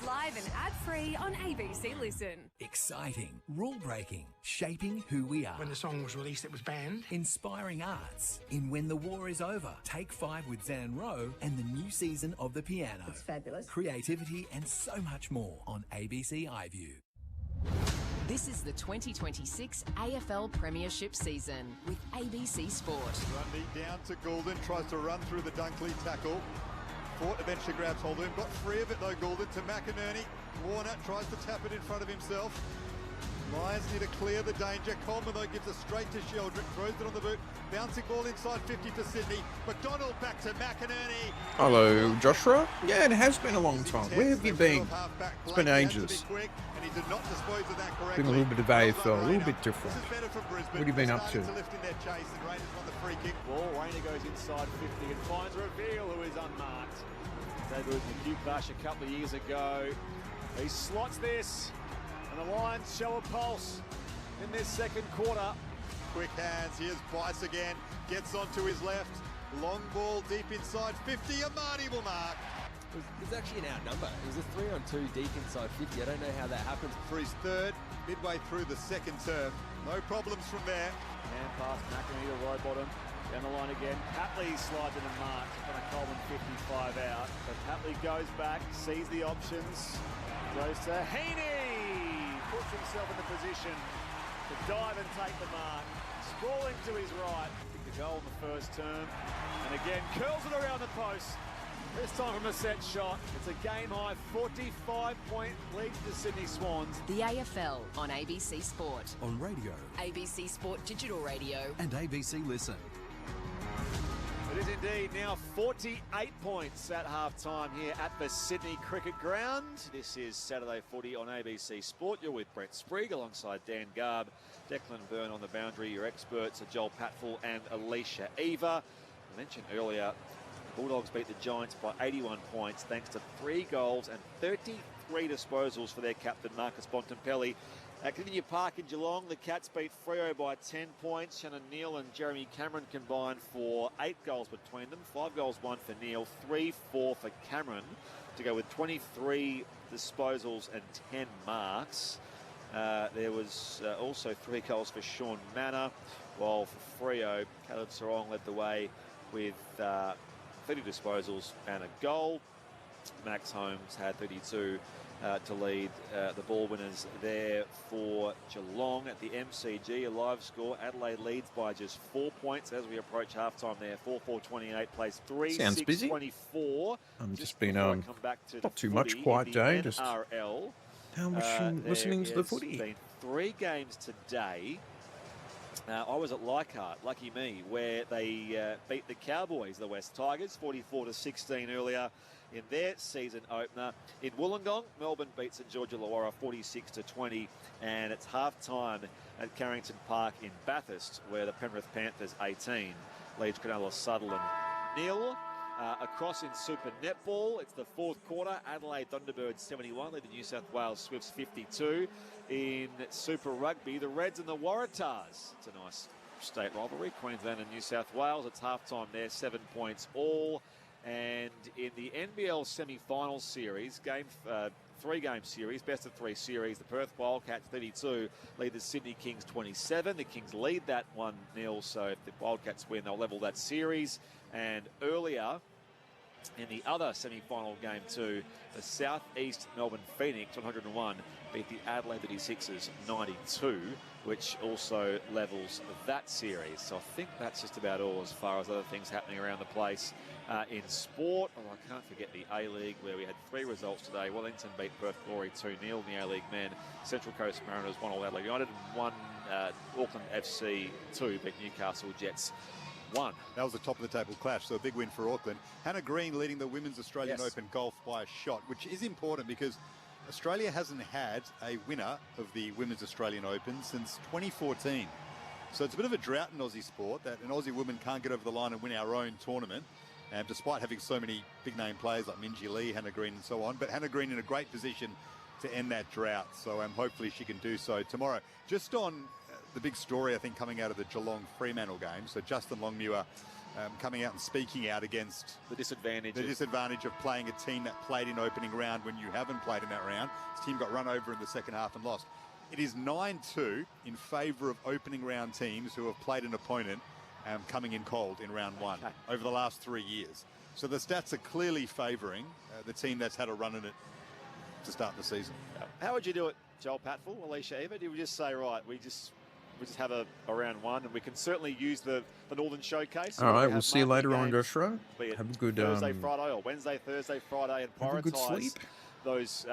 Speaker 6: Live and ad-free on ABC Listen.
Speaker 16: Exciting, rule-breaking, shaping who we are.
Speaker 17: When the song was released, it was banned.
Speaker 16: Inspiring arts in When the War is Over, Take 5 with Zan Rowe and the new season of The Piano.
Speaker 18: It's fabulous.
Speaker 16: Creativity and so much more on ABC iView.
Speaker 6: This is the 2026 AFL Premiership season with ABC Sport.
Speaker 8: Grundy down to Goulden, tries to run through the Dunkley tackle. Fort eventually grabs hold of him, got free of it though, Goulden to McInerney. Warner tries to tap it in front of himself. Lions need to clear the danger. Coleman though gives it straight to Sheldrick, throws it on the boot. Bouncing ball inside 50 for Sydney. McDonald back to McInerney.
Speaker 15: Hello, Joshua. Yeah, it has been a long time. Where have you been? It's been ages. Been a little bit of AFL, a little bit different. What have you been up to?
Speaker 2: Well, Rayner goes inside 50 and finds Reveal, who is unmarked. They did with Bush a couple of years ago. He slots this, and the Lions show a pulse in this second quarter.
Speaker 8: Quick hands, here's Bice again. Gets onto his left. Long ball deep inside 50. Amani will mark.
Speaker 10: It was actually an outnumber. It was a 3-on-2 deep inside 50. I don't know how that happened.
Speaker 8: For his third, midway through the second term. No problems from there.
Speaker 2: Hand pass, McInerney to Rowbottom. Down the line again. Hatley slides in and marks on a Coleman 55 out. But Hatley goes back, sees the options. Goes to Heaney. Puts himself in the position to dive and take the mark. Sprawling to his right. The goal in the first term. And again, curls it around the post. This time from a set shot. It's a game-high 45-point lead to the Sydney Swans.
Speaker 6: The AFL on ABC Sport.
Speaker 5: On radio.
Speaker 6: ABC Sport Digital Radio.
Speaker 5: And ABC Listen.
Speaker 2: It is is indeed. Now 48 points at half-time here at the Sydney Cricket Ground. This is Saturday Footy on ABC Sport. You're with Brett Sprigg alongside Dan Garb, Declan Byrne on the boundary. Your experts are Joel Patfull and Alicia Eva. I mentioned earlier, the Bulldogs beat the Giants by 81 points thanks to 3 goals and 33 disposals for their captain Marcus Bontempelli. At Convinia Park in Geelong, the Cats beat Freo by 10 points. Shannon Neal and Jeremy Cameron combined for 8 goals between them. 5 goals, 1 for Neal, 3-4 for Cameron to go with 23 disposals and 10 marks. There was also 3 goals for Sean Manor, while for Freo, Caleb Sarong led the way with 30 disposals and a goal. Max Holmes had 32 to lead the ball winners there for Geelong at the MCG. A live score, Adelaide leads by just 4 points as we approach halftime there. 4-4-28 plays 3-6-24.
Speaker 15: Just been not too much quiet day. Just
Speaker 2: NRL.
Speaker 15: How much listening to the footy?
Speaker 2: Been 3 games today. I was at Leichhardt, lucky me, where they beat the Cowboys, the West Tigers, 44-16 earlier in their season opener. In Wollongong, Melbourne beat St George Illawarra 46-20, and it's half-time at Carrington Park in Bathurst, where the Penrith Panthers 18 leads Cronulla Sutherland nil. Across in Super Netball, it's the 4th quarter. Adelaide Thunderbirds 71, lead the New South Wales Swifts 52. In Super Rugby, the Reds and the Waratahs. It's a nice state rivalry, Queensland and New South Wales. It's half-time there, 7 points all. And in the NBL semi-final series, 3-game series, best of 3 series, the Perth Wildcats 32 lead the Sydney Kings 27. The Kings lead that 1-0, so if the Wildcats win, they'll level that series. And earlier in the other semi-final game too, the Southeast Melbourne Phoenix 101 beat the Adelaide 36ers 92, which also levels that series. So I think that's just about all as far as other things happening around the place in sport. Oh, I can't forget the A-League, where we had 3 results today. Wellington beat Perth Glory 2-0 in the A-League men. Central Coast Mariners 1-all Adelaide United, and 1 Auckland FC 2 beat Newcastle Jets 1.
Speaker 8: That was a top of the table clash, so a big win for Auckland. Hannah Green leading the Women's Australian Open golf by a shot, which is important because Australia hasn't had a winner of the Women's Australian Open since 2014. So it's a bit of a drought in Aussie sport that an Aussie woman can't get over the line and win our own tournament, despite having so many big-name players like Minjee Lee, Hannah Green and so on. But Hannah Green in a great position to end that drought, so hopefully she can do so tomorrow. Just on the big story, I think, coming out of the Geelong Fremantle game, so Justin Longmuir coming out and speaking out against
Speaker 2: the disadvantage
Speaker 8: of playing a team that played in opening round when you haven't played in that round. His team got run over in the second half and lost. It is 9-2 in favour of opening round teams who have played an opponent coming in cold in round 1 over the last 3 years. So the stats are clearly favouring the team that's had a run in it to start the season.
Speaker 2: How would you do it, Joel Patfull, Alicia Eva? Do we just say, right, we just have a round 1, and we can certainly use the Northern Showcase?
Speaker 15: All right, we'll see you later on, Joshua.
Speaker 2: Have
Speaker 15: a good
Speaker 2: Thursday, Friday, or Wednesday, Thursday, Friday, and prioritise those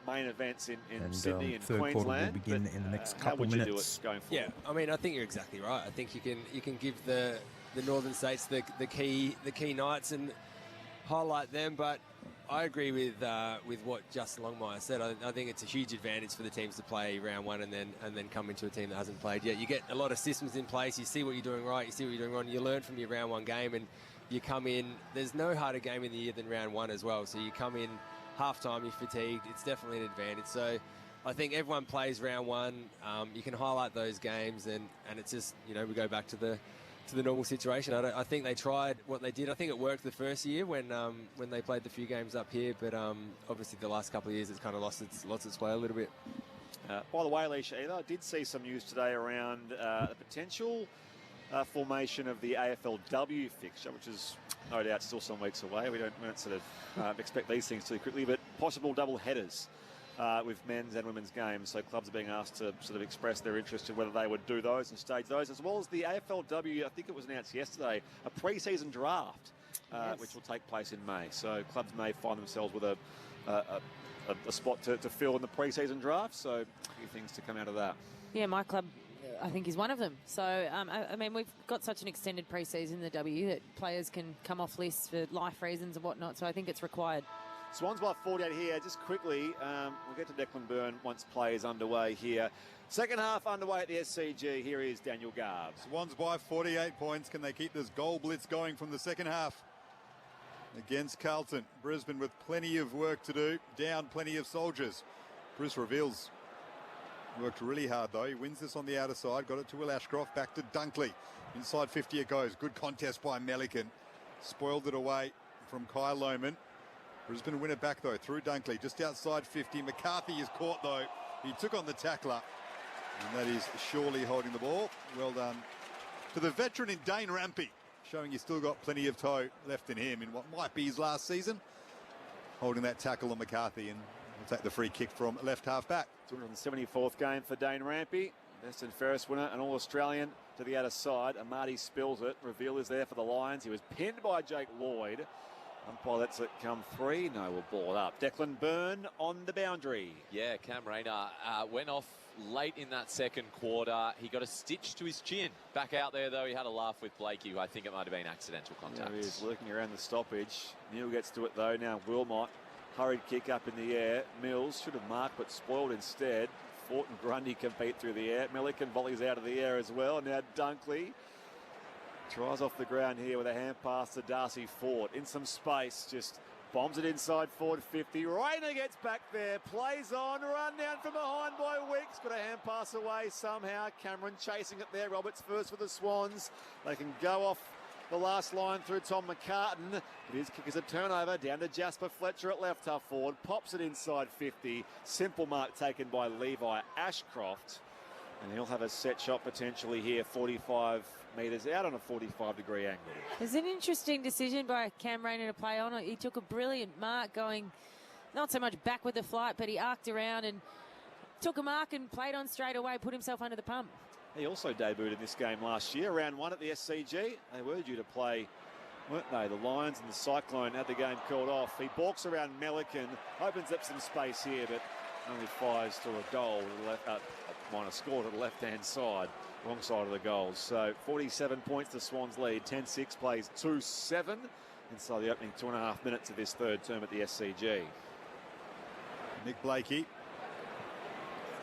Speaker 2: main events in Sydney and
Speaker 15: third
Speaker 2: Queensland.
Speaker 15: Quarter will begin in the next couple minutes.
Speaker 2: How would you do it going forward?
Speaker 10: Yeah, I mean, I think you're exactly right. I think you can give the Northern States the key nights and highlight them, but I agree with what Justin Longmire said. I think it's a huge advantage for the teams to play round 1 and then come into a team that hasn't played yet. You get a lot of systems in place. You see what you're doing right. You see what you're doing wrong. You learn from your round 1 game, and you come in. There's no harder game in the year than round 1 as well. So you come in half-time, you're fatigued. It's definitely an advantage. So I think everyone plays round 1. You can highlight those games, and it's just, we go back to the normal situation. I think they tried what they did. I think it worked the first year when they played the few games up here, but obviously the last couple of years it's kind of lost its way a little bit.
Speaker 2: By the way, Alicia, I did see some news today around the potential formation of the AFLW fixture, which is no doubt still some weeks away. We don't sort of expect these things too quickly, but possible double headers with men's and women's games. So clubs are being asked to sort of express their interest in whether they would do those and stage those, as well as the AFLW, I think it was announced yesterday, a pre-season draft, which will take place in May. So clubs may find themselves with a spot to fill in the pre-season draft. So a few things to come out of that.
Speaker 9: Yeah, my club I think is one of them. So, I mean, we've got such an extended pre-season in the W that players can come off lists for life reasons and whatnot, so I think it's required.
Speaker 2: Swans by 48 here. Just quickly, we'll get to Declan Byrne once play is underway here. Second half underway at the SCG. Here is Daniel Garb.
Speaker 8: Swans by 48 points. Can they keep this goal blitz going from the second half? Against Carlton. Brisbane with plenty of work to do. Down plenty of soldiers. Bruce Reveals worked really hard though. He wins this on the outer side. Got it to Will Ashcroft. Back to Dunkley. Inside 50 it goes. Good contest by Melican. Spoiled it away from Kai Lohman. Brisbane win it back though through Dunkley. Just outside 50. McCarthy is caught though. He took on the tackler. And that is surely holding the ball. Well done to the veteran in Dane Rampy, showing he's still got plenty of toe left in him in what might be his last season. Holding that tackle on McCarthy, and we'll take the free kick from left half back.
Speaker 2: 274th game for Dane Rampy. Best and fairest winner, an All-Australian to the outer side. Amati spills it. Reveal is there for the Lions. He was pinned by Jake Lloyd. Umpire lets it come free. No, we'll ball it up. Declan Byrne on the boundary.
Speaker 11: Yeah, Cam Rayner went off late in that second quarter. He got a stitch to his chin. Back out there, though, he had a laugh with Blakey, who I think it might have been accidental contact.
Speaker 2: Yeah, he is working around the stoppage. Neil gets to it, though. Now Wilmot, hurried kick up in the air. Mills should have marked, but spoiled instead. Fort and Grundy compete through the air. Milliken volleys out of the air as well. Now Dunkley tries off the ground here with a hand pass to Darcy Fort. In some space, just bombs it inside forward 50. Rayner gets back there, plays on, run down from behind by Wicks. Got a hand pass away somehow. Cameron chasing it there. Roberts first for the Swans. They can go off the last line through Tom McCartan. But his kick is a turnover down to Jasper Fletcher at left half forward. Pops it inside 50. Simple mark taken by Levi Ashcroft. And he'll have a set shot potentially here, 45 metres out on a 45-degree angle.
Speaker 9: It's an interesting decision by Cam Rayner to play on it. He took a brilliant mark going not so much back with the flight, but he arced around and took a mark and played on straight away, put himself under the pump.
Speaker 2: He also debuted in this game last year, round one at the SCG. They were due to play, weren't they? The Lions and the Cyclone had the game called off. He balks around Melican, opens up some space here, but only fires to a goal to the left, minor score to the left-hand side, wrong side of the goals. So 47 points to Swans lead. 10-6 plays 2-7 inside the opening 2.5 minutes of this third term at the SCG.
Speaker 8: Nick Blakey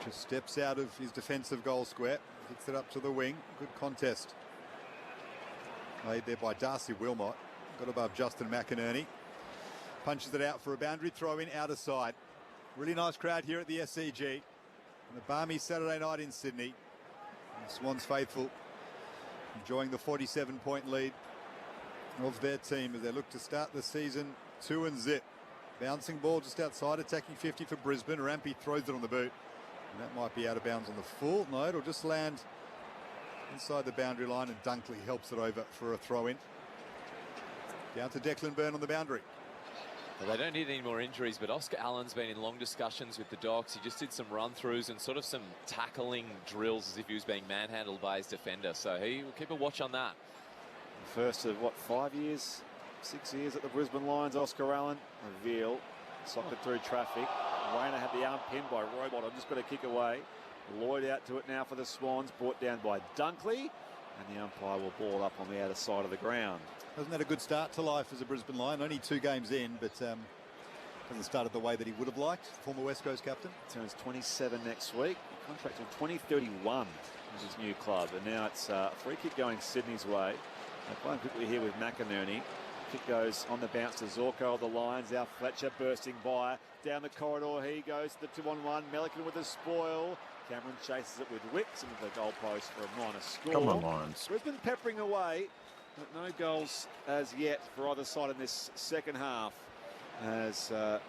Speaker 8: just steps out of his defensive goal square, hits it up to the wing. Good contest made there by Darcy Wilmot. Got above Justin McInerney. Punches it out for a boundary throw in outer side. Really nice crowd here at the SCG. On a balmy Saturday night in Sydney. And the Swans faithful enjoying the 47-point lead of their team as they look to start the season 2-0. Bouncing ball just outside, attacking 50 for Brisbane. Rampy throws it on the boot. And that might be out of bounds on the full. No, it'll just land inside the boundary line, and Dunkley helps it over for a throw-in. Down to Declan Byrne on the boundary.
Speaker 11: Well, they don't need any more injuries, but Oscar Allen's been in long discussions with the Dogs. He just did some run-throughs and sort of some tackling drills as if he was being manhandled by his defender. So he will keep a watch on that.
Speaker 2: First of, 5 years, 6 years at the Brisbane Lions, Oscar Allen. Reveal, socked it through traffic. Rayner had the arm pinned by Robot. I've just got to kick away. Lloyd out to it now for the Swans, brought down by Dunkley. And the umpire will ball up on the outer side of the ground.
Speaker 8: Hasn't had a good start to life as a Brisbane Lion. Only 2 games in, but hasn't started the way that he would have liked. Former West Coast captain.
Speaker 2: Turns 27 next week. Contract till 2031 is his new club. And now it's a free kick going Sydney's way. They're playing quickly here with McInerney. Kick goes on the bounce to Zorko of the Lions. Our Fletcher bursting by. Down the corridor he goes to the 2-on-1. Melican with a spoil. Cameron chases it with Wicks into the goalpost for a minor score.
Speaker 15: Come on, Lions.
Speaker 2: Brisbane peppering away, but no goals as yet for either side in this second half as the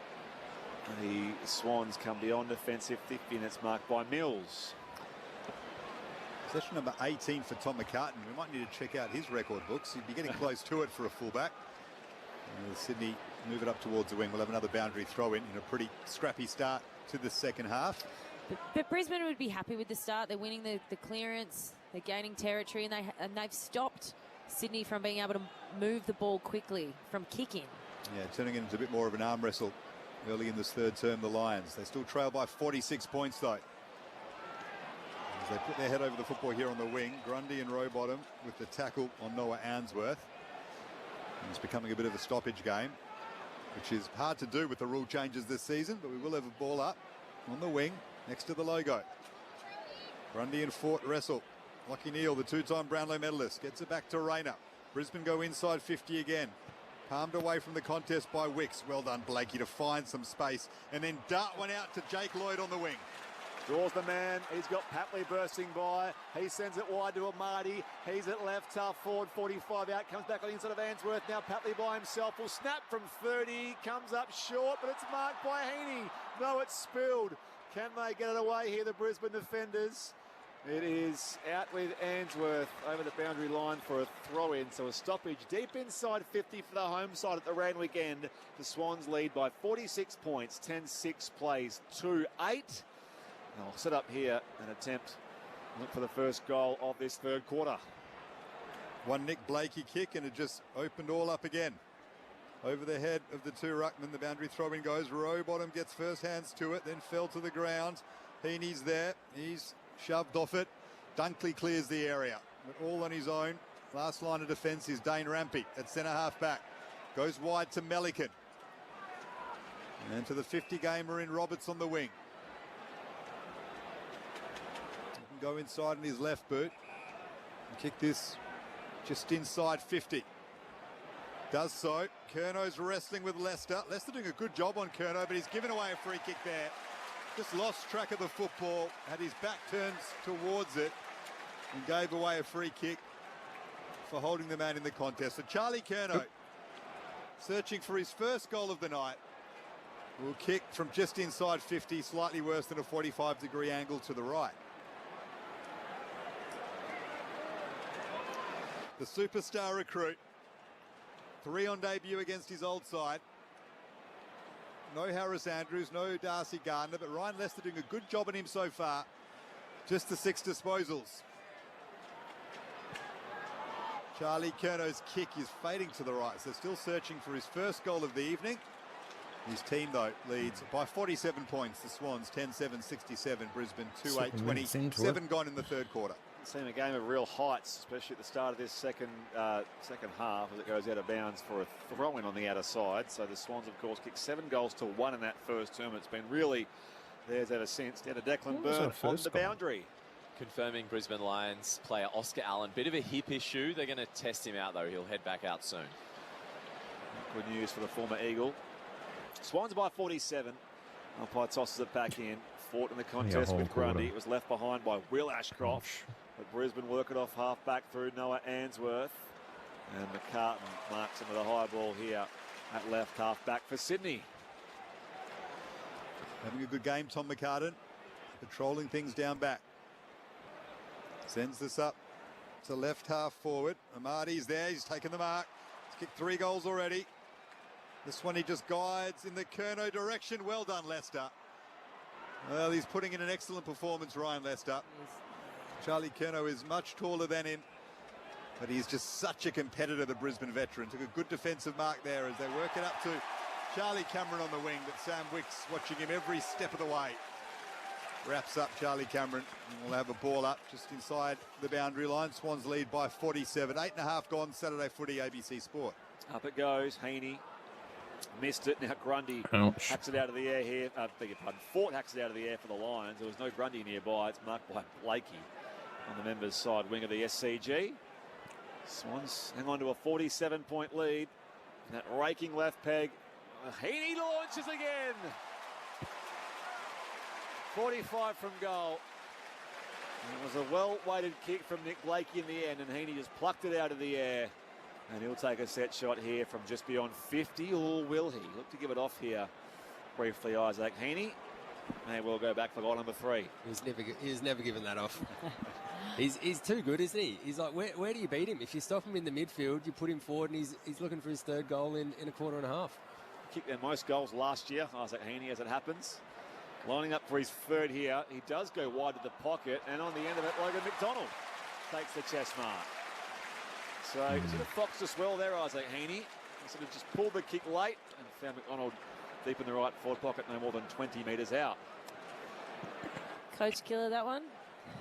Speaker 2: Swans come beyond defensive 50, and it's marked by Mills.
Speaker 8: Possession number 18 for Tom McCartan. We might need to check out his record books. He'd be getting close to it for a fullback. Sydney move it up towards the wing. We'll have another boundary throw in a pretty scrappy start to the second half.
Speaker 9: But Brisbane would be happy with the start. They're winning the clearance. They're gaining territory, and they've stopped Sydney from being able to move the ball quickly from kicking.
Speaker 8: Yeah, turning it into a bit more of an arm wrestle early in this third term, the Lions. They still trail by 46 points, though. As they put their head over the football here on the wing, Grundy and Rowbottom with the tackle on Noah Answorth. And it's becoming a bit of a stoppage game, which is hard to do with the rule changes this season, but we will have a ball up on the wing next to the logo. Grundy and Fort wrestle. Lockie Neal, the two-time Brownlow medalist, gets it back to Rayner. Brisbane go inside 50 again. Palmed away from the contest by Wicks. Well done, Blakey, to find some space and then dart one out to Jake Lloyd on the wing.
Speaker 2: Draws the man. He's got Papley bursting by. He sends it wide to Amadi. He's at left, half forward, 45 out. Comes back on the inside of Answorth. Now Papley by himself will snap from 30. Comes up short, but it's marked by Heaney. No, it's spilled. Can they get it away here, the Brisbane defenders? It is out with Answorth over the boundary line for a throw-in. So a stoppage deep inside 50 for the home side at the Randwick end. The Swans lead by 46 points. 10-6 plays 2-8. I'll set up here and attempt look for the first goal of this third quarter.
Speaker 8: One Nick Blakey kick and it just opened all up again. Over the head of the two ruckmen, the boundary throw-in goes. Rowbottom gets first hands to it, then fell to the ground. Heaney's there. He's shoved off it. Dunkley clears the area, but all on his own. Last line of defence is Dane Rampy at centre half back. Goes wide to Melican. And to the 50 gamer in Roberts on the wing. He can go inside in his left boot and kick this just inside 50. Does so. Curno's wrestling with Leicester. Leicester doing a good job on Curno, but he's given away a free kick there. Just lost track of the football, had his back turned towards it and gave away a free kick for holding the man in the contest. So Charlie Curnow, searching for his first goal of the night, will kick from just inside 50, slightly worse than a 45-degree angle to the right. The superstar recruit, 3 on debut against his old side. No Harris Andrews, no Darcy Gardner, but Ryan Lester doing a good job on him so far. Just the 6 disposals. Charlie Curnow's kick is fading to the right, so still searching for his first goal of the evening. His team, though, leads by 47 points. The Swans 10-7-67, Brisbane 2-8-20. 7 gone in the third quarter.
Speaker 2: Seen a game of real heights, especially at the start of this second half, as it goes out of bounds for a throw-in on the outer side. So the Swans, of course, kicked 7 goals to 1 in that first term. It's been really theirs ever since. Down to Declan Byrne on the boundary.
Speaker 11: Confirming Brisbane Lions player Oscar Allen. Bit of a hip issue. They're going to test him out, though. He'll head back out soon.
Speaker 2: Good news for the former Eagle. Swans by 47. Umpire tosses it back in. Fought in the contest with Grundy. It was left behind by Will Ashcroft. But Brisbane work it off half back through Noah Answorth. And McCartan marks him with a high ball here at left half back for Sydney.
Speaker 8: Having a good game, Tom McCartan. Patrolling things down back. Sends this up to left half forward. Amadi's there. He's taken the mark. He's kicked 3 goals already. This one he just guides in the Curnow direction. Well done, Lester. Well, he's putting in an excellent performance, Ryan Lester. Charlie Curnow is much taller than him, but he's just such a competitor, the Brisbane veteran. Took a good defensive mark there as they work it up to Charlie Cameron on the wing, but Sam Wicks watching him every step of the way. Wraps up Charlie Cameron, and we'll have a ball up just inside the boundary line. Swans lead by 47. 8.5 gone, Saturday footy, ABC Sport.
Speaker 2: Up it goes, Heaney. Missed it. Now Grundy hacks it out of the air here. Beg your pardon. Fort hacks it out of the air for the Lions. There was no Grundy nearby. It's marked by Blakey on the members' side wing of the SCG. Swans hang on to a 47-point lead. That raking left peg. Heaney launches again. 45 from goal. It was a well-weighted kick from Nick Blakey in the end, and Heaney just plucked it out of the air. And he'll take a set shot here from just beyond 50, or will he? Look to give it off here briefly, Isaac Heaney. And we'll go back for goal number 3.
Speaker 10: He's never given that off. He's too good, isn't he? He's like, where do you beat him? If you stop him in the midfield, you put him forward, and he's looking for his third goal in a quarter and a half.
Speaker 2: Kicked their most goals last year, Isaac Heaney, as it happens. Lining up for his third here. He does go wide to the pocket, and on the end of it, Logan McDonald takes the chest mark. So he sort of foxed us well there, Isaac Heaney. He sort of just pulled the kick late and found McDonald deep in the right forward pocket, no more than 20 metres out.
Speaker 9: Coach killer, that one?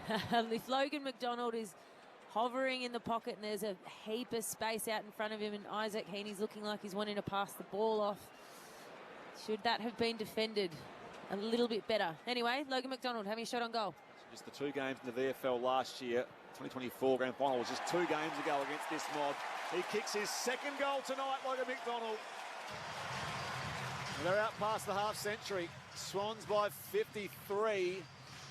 Speaker 9: If Logan McDonald is hovering in the pocket and there's a heap of space out in front of him and Isaac Heaney's looking like he's wanting to pass the ball off, should that have been defended a little bit better? Anyway, Logan McDonald having a shot on goal.
Speaker 2: Just the 2 games in the VFL last year, 2024 grand final was just 2 games ago against this mob. He kicks his 2nd goal tonight, Logan McDonald. And they're out past the half century. Swans by 53.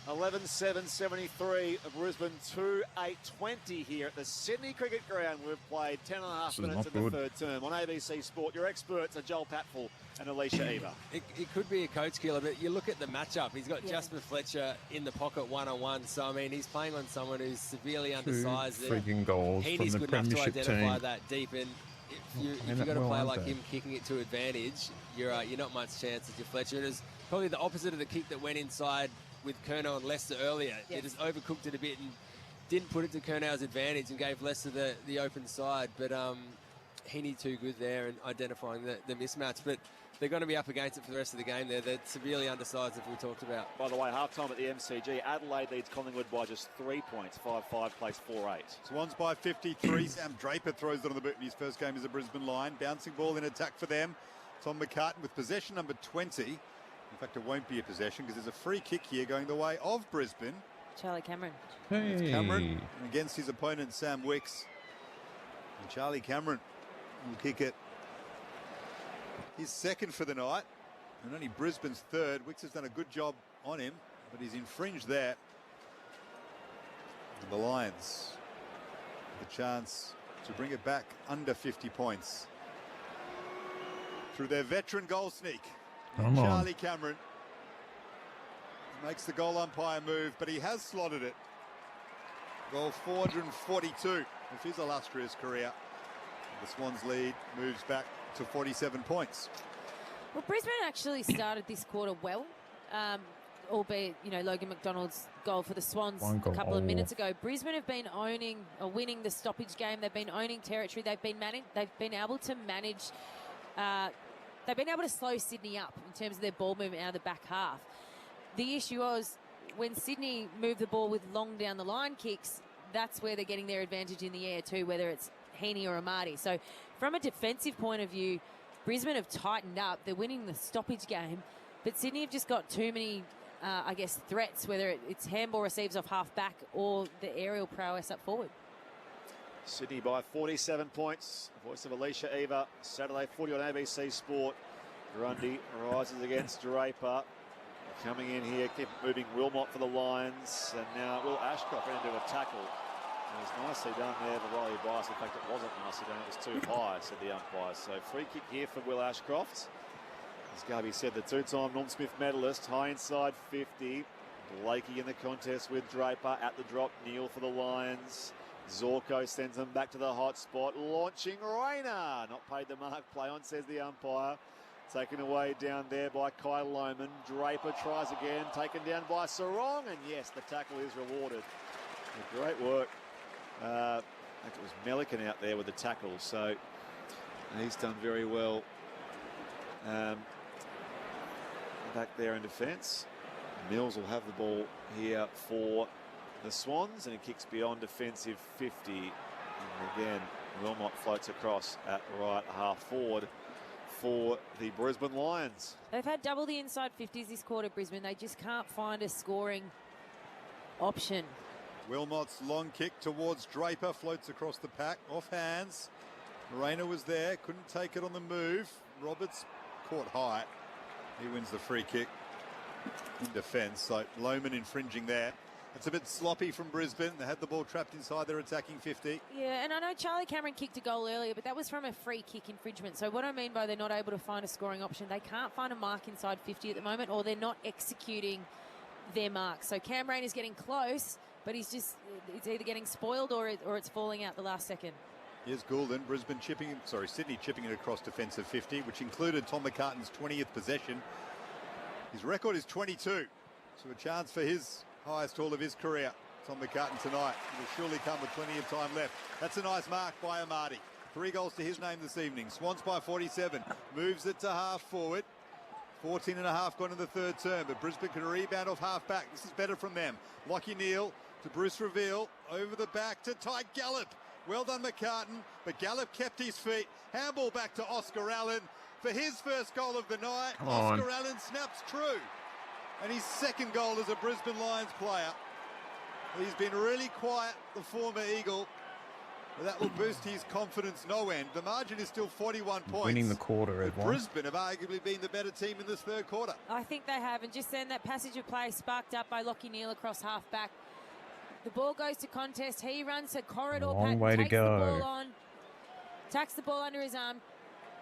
Speaker 2: 11-7-73 of Brisbane, 2-8-20 here at the Sydney Cricket Ground. We've played 10.5 minutes in the third term. On ABC Sport, your experts are Joel Patfull and Alicia Eva.
Speaker 10: It could be a coach killer, but you look at the matchup. He's got Jasper Fletcher in the pocket one-on-one. So, I mean, he's playing on someone who's severely undersized.
Speaker 18: 2 freaking goals
Speaker 10: Heaney's
Speaker 18: from the
Speaker 10: good enough to
Speaker 18: premiership
Speaker 10: identify
Speaker 18: team.
Speaker 10: that deep. And if you've got a player like him kicking it to advantage, you're not much chance at your Fletcher. It is probably the opposite of the kick that went inside with Curnow and Leicester earlier.
Speaker 9: Yes.
Speaker 10: It just overcooked it a bit and didn't put it to Curnow's advantage and gave Leicester the open side. But Heaney too good there and identifying the mismatch. But they're going to be up against it for the rest of the game there. They're severely undersized, as we talked about.
Speaker 2: By the way, half-time at the MCG, Adelaide leads Collingwood by just 3 points. 5-5 plays 4-8.
Speaker 8: Swans by 53. Sam Draper throws it on the boot in his first game as a Brisbane Lion. Bouncing ball in attack for them. Tom McCartan with possession number 20. In fact, it won't be a possession because there's a free kick here going the way of Brisbane.
Speaker 9: Charlie Cameron.
Speaker 8: It's Cameron against his opponent, Sam Wicks. And Charlie Cameron will kick it. His 2nd for the night, and only Brisbane's 3rd. Wicks has done a good job on him, but he's infringed that. And the Lions, the chance to bring it back under 50 points through their veteran goal sneak. Charlie Cameron makes the goal umpire move, but he has slotted it. Goal 442 of his illustrious career. The Swans lead moves back to 47 points.
Speaker 9: Well, Brisbane actually started this quarter well, albeit, Logan McDonald's goal for the Swans a couple of minutes ago. Brisbane have been winning the stoppage game. They've been owning territory. They've been able to manage. They've been able to slow Sydney up in terms of their ball movement out of the back half. The issue was when Sydney move the ball with long down the line kicks, that's where they're getting their advantage in the air too, whether it's Heaney or Amati. So from a defensive point of view, Brisbane have tightened up. They're winning the stoppage game, but Sydney have just got too many, threats, whether it's handball receives off half back or the aerial prowess up forward.
Speaker 2: Sydney by 47 points. Voice of Alicia Eva, Saturday 40 on ABC Sport. Grundy rises against Draper. Coming in here, keep moving Wilmot for the Lions. And now Will Ashcroft into a tackle. And it's nicely done there for Riley Bias. In fact, it wasn't nicely done, it was too high, said the umpire. So free kick here for Will Ashcroft. As Garvey said, the 2-time Norm Smith medalist, high inside 50. Blakey in the contest with Draper at the drop. Neal for the Lions. Zorko sends them back to the hot spot. Launching Rayner. Not paid the mark. Play on, says the umpire. Taken away down there by Kai Lohman. Draper tries again. Taken down by Sarong. And yes, the tackle is rewarded. Great work. I think it was Melican out there with the tackle. So he's done very well back there in defence. Mills will have the ball here for the Swans, and he kicks beyond defensive 50. And again, Wilmot floats across at right half forward for the Brisbane Lions.
Speaker 9: They've had double the inside 50s this quarter, Brisbane. They just can't find a scoring option.
Speaker 8: Wilmot's long kick towards Draper floats across the pack, off hands. Rayner was there, couldn't take it on the move. Roberts caught high. He wins the free kick in defence. So Lohman infringing there. It's a bit sloppy from Brisbane. They had the ball trapped inside their attacking 50.
Speaker 9: Yeah, and I know Charlie Cameron kicked a goal earlier, but that was from a free kick infringement. So what I mean by they're not able to find a scoring option, they can't find a mark inside 50 at the moment, or they're not executing their mark. So Cam Rayner's getting close, but it's either getting spoiled or it's falling out the last second.
Speaker 8: Here's Goulden. Sydney chipping it across defensive 50, which included Tom McCartan's 20th possession. His record is 22, so a chance for his highest haul of his career. Tom McCartan tonight. It will surely come with plenty of time left. That's a nice mark by Amati. 3 goals to his name this evening. Swans by 47. Moves it to half forward. 14 and a half gone in the third term, but Brisbane can rebound off half-back. This is better from them. Lachie Neale to Bruce Reveal, over the back to Ty Gallup. Well done, McCartan, but Gallup kept his feet. Handball back to Oscar Allen for his first goal of the night.
Speaker 15: Come on.
Speaker 8: Oscar Allen snaps true. And his second goal as a Brisbane Lions player. He's been really quiet, the former Eagle. But that will boost his confidence no end. The margin is still 41 points.
Speaker 15: Winning the quarter,
Speaker 8: But
Speaker 15: everyone.
Speaker 8: Brisbane have arguably been the better team in this third quarter.
Speaker 9: I think they have, and just then that passage of play sparked up by Lachie Neale across half-back. The ball goes to contest. He runs a corridor
Speaker 15: Long
Speaker 9: pattern,
Speaker 15: way to
Speaker 9: takes
Speaker 15: go.
Speaker 9: the ball on, tucks the ball under his arm,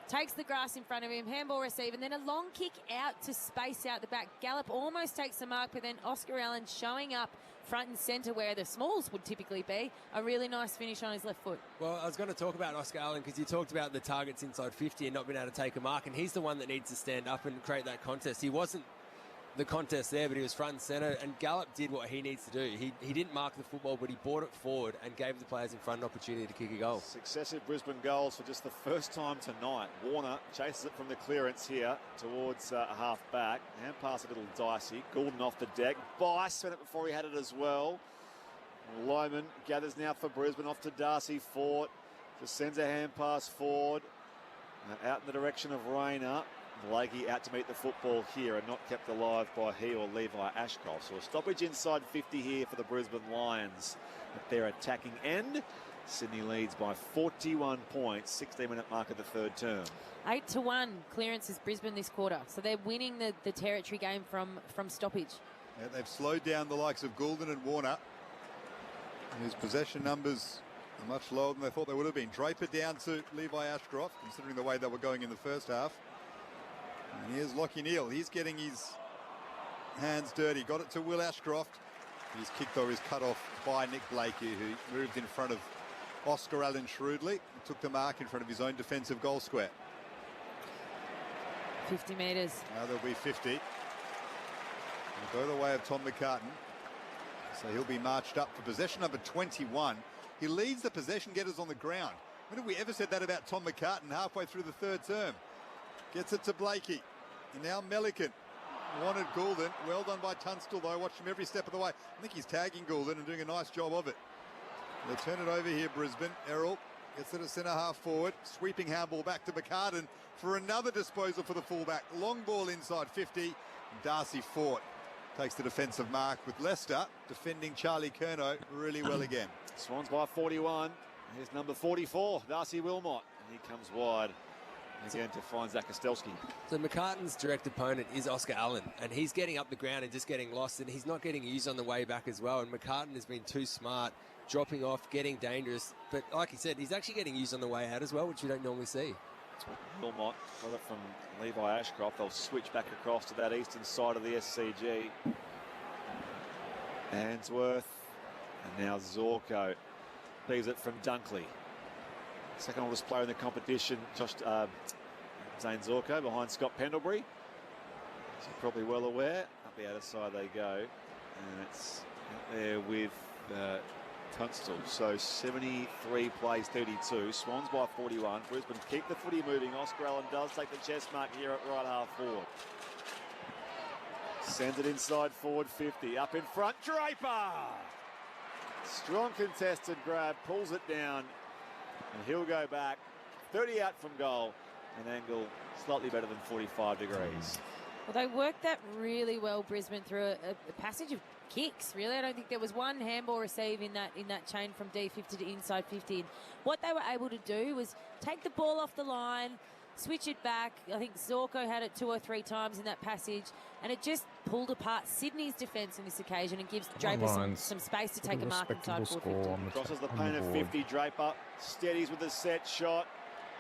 Speaker 9: takes the grass in front of him, handball receive, and then a long kick out to space out the back. Gallup almost takes the mark, but then Oscar Allen showing up front and centre where the smalls would typically be. A really nice finish on his left foot.
Speaker 10: Well, I was going to talk about Oscar Allen because you talked about the targets inside 50 and not being able to take a mark, and he's the one that needs to stand up and create that contest. He wasn't the contest there, but he was front and centre, and Gallup did what he needs to do. He didn't mark the football, but he brought it forward and gave the players in front an opportunity to kick a goal.
Speaker 2: Successive Brisbane goals for just the first time tonight. Warner chases it from the clearance here towards half back. Hand pass a little dicey. Goulden off the deck. Bice spent it before he had it as well. Loman gathers now for Brisbane off to Darcy Fort. Just sends a hand pass forward. Out in the direction of Rayner. Blakey out to meet the football here and not kept alive by he or Levi Ashcroft. So a stoppage inside 50 here for the Brisbane Lions at their attacking end. Sydney leads by 41 points, 16-minute mark of the third term.
Speaker 9: 8-1 clearances Brisbane this quarter. So they're winning the territory game from stoppage.
Speaker 8: Yeah, they've slowed down the likes of Goulden and Warner, whose possession numbers are much lower than they thought they would have been. Draper down to Levi Ashcroft, considering the way they were going in the first half. And here's Lachie Neale. He's getting his hands dirty. Got it to Will Ashcroft. His kick, though, is cut off by Nick Blakey, who moved in front of Oscar Allen shrewdly and took the mark in front of his own defensive goal square.
Speaker 9: 50 metres.
Speaker 8: Now there'll be 50. It'll go the way of Tom McCartan. So he'll be marched up for possession number 21. He leads the possession getters on the ground. When have we ever said that about Tom McCartan halfway through the third term? Gets it to Blakey. And now Melican. Wanted Goulden. Well done by Tunstall, though. Watched him every step of the way. I think he's tagging Goulden and doing a nice job of it. They turn it over here, Brisbane. Errol gets it a centre half forward. Sweeping handball back to McCartan for another disposal for the fullback. Long ball inside 50. And Darcy Fort takes the defensive mark with Leicester defending Charlie Curnow really well again.
Speaker 2: Swans by 41. Here's number 44, Darcy Wilmot. And he comes wide again to find Zach Kostelski.
Speaker 10: So McCartan's direct opponent is Oscar Allen, and he's getting up the ground and just getting lost, and he's not getting used on the way back as well. And McCartan has been too smart, dropping off, getting dangerous. But like he said, he's actually getting used on the way out as well, which you don't normally see.
Speaker 2: Wilmot got it from Levi Ashcroft. They'll switch back across to that eastern side of the SCG. Answorth, and now Zorko leaves it from Dunkley. Second oldest player in the competition, Zane Zorko behind Scott Pendlebury. As you're probably well aware, up the outer side they go. And it's out there with Tunstall. So 73 plays 32. Swans by 41. Brisbane keep the footy moving. Oscar Allen does take the chest mark here at right half forward. Sends it inside forward 50. Up in front, Draper! Strong contested grab, pulls it down. And he'll go back, 30 out from goal, an angle slightly better than 45 degrees.
Speaker 9: Well, they worked that really well, Brisbane, through a passage of kicks, really. I don't think there was one handball receive in that chain from D50 to inside 50. And what they were able to do was take the ball off the line, switch it back. I think Zorko had it 2 or 3 times in that passage, and it just pulled apart Sydney's defence on this occasion and gives Draper some space to take a mark inside 450.
Speaker 2: Crosses the paint of 50, Draper steadies with a set shot,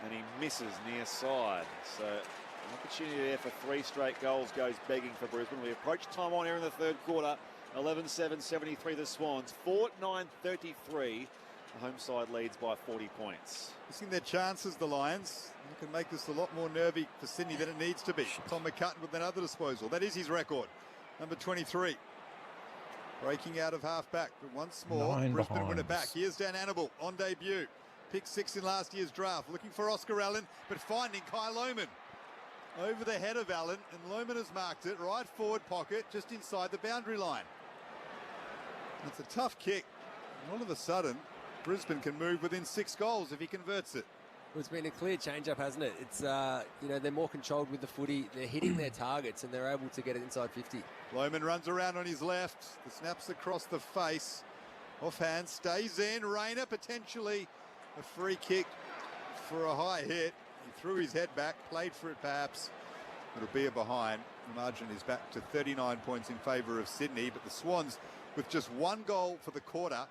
Speaker 2: and he misses near side. So an opportunity there for 3 straight goals goes begging for Brisbane. We approach time on here in the third quarter. 11-7, 73 the Swans. 4-9-33. The home side leads by 40 points.
Speaker 8: Missing their chances, the Lions. They can make this a lot more nervy for Sydney than it needs to be. Tom McCartan with another disposal. That is his record. Number 23. Breaking out of half-back. But once more, Brisbane win it back. Here's Dan Annable on debut. Pick 6 in last year's draft. Looking for Oscar Allen, but finding Kyle Lohman. over the head of Allen, and Lohmann has marked it, right forward pocket, just inside the boundary line. It's a tough kick. And all of a sudden, Brisbane can move within 6 goals if he converts it.
Speaker 10: Well, it's been a clear change-up, hasn't it? It's, they're more controlled with the footy. They're hitting their targets, and they're able to get it inside 50.
Speaker 8: Lohmann runs around on his left. The snaps across the face. Offhand, stays in. Rayner potentially a free kick for a high hit. He threw his head back, played for it perhaps. It'll be a behind. The margin is back to 39 points in favour of Sydney, but the Swans with just 1 goal for the quarter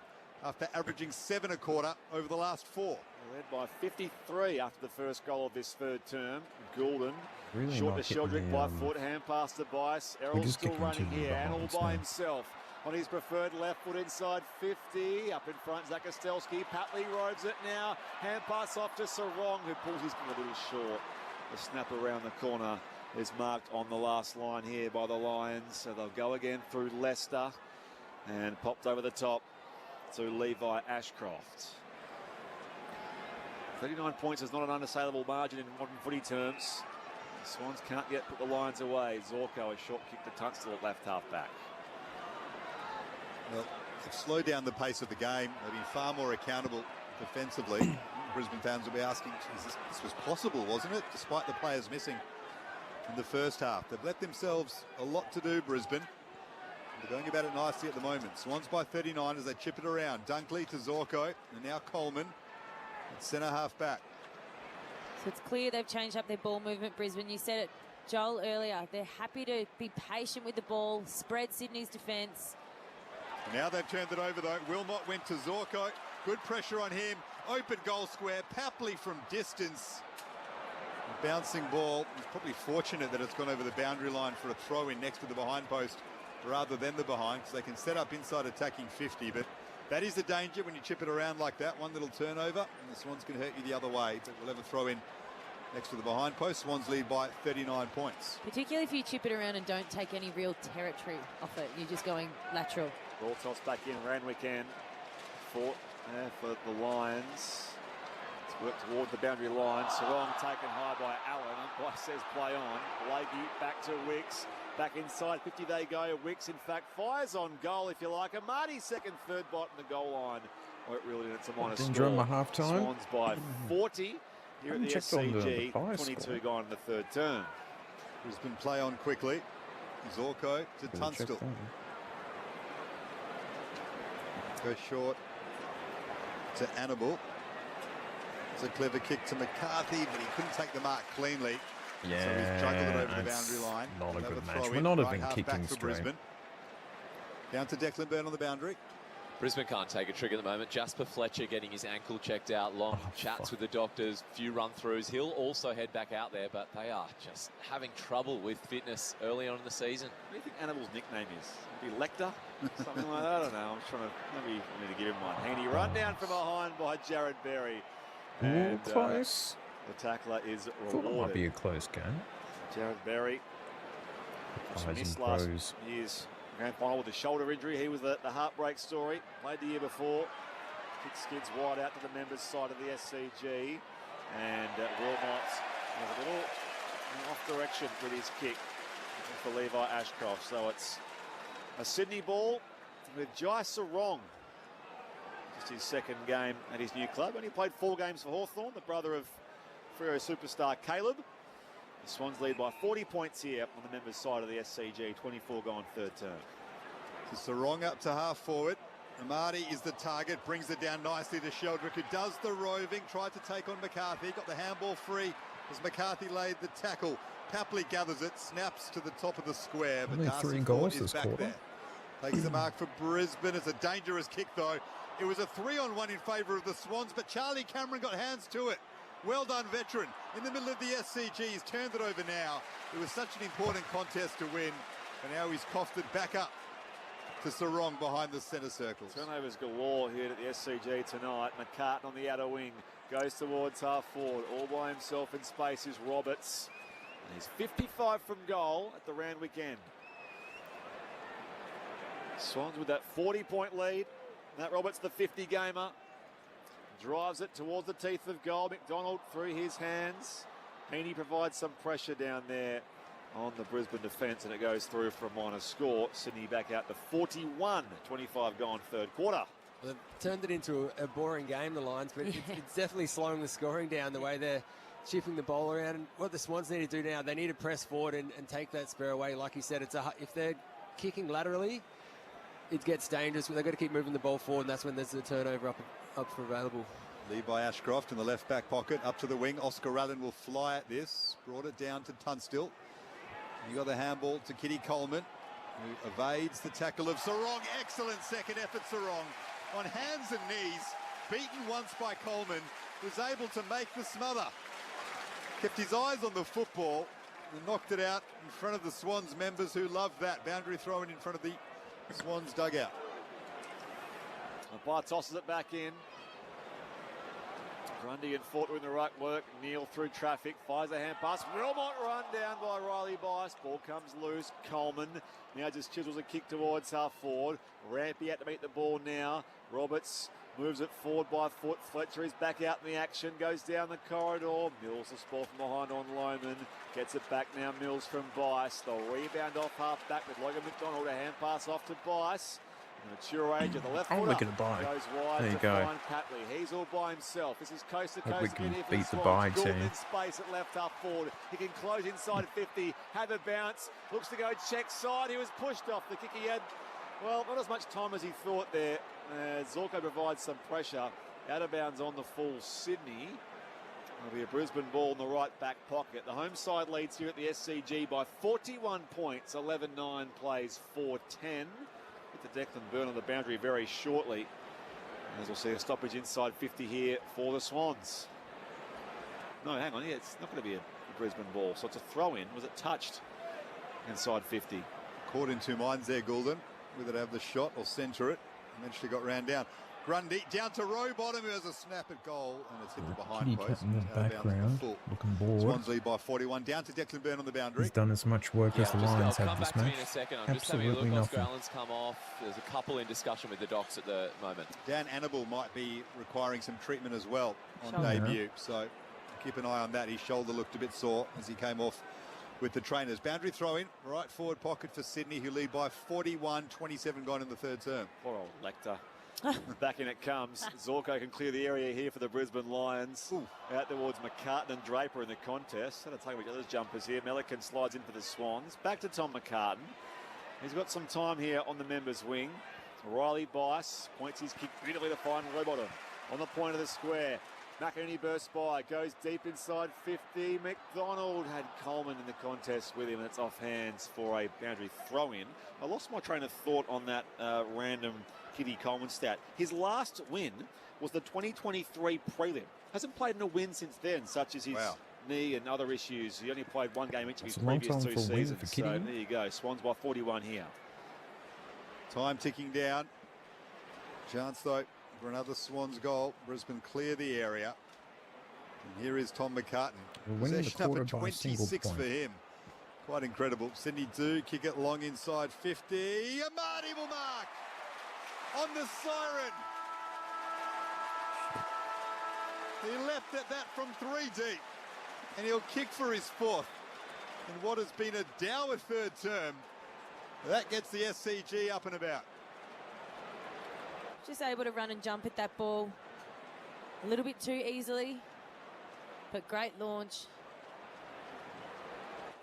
Speaker 8: after averaging 7 a quarter over the last 4.
Speaker 2: Led by 53 after the first goal of this third term. Goulden
Speaker 18: Really
Speaker 2: short
Speaker 18: not
Speaker 2: to Sheldrick
Speaker 18: hitting
Speaker 2: by
Speaker 18: the,
Speaker 2: foot, hand pass to Bice.
Speaker 18: we
Speaker 2: Errol's
Speaker 18: just
Speaker 2: still
Speaker 18: kick
Speaker 2: running
Speaker 18: into
Speaker 2: here,
Speaker 18: the
Speaker 2: and all
Speaker 18: box
Speaker 2: by
Speaker 18: now.
Speaker 2: himself on his preferred left foot inside 50. Up in front, Zakostelski. Patley roads it now. Hand pass off to Sarong, who pulls his a little short. The snap around the corner is marked on the last line here by the Lions. So they'll go again through Leicester and popped over the top to Levi Ashcroft. 39 points is not an unassailable margin in modern footy terms. The Swans can't yet put the Lions away. Zorko, a short kick to Tunstall at left half back.
Speaker 8: Well, they've slowed down the pace of the game. They've been far more accountable defensively. Brisbane fans will be asking, Jesus, this was possible, wasn't it? Despite the players missing in the first half. They've let themselves a lot to do, Brisbane. They're going about it nicely at the moment. Swans by 39 as they chip it around. Dunkley to Zorko, and now Coleman at centre half back.
Speaker 9: So it's clear they've changed up their ball movement, Brisbane. You said it, Joel, earlier. They're happy to be patient with the ball, spread Sydney's defence.
Speaker 8: Now they've turned it over though. Wilmot went to Zorko. Good pressure on him. Open goal square. Papley from distance. A bouncing ball. He's probably fortunate that it's gone over the boundary line for a throw in next to the behind post rather than the behind, because they can set up inside attacking 50. But that is the danger when you chip it around like that. One little turnover and the Swans can hurt you the other way. But we'll have a throw in next to the behind post. Swans lead by 39 points.
Speaker 9: Particularly if you chip it around and don't take any real territory off it. You're just going lateral.
Speaker 2: Ball toss back in, Randwick end. Fought there for the Lions. It's worked toward the boundary line. Sarong taken high by Allen. Umpire says play on. Blakey back to Wicks. Back inside 50 they go. Wicks in fact fires on goal if you like. A Marty's second, third bottom the goal line. Oh, it reeled in. It's a minus
Speaker 18: Didn't
Speaker 2: score.
Speaker 18: draw my half time.
Speaker 2: Swans by 40 here at the
Speaker 18: Checked on the
Speaker 2: SCG.
Speaker 18: fire
Speaker 2: 22
Speaker 18: score.
Speaker 2: gone in the third term.
Speaker 8: Brisbane play on quickly. Zorko to Tunstall. Go short to Annabelle. It's a clever kick to McCarthy, but he couldn't take the mark cleanly.
Speaker 18: Yeah,
Speaker 8: so he's juggled it over the
Speaker 18: that's
Speaker 8: boundary line.
Speaker 18: not a
Speaker 8: Another
Speaker 18: good
Speaker 8: throw
Speaker 18: match.
Speaker 8: in,
Speaker 18: We're not
Speaker 8: right
Speaker 18: even
Speaker 8: half
Speaker 18: kicking
Speaker 8: back for
Speaker 18: straight.
Speaker 8: Brisbane. Down to Declan Byrne on the boundary.
Speaker 11: Brisbane can't take a trick at the moment. Jasper Fletcher getting his ankle checked out. Long chats with the doctors, few run-throughs. He'll also head back out there, but they are just having trouble with fitness early on in the season.
Speaker 2: What do you think Annabelle's nickname is? Maybe Lecter? Something like that? I don't know. I'm trying to, maybe I need to give him one. Handy run down from behind by Jared Berry. And
Speaker 18: close.
Speaker 2: The tackler is
Speaker 18: Thought it might
Speaker 2: rewarded.
Speaker 18: be a close game.
Speaker 2: Jared Berry.
Speaker 18: Eyes
Speaker 2: Missed
Speaker 18: and
Speaker 2: last
Speaker 18: pros.
Speaker 2: year's grand final with a shoulder injury. He was the heartbreak story. Played the year before. Kick skids wide out to the members' side of the SCG. And Wilmot was a little off direction with his kick for Levi Ashcroft. So it's a Sydney ball with Jai Sarong. Just his second game at his new club. Only played 4 games for Hawthorn, the brother of Freo superstar Caleb. The Swans lead by 40 points here on the members' side of the SCG. 24 gone third term.
Speaker 8: So Sarong up to half forward. Amadi is the target, brings it down nicely to Sheldrick, who does the roving, tried to take on McCarthy, got the handball free as McCarthy laid the tackle. Papley gathers it, snaps to the top of the square, but
Speaker 18: Only
Speaker 8: Darcy
Speaker 18: 3
Speaker 8: Ford
Speaker 18: goals
Speaker 8: is
Speaker 18: this
Speaker 8: back
Speaker 18: quarter.
Speaker 8: there. Takes the mark for Brisbane. It's a dangerous kick though. It was a 3-on-1 in favour of the Swans, but Charlie Cameron got hands to it. Well done, veteran. In the middle of the SCG, he's turned it over now. It was such an important contest to win, and now he's coughed it back up to Sarong behind the centre circles.
Speaker 2: Turnovers galore here at the SCG tonight. McCartan on the outer wing goes towards half forward. All by himself in space is Roberts. And he's 55 from goal at the Randwick end. Swans with that 40-point lead. Matt Roberts, the 50-gamer, drives it towards the teeth of goal. McDonald through his hands. Heaney provides some pressure down there on the Brisbane defence, and it goes through for a minor score. Sydney back out to 41, 25 gone third quarter.
Speaker 10: They've turned it into a boring game, the Lions, but it's definitely slowing the scoring down the way they're chipping the ball around. And what the Swans need to do now, they need to press forward and take that spare away. Like you said, if they're kicking laterally, it gets dangerous. They've got to keep moving the ball forward, and that's when there's a turnover up for available.
Speaker 8: Lead by Ashcroft in the left back pocket, up to the wing. Oscar Allen will fly at this. Brought it down to Tunstall. You got the handball to Kitty Coleman, who evades the tackle of Sarong. Excellent second effort, Sarong. On hands and knees, beaten once by Coleman, was able to make the smother. Kept his eyes on the football and knocked it out in front of the Swans members who loved that. Boundary thrown in front of the Swans dugout.
Speaker 2: Bar tosses it back in. Grundy and Fort doing the right work. Neal through traffic, fires a hand pass. Wilmot run down by Riley Bice. Ball comes loose. Coleman now just chisels a kick towards half forward. Rampy out to meet the ball now. Roberts moves it forward by foot. Fletcher is back out in the action. Goes down the corridor. Mills the ball from behind on Lohman. Gets it back now. Mills from Bice. The rebound off half back with Logan McDonald. A hand pass off to Bice. Mature age at the left
Speaker 15: I'm
Speaker 2: footer.
Speaker 15: looking at buy.
Speaker 2: Goes wide
Speaker 15: There you
Speaker 2: to
Speaker 15: go.
Speaker 2: find Patley. He's all by himself. This is coast to
Speaker 15: Hope we
Speaker 2: coast.
Speaker 15: can
Speaker 2: again here for
Speaker 15: beat the
Speaker 2: Swans.
Speaker 15: buy
Speaker 2: Gordon
Speaker 15: team.
Speaker 2: in space at left half forward. He can close inside 50. Have a bounce. Looks to go check side. He was pushed off. The kick he had, well, not as much time as he thought there. Zorko provides some pressure. Out of bounds on the full Sydney. It'll be a Brisbane ball in the right back pocket. The home side leads here at the SCG by 41 points. 11-9 plays 4-10. Get to Declan Byrne on the boundary very shortly. As we'll see a stoppage inside 50 here for the Swans. No, hang on. Yeah, it's not going to be a Brisbane ball. So it's a throw-in. Was it touched inside 50?
Speaker 8: Caught in two minds there, Goulden. Whether to have the shot or centre it. Eventually got round down. Grundy down to Rowbottom, who has a snap at goal, and it's hit the behind
Speaker 15: Kitty
Speaker 8: post.
Speaker 15: cat in the
Speaker 8: Out of bounds at
Speaker 15: background,
Speaker 8: full.
Speaker 15: looking bored.
Speaker 8: Swans lead by 41. Down to Declan Byrne on the boundary.
Speaker 15: He's done as much work as the Lions
Speaker 11: I'll
Speaker 15: have
Speaker 11: come
Speaker 15: this
Speaker 11: back to me
Speaker 15: match.
Speaker 11: in a second. I'm just having a
Speaker 15: Absolutely
Speaker 11: look. Oscar
Speaker 15: nothing.
Speaker 11: Allen's come off. There's a couple in discussion with the Docs at the moment.
Speaker 8: Dan Annable might be requiring some treatment as well on
Speaker 11: Shoulder.
Speaker 8: debut. So keep an eye on that. His shoulder looked a bit sore as he came off with the trainers. Boundary throw in, right forward pocket for Sydney, who lead by 41, 27 gone in the third term.
Speaker 2: Poor old Lecter. Back in it comes. Zorko can clear the area here for the Brisbane Lions. Out towards McCartan and Draper in the contest. Had to take each other's jumpers here. Melican slides in for the Swans. Back to Tom McCartan. He's got some time here on the members' wing. Riley Bice points his kick beautifully to find Rowbottom on the point of the square. McInerney bursts by, goes deep inside 50. McDonald had Coleman in the contest with him, and it's off hands for a boundary throw-in. I lost my train of thought on that random Kitty Coleman stat. His last win was the 2023 prelim. Hasn't played in a win since then, such as his knee and other issues. He only played one game each of his
Speaker 15: It's a long
Speaker 2: previous
Speaker 15: time
Speaker 2: two
Speaker 15: for a win
Speaker 2: seasons.
Speaker 15: for
Speaker 2: So
Speaker 15: Kitty.
Speaker 2: there you go. Swans by 41 here.
Speaker 8: Time ticking down. Chance, though, for another Swans goal. Brisbane clear the area. And here is Tom McCartan.
Speaker 15: We're winning the
Speaker 8: Possession up
Speaker 15: quarter
Speaker 8: at
Speaker 15: by a single
Speaker 8: 26
Speaker 15: point.
Speaker 8: for him. Quite incredible. Sydney do kick it long inside 50. Amadi will mark on the siren. He left at that from 3 deep. And he'll kick for his fourth. In what has been a dour third term. That gets the SCG up and about.
Speaker 9: Just able to run and jump at that ball a little bit too easily, but great launch.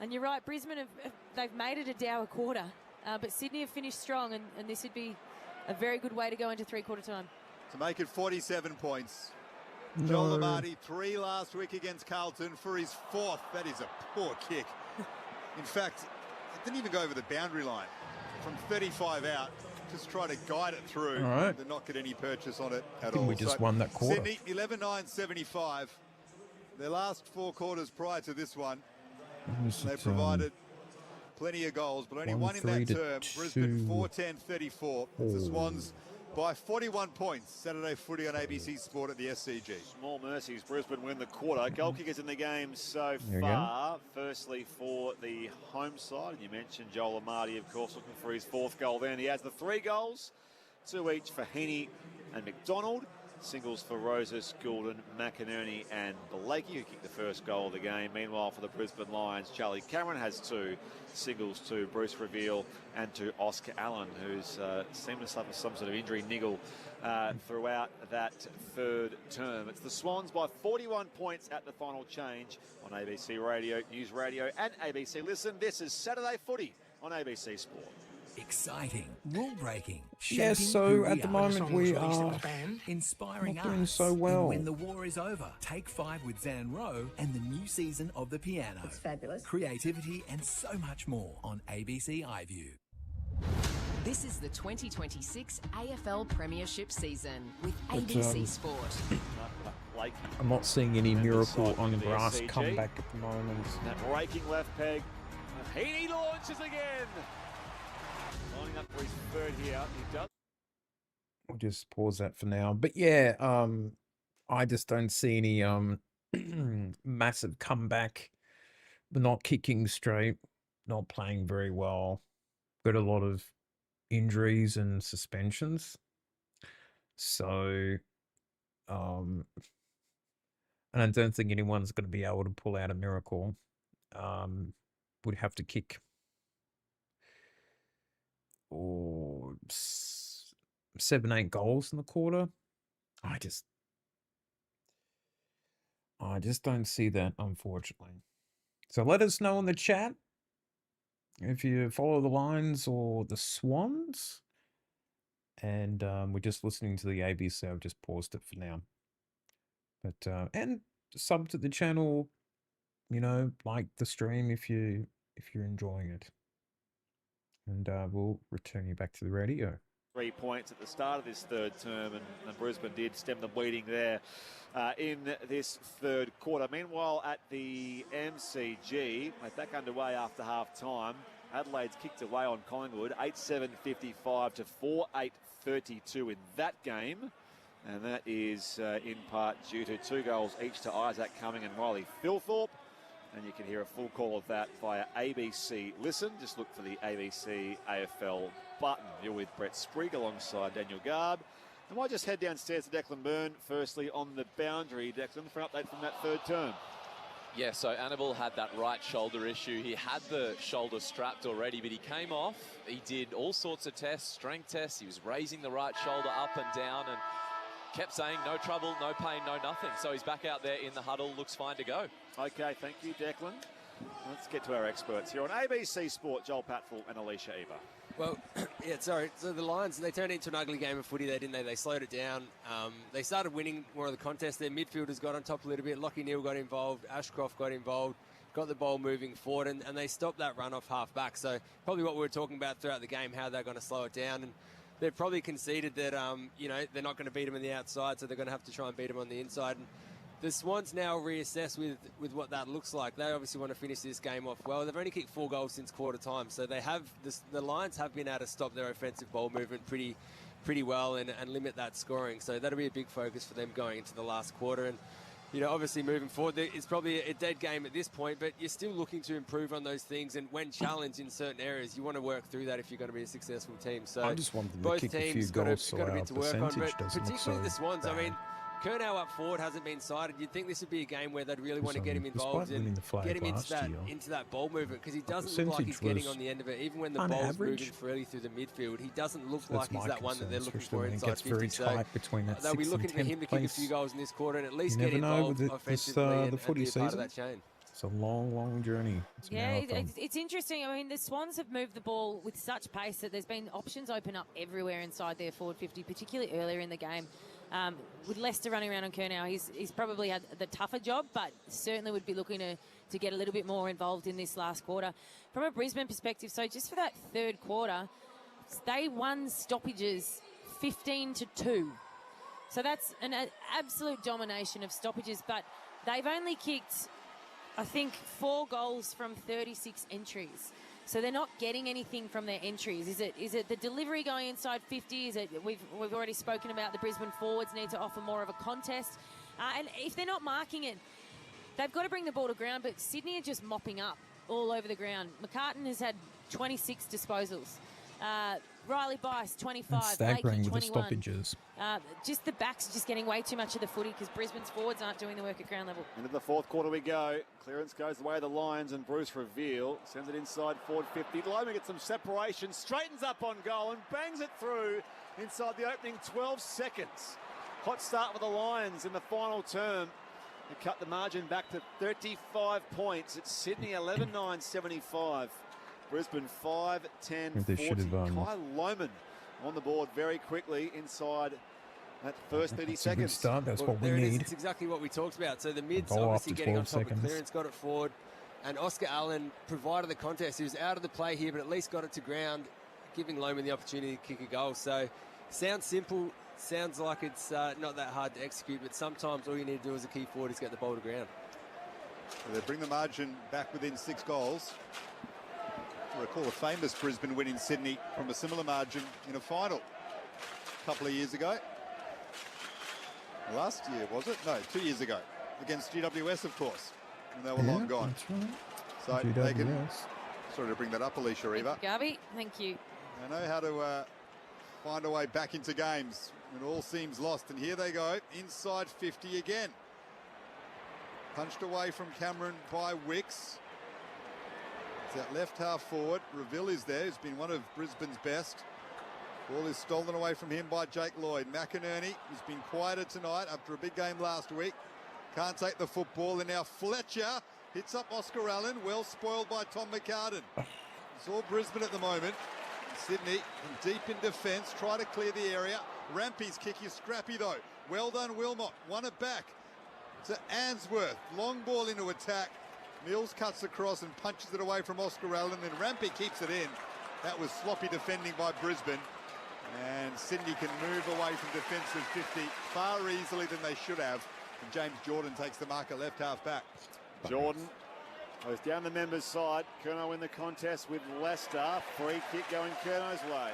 Speaker 9: And you're right, Brisbane, they've made it a dour quarter, but Sydney have finished strong, and this would be a very good way to go into three-quarter time.
Speaker 8: To make it 47 points.
Speaker 15: No.
Speaker 8: Joel Amadi, 3 last week against Carlton for his fourth. That is a poor kick. In fact, it didn't even go over the boundary line. From 35 out, just try to guide it through.
Speaker 15: All right.
Speaker 8: Did not get any purchase on it
Speaker 15: I
Speaker 8: at
Speaker 15: think
Speaker 8: all.
Speaker 15: we just won that quarter.
Speaker 8: Sydney, 11-9-75. Their last 4 quarters prior to this one, they provided plenty of goals, but only one in that
Speaker 15: 1-3 to
Speaker 8: term.
Speaker 15: 2.
Speaker 8: Brisbane 4-10-34. It's the Swans by 41 points. Saturday footy on ABC Sport at the SCG.
Speaker 2: Small mercies, Brisbane win the quarter. Goal kickers in the game so
Speaker 15: There you
Speaker 2: far. Firstly for the home side, and you mentioned Joel Amadi, of course, looking for his 4th goal then. He has the 3 goals, 2 each for Heaney and McDonald. Singles for Roses, Goulden, McInerney and Blakey, who kicked the first goal of the game. Meanwhile, for the Brisbane Lions, Charlie Cameron has 2 singles to Bruce Reveal and to Oscar Allen, who's seemed to suffer some sort of injury niggle throughout that third term. It's the Swans by 41 points at the final change on ABC Radio, News Radio and ABC Listen. This is Saturday Footy on ABC Sport.
Speaker 16: Exciting, rule-breaking.
Speaker 15: Yes, so at the moment we are
Speaker 16: inspiring
Speaker 15: not doing
Speaker 16: us.
Speaker 15: so well.
Speaker 16: And when the war is over, Take 5 with Zan Rowe and the new season of The Piano.
Speaker 19: It's fabulous.
Speaker 16: Creativity and so much more on ABC iView.
Speaker 6: This is the 2026 AFL Premiership season with
Speaker 15: But,
Speaker 6: ABC Sport.
Speaker 15: I'm not seeing any miracle on grass
Speaker 2: SCG.
Speaker 15: comeback at the moment.
Speaker 2: That raking left peg. Heaney launches again. Lining up for his third here. He does.
Speaker 15: We'll just pause that for now. But yeah, I just don't see any massive comeback. We're not kicking straight, not playing very well. Got a lot of injuries and suspensions. So, and I don't think anyone's going to be able to pull out a miracle. Would have to kick 7-8 goals in the quarter. I just don't see that, unfortunately. So let us know in the chat if you follow the Lions or the Swans. And we're just listening to the ABC. I've just paused it for now. But and sub to the channel. You know, like the stream if you're enjoying it. And we'll return you back to the radio.
Speaker 2: 3 points at the start of this third term, and Brisbane did stem the bleeding there in this third quarter. Meanwhile, at the MCG, we're back underway after half-time. Adelaide's kicked away on Collingwood, 8-7-55 to 4-8-32 in that game. And that is in part due to 2 goals each to Isaac Cumming and Riley Philthorpe. And you can hear a full call of that via ABC Listen. Just look for the ABC AFL button. You're with Brett Sprigg alongside Daniel Garb. And we'll just head downstairs to Declan Byrne, firstly on the boundary. Declan, for an update from that third term.
Speaker 11: Yeah, so Annabelle had that right shoulder issue. He had the shoulder strapped already, but he came off. He did all sorts of tests, strength tests. He was raising the right shoulder up and down and kept saying no trouble, no pain, no nothing. So he's back out there in the huddle, looks fine to go.
Speaker 2: Okay, thank you, Declan. Let's get to our experts here on ABC Sport, Joel Patfull and Alicia Eva.
Speaker 10: Well, yeah, sorry. So the Lions, they turned it into an ugly game of footy there, didn't they? They slowed it down. They started winning more of the contest. Their midfielders got on top a little bit. Lockie Neal got involved. Ashcroft got involved. Got the ball moving forward, and they stopped that run off half back. So probably what we were talking about throughout the game, how they're going to slow it down. And they've probably conceded that, they're not going to beat them on the outside, so they're going to have to try and beat them on the inside. And the Swans now reassess with what that looks like. They obviously want to finish this game off well. They've only kicked 4 goals since quarter time, so they have the Lions have been able to stop their offensive ball movement pretty well and limit that scoring. So that'll be a big focus for them going into the last quarter. And obviously moving forward, it's probably a dead game at this point, but you're still looking to improve on those things. And when challenged in certain areas, you want to work through that if you're going to be a successful team. So
Speaker 15: I just want them to
Speaker 10: both
Speaker 15: kick a few
Speaker 10: teams
Speaker 15: goals so
Speaker 10: got a
Speaker 15: our
Speaker 10: bit to work on,
Speaker 15: percentage
Speaker 10: but
Speaker 15: doesn't look
Speaker 10: particularly
Speaker 15: so
Speaker 10: the Swans.
Speaker 15: bad.
Speaker 10: I mean, Curnow up forward hasn't been cited. You'd think this would be a game where they'd really want to get him
Speaker 15: Despite
Speaker 10: involved
Speaker 15: winning
Speaker 10: and
Speaker 15: the flag
Speaker 10: get him
Speaker 15: last year,
Speaker 10: into that ball movement, because he doesn't look like he's
Speaker 15: percentage
Speaker 10: getting
Speaker 15: was
Speaker 10: on the end of it. Even when the
Speaker 15: on
Speaker 10: ball's
Speaker 15: average.
Speaker 10: moving freely through the midfield, he doesn't look
Speaker 15: That's
Speaker 10: like he's
Speaker 15: my
Speaker 10: that one that they're
Speaker 15: concern,
Speaker 10: looking
Speaker 15: especially
Speaker 10: for
Speaker 15: when it
Speaker 10: inside
Speaker 15: gets
Speaker 10: 50.
Speaker 15: very
Speaker 10: So
Speaker 15: tight between that
Speaker 10: they'll be
Speaker 15: 6th
Speaker 10: looking
Speaker 15: and
Speaker 10: for him to
Speaker 15: 10th
Speaker 10: kick a
Speaker 15: place.
Speaker 10: few goals in this quarter and at least
Speaker 15: You
Speaker 10: get
Speaker 15: never know
Speaker 10: involved
Speaker 15: with
Speaker 10: offensively
Speaker 15: the footy
Speaker 10: and be part of
Speaker 15: season.
Speaker 10: that chain.
Speaker 15: It's a long journey. It's a
Speaker 9: Yeah,
Speaker 15: marathon.
Speaker 9: it's interesting. I mean, the Swans have moved the ball with such pace that there's been options open up everywhere inside their forward 50, particularly earlier in the game. With Leicester running around on Curnow, he's probably had the tougher job, but certainly would be looking to get a little bit more involved in this last quarter. From a Brisbane perspective, so just for that third quarter, they won stoppages 15-2. So that's an absolute domination of stoppages, but they've only kicked, I think, 4 goals from 36 entries. So they're not getting anything from their entries. Is it the delivery going inside 50? Is it we've already spoken about the Brisbane forwards need to offer more of a contest, and if they're not marking it, they've got to bring the ball to ground. But Sydney are just mopping up all over the ground. McCartan has had 26 disposals. Riley Bice, 25.
Speaker 15: It's staggering
Speaker 9: Blakey,
Speaker 15: with the
Speaker 9: 21.
Speaker 15: stoppages.
Speaker 9: Just the backs are just getting way too much of the footy because Brisbane's forwards aren't doing the work at ground level.
Speaker 2: Into the fourth quarter we go. Clearance goes the way of the Lions, and Bruce Reveal sends it inside forward 50. Loma gets some separation, straightens up on goal and bangs it through inside the opening 12 seconds. Hot start with the Lions in the final term. They cut the margin back to 35 points. It's Sydney 11-9-75. Brisbane 5-10-40. Kai Lohmann on the board very quickly inside that first 30
Speaker 15: That's
Speaker 2: seconds.
Speaker 15: a good start. That's what we
Speaker 10: there it is.
Speaker 15: need.
Speaker 10: It's exactly what we talked about. So the mid's
Speaker 15: Goal
Speaker 10: obviously
Speaker 15: after
Speaker 10: getting on
Speaker 15: 12
Speaker 10: top
Speaker 15: seconds.
Speaker 10: of clearance, got it forward. And Oscar Allen provided the contest. He was out of the play here, but at least got it to ground, giving Lohmann the opportunity to kick a goal. So sounds simple. Sounds like it's not that hard to execute, but sometimes all you need to do as a key forward is get the ball to ground.
Speaker 8: So they bring the margin back within 6 goals. I recall a famous Brisbane win in Sydney from a similar margin in a final a couple of years ago. Last year, was it? No, 2 years ago. Against GWS, of course. And they were long gone.
Speaker 15: That's right.
Speaker 8: So they can...
Speaker 15: GWS.
Speaker 8: Sorry to bring that up, Alicia Eva.
Speaker 9: Garby, thank you.
Speaker 8: They know how to find a way back into games when all seems lost. And here they go, inside 50 again. Punched away from Cameron by Wicks. It's that left half forward. Reveal is there, who's been one of Brisbane's best. Ball is stolen away from him by Jake Lloyd. McInerney, who's been quieter tonight after a big game last week. Can't take the football, and now Fletcher hits up Oscar Allen, well spoiled by Tom McCartan. It's all Brisbane at the moment. Sydney deep in defence, try to clear the area. Rampy's kick is scrappy though. Well done, Wilmot. Won it back to Answorth. Long ball into attack. Mills cuts across and punches it away from Oscar Allen, and Rampy keeps it in. That was sloppy defending by Brisbane. And Sydney can move away from defensive 50 far easily than they should have. And James Jordan takes the mark at left half back.
Speaker 2: Jordan goes down the members' side. Curnow in the contest with Leicester. Free kick going Curnow's way.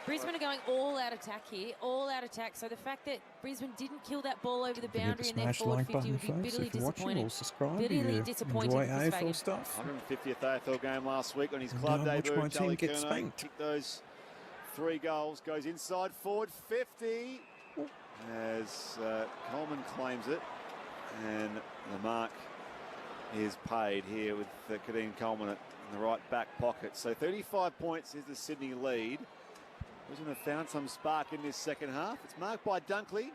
Speaker 9: Brisbane are going all out attack here, all out attack. So the fact that Brisbane didn't kill that ball over the boundary in their forward 50 would be bitterly disappointing. Bitterly disappointing for
Speaker 15: AFL
Speaker 9: Fagan.
Speaker 15: stuff.
Speaker 2: 150th AFL game last week on his club debut.
Speaker 15: Watch my team
Speaker 2: Charlie
Speaker 15: get
Speaker 2: Curnow
Speaker 15: spanked.
Speaker 2: kicked those 3 goals. Goes inside forward 50 as Coleman claims it, and the mark is paid here with Kadeem Coleman in the right back pocket. So 35 points is the Sydney lead. Brisbane have found some spark in this second half. It's marked by Dunkley.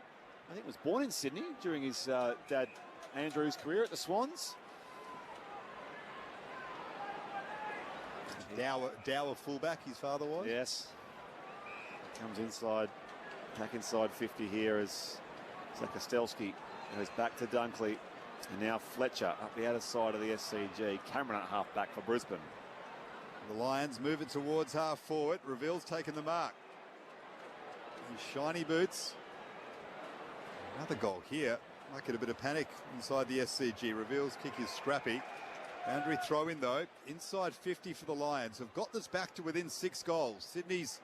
Speaker 2: I think was born in Sydney during his dad Andrew's career at the Swans.
Speaker 8: Dower fullback, his father was.
Speaker 2: Yes. Comes inside, back inside 50 here as Zakostelski goes back to Dunkley. And now Fletcher up the outer side of the SCG. Cameron at half back for Brisbane.
Speaker 8: The Lions move it towards half forward. Reveal's taken the mark. His shiny boots. Another goal here. Might get a bit of panic inside the SCG. Reveal's kick is scrappy. Boundary throw in though. Inside 50 for the Lions. Have got this back to within 6 goals. Sydney's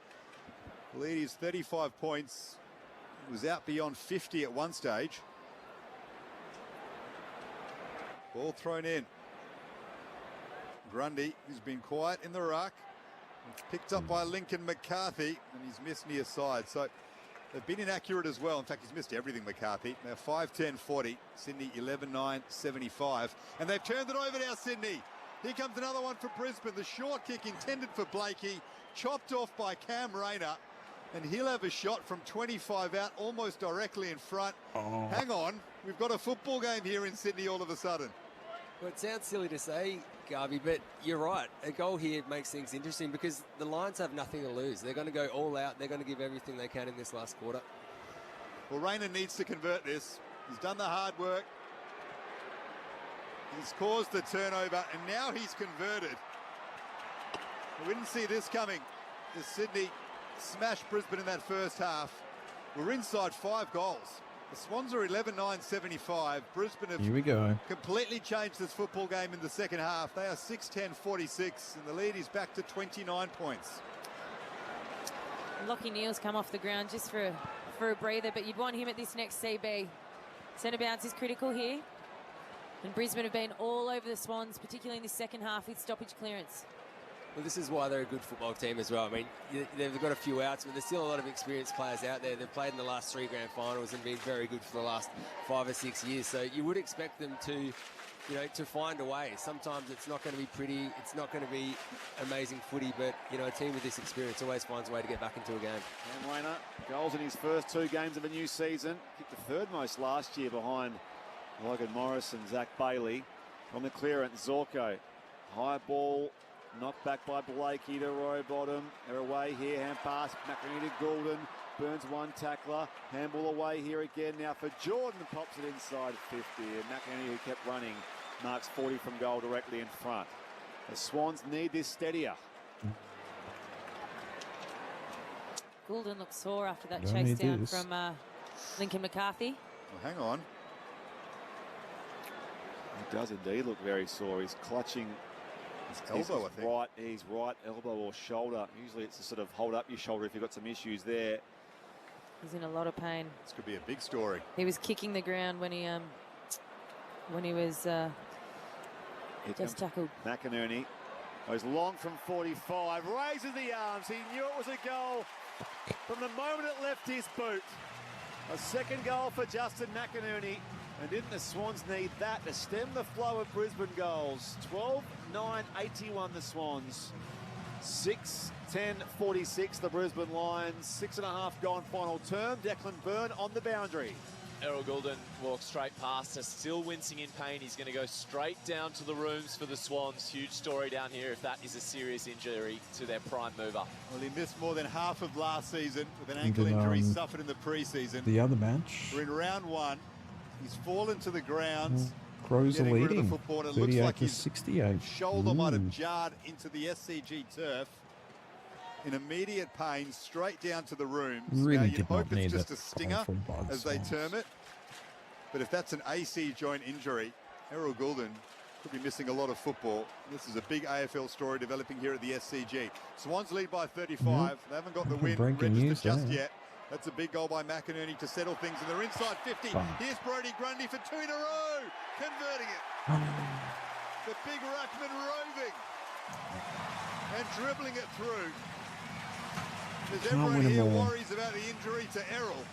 Speaker 8: lead is 35 points. It was out beyond 50 at one stage. Ball thrown in. Grundy, who's been quiet in the ruck. It's picked up by Lincoln McCarthy, and he's missed near side. So they've been inaccurate as well. In fact, he's missed everything, McCarthy. Now 5-10-40. Sydney 11-9-75. And they've turned it over now, Sydney. Here comes another one for Brisbane. The short kick intended for Blakey, chopped off by Cam Rayner. And he'll have a shot from 25 out, almost directly in front.
Speaker 15: Oh.
Speaker 8: Hang on, we've got a football game here in Sydney all of a sudden.
Speaker 10: Well, it sounds silly to say, Garvey, but you're right. A goal here makes things interesting because the Lions have nothing to lose. They're going to go all out. They're going to give everything they can in this last quarter.
Speaker 8: Well, Rayner needs to convert this. He's done the hard work. He's caused the turnover, and now he's converted. We didn't see this coming as Sydney smashed Brisbane in that first half. We're inside 5 goals. The Swans are 11-9-75. Brisbane have
Speaker 15: Here we go.
Speaker 8: completely changed this football game in the second half. They are 6-10-46, and the lead is back to 29 points.
Speaker 9: Lockie Neal's come off the ground just for a breather, but you'd want him at this next CB. Centre bounce is critical here. And Brisbane have been all over the Swans, particularly in this second half with stoppage clearance.
Speaker 10: Well, this is why they're a good football team as well. I mean, they've got a few outs, but there's still a lot of experienced players out there. They've played in the last 3 grand finals and been very good for the last 5 or 6 years. So you would expect them to, to find a way. Sometimes it's not going to be pretty. It's not going to be amazing footy, but, a team with this experience always finds a way to get back into a game.
Speaker 2: And Wayner, goals in his first 2 games of a new season. Kicked the 3rd most last year behind Logan Morris and Zach Bailey. On the clearance, Zorko. High ball, knocked back by Blakey to Rowbottom. They're away here, hand pass, McInerney to Goulden. Burns one tackler, handball away here again now for Jordan, pops it inside 50. And McInerney, who kept running, marks 40 from goal directly in front. The Swans need this steadier.
Speaker 9: Goulden looks sore after that chase down from Lincoln McCarthy.
Speaker 8: Well, hang on.
Speaker 2: He does indeed look very sore. He's clutching his elbow, I think. He's right elbow or shoulder. Usually it's to sort of hold up your shoulder if you've got some issues there.
Speaker 9: He's in a lot of pain.
Speaker 8: This could be a big story.
Speaker 9: He was kicking the ground when he was just tackled.
Speaker 2: McInerney goes long from 45, raises the arms. He knew it was a goal from the moment it left his boot. A second goal for Justin McInerney. And didn't the Swans need that to stem the flow of Brisbane goals? 12-9-81 the Swans. 6-10-46 the Brisbane Lions. 6.5 gone final term. Declan Byrne on the boundary.
Speaker 11: Errol Goulden walks straight past us, still wincing in pain. He's going to go straight down to the rooms for the Swans. Huge story down here if that is a serious injury to their prime mover.
Speaker 8: Well, he missed more than half of last season with an ankle injury suffered in the pre-season.
Speaker 15: The other match.
Speaker 8: We're in round 1. He's fallen to the ground.
Speaker 15: Crows are leading. 38 to 68.
Speaker 8: Shoulder might have jarred into the SCG turf. In immediate pain, straight down to the rooms.
Speaker 15: Really
Speaker 8: now, you'd hope
Speaker 15: need
Speaker 8: it's just a stinger, as they term it. But if that's an AC joint injury, Errol Goulden could be missing a lot of football. This is a big AFL story developing here at the SCG. Swans lead by 35. They haven't got the win registered just yet. That's a big goal by McInerney to settle things, and they're inside 50. Here's Brodie Grundy for 2 in a row, converting it. The big ruckman roving and dribbling it through. As everyone here worries about the injury to Errol.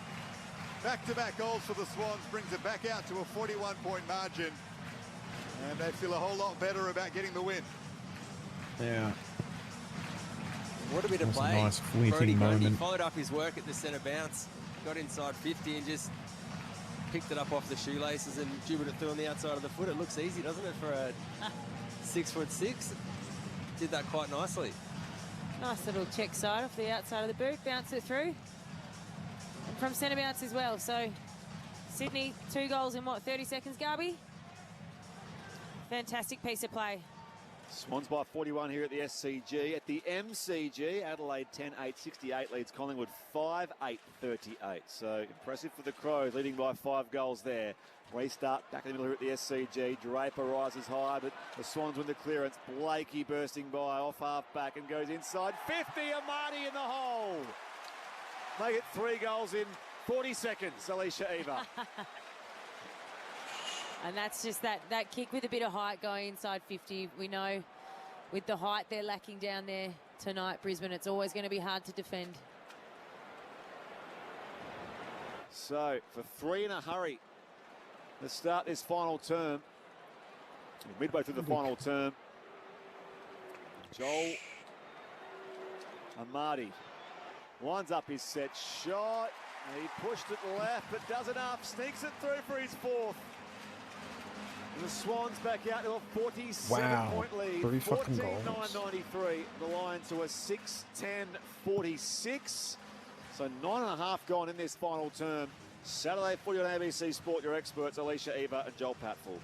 Speaker 8: Back-to-back goals for the Swans brings it back out to a 41-point margin, and they feel a whole lot better about getting the win.
Speaker 15: Yeah.
Speaker 10: What a bit of play.
Speaker 15: Nice fleeting moment.
Speaker 10: He followed up his work at the centre bounce, got inside 50 and just picked it up off the shoelaces and dribbled it through on the outside of the foot. It looks easy, doesn't it, for a 6'6"? Did that quite nicely.
Speaker 9: Nice little check side off the outside of the boot, bounce it through. And from centre bounce as well. So Sydney, 2 goals in 30 seconds, Garby? Fantastic piece of play.
Speaker 2: Swans by 41 here at the SCG. At the MCG, Adelaide 10-8-68 leads Collingwood 5-8-38. So impressive for the Crows, leading by 5 goals there. Restart back in the middle here at the SCG. Draper rises high, but the Swans win the clearance. Blakey bursting by off half back and goes inside 50. Amati in the hole. Make it 3 goals in 40 seconds, Alicia Eva.
Speaker 9: And that's just that kick with a bit of height going inside 50. We know with the height they're lacking down there tonight, Brisbane, it's always going to be hard to defend.
Speaker 2: So, for 3 in a hurry, let's start this final term. Midway through the final term, Joel Amati winds up his set shot. He pushed it left, but does enough. Sneaks it through for his 4th. And the Swans back out to a 47-point lead. 14-9-93. The Lions to a 6-10-46. So 9.5 gone in this final term. Saturday footy on ABC Sport. Your experts, Alicia Eva and Joel Patfull.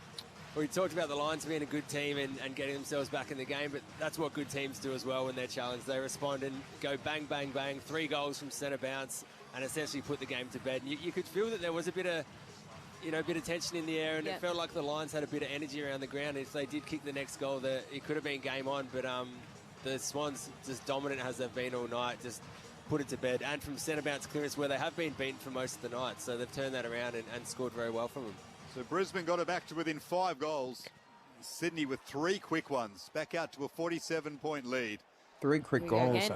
Speaker 10: Well, we talked about the Lions being a good team and getting themselves back in the game, but that's what good teams do as well when they're challenged. They respond and go bang, bang, bang. 3 goals from centre bounce and essentially put the game to bed. And you could feel that there was a bit of tension in the air, and it felt like the Lions had a bit of energy around the ground. If they did kick the next goal, it could have been game on, but the Swans, just dominant as they've been all night, just put it to bed. And from centre bounce clearance, where they have been beaten for most of the night, so they've turned that around and scored very well from them.
Speaker 8: So Brisbane got it back to within 5 goals. Sydney with 3 quick ones, back out to a 47-point lead.
Speaker 15: 3 quick goals.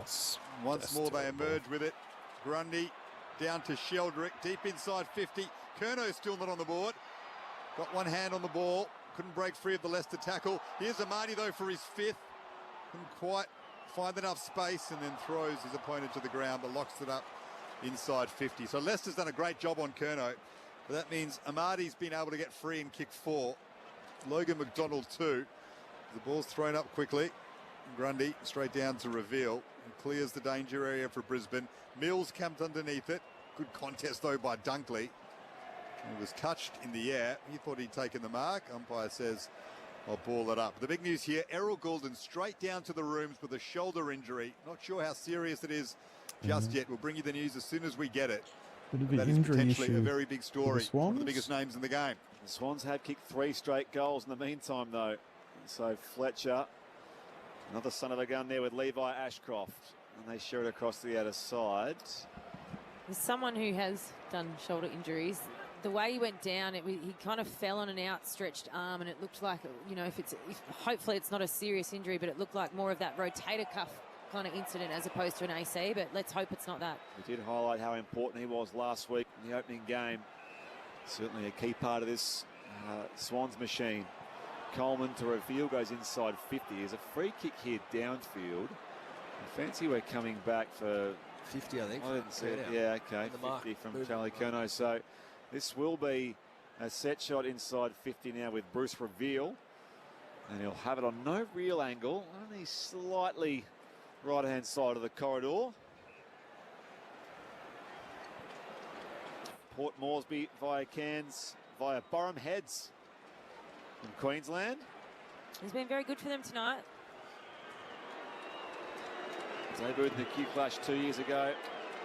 Speaker 8: Once
Speaker 15: that's
Speaker 8: more
Speaker 15: terrible.
Speaker 8: they emerge with it. Grundy down to Sheldrick, deep inside 50. Curnow still not on the board. Got one hand on the ball. Couldn't break free of the Leicester tackle. Here's Amadi though for his 5th. Couldn't quite find enough space and then throws his opponent to the ground but locks it up inside 50. So Leicester's done a great job on Curnow. But that means Amadi's been able to get free and kick 4. Logan McDonald 2. The ball's thrown up quickly. Grundy straight down to Reveal. And clears the danger area for Brisbane. Mills camped underneath it. Good contest though by Dunkley. He was touched in the air. He thought he'd taken the mark. Umpire says, I'll ball it up. The big news here, Errol Goulden straight down to the rooms with a shoulder injury. Not sure how serious it is just yet. We'll bring you the news as soon as we get it.
Speaker 15: Bit of an
Speaker 8: That is
Speaker 15: injury
Speaker 8: potentially
Speaker 15: issue
Speaker 8: a very big story.
Speaker 15: for the
Speaker 8: One of the
Speaker 15: Swans.
Speaker 8: biggest names in the game.
Speaker 2: The Swans have kicked 3 straight goals in the meantime, though. So Fletcher, another son of a gun there with Levi Ashcroft. And they share it across the outer side.
Speaker 9: As someone who has done shoulder injuries, the way he went down, he kind of fell on an outstretched arm, and it looked like, you know, hopefully it's not a serious injury, but it looked like more of that rotator cuff kind of incident as opposed to an AC, but let's hope it's not that.
Speaker 2: We did highlight how important he was last week in the opening game. Certainly a key part of this Swans machine. Coleman to Reveal, goes inside 50. There's a free kick here downfield. I fancy we're coming back for
Speaker 10: 50, I think.
Speaker 2: I didn't see it. Yeah, okay.
Speaker 10: The mark.
Speaker 2: 50 from Charlie Curnow. So this will be a set shot inside 50 now with Bruce Reveal. And he'll have it on no real angle, only slightly right-hand side of the corridor. Port Moresby via Cairns, via Borum Heads in Queensland.
Speaker 9: He's been very good for them tonight.
Speaker 2: Debuted in the Q Clash 2 years ago.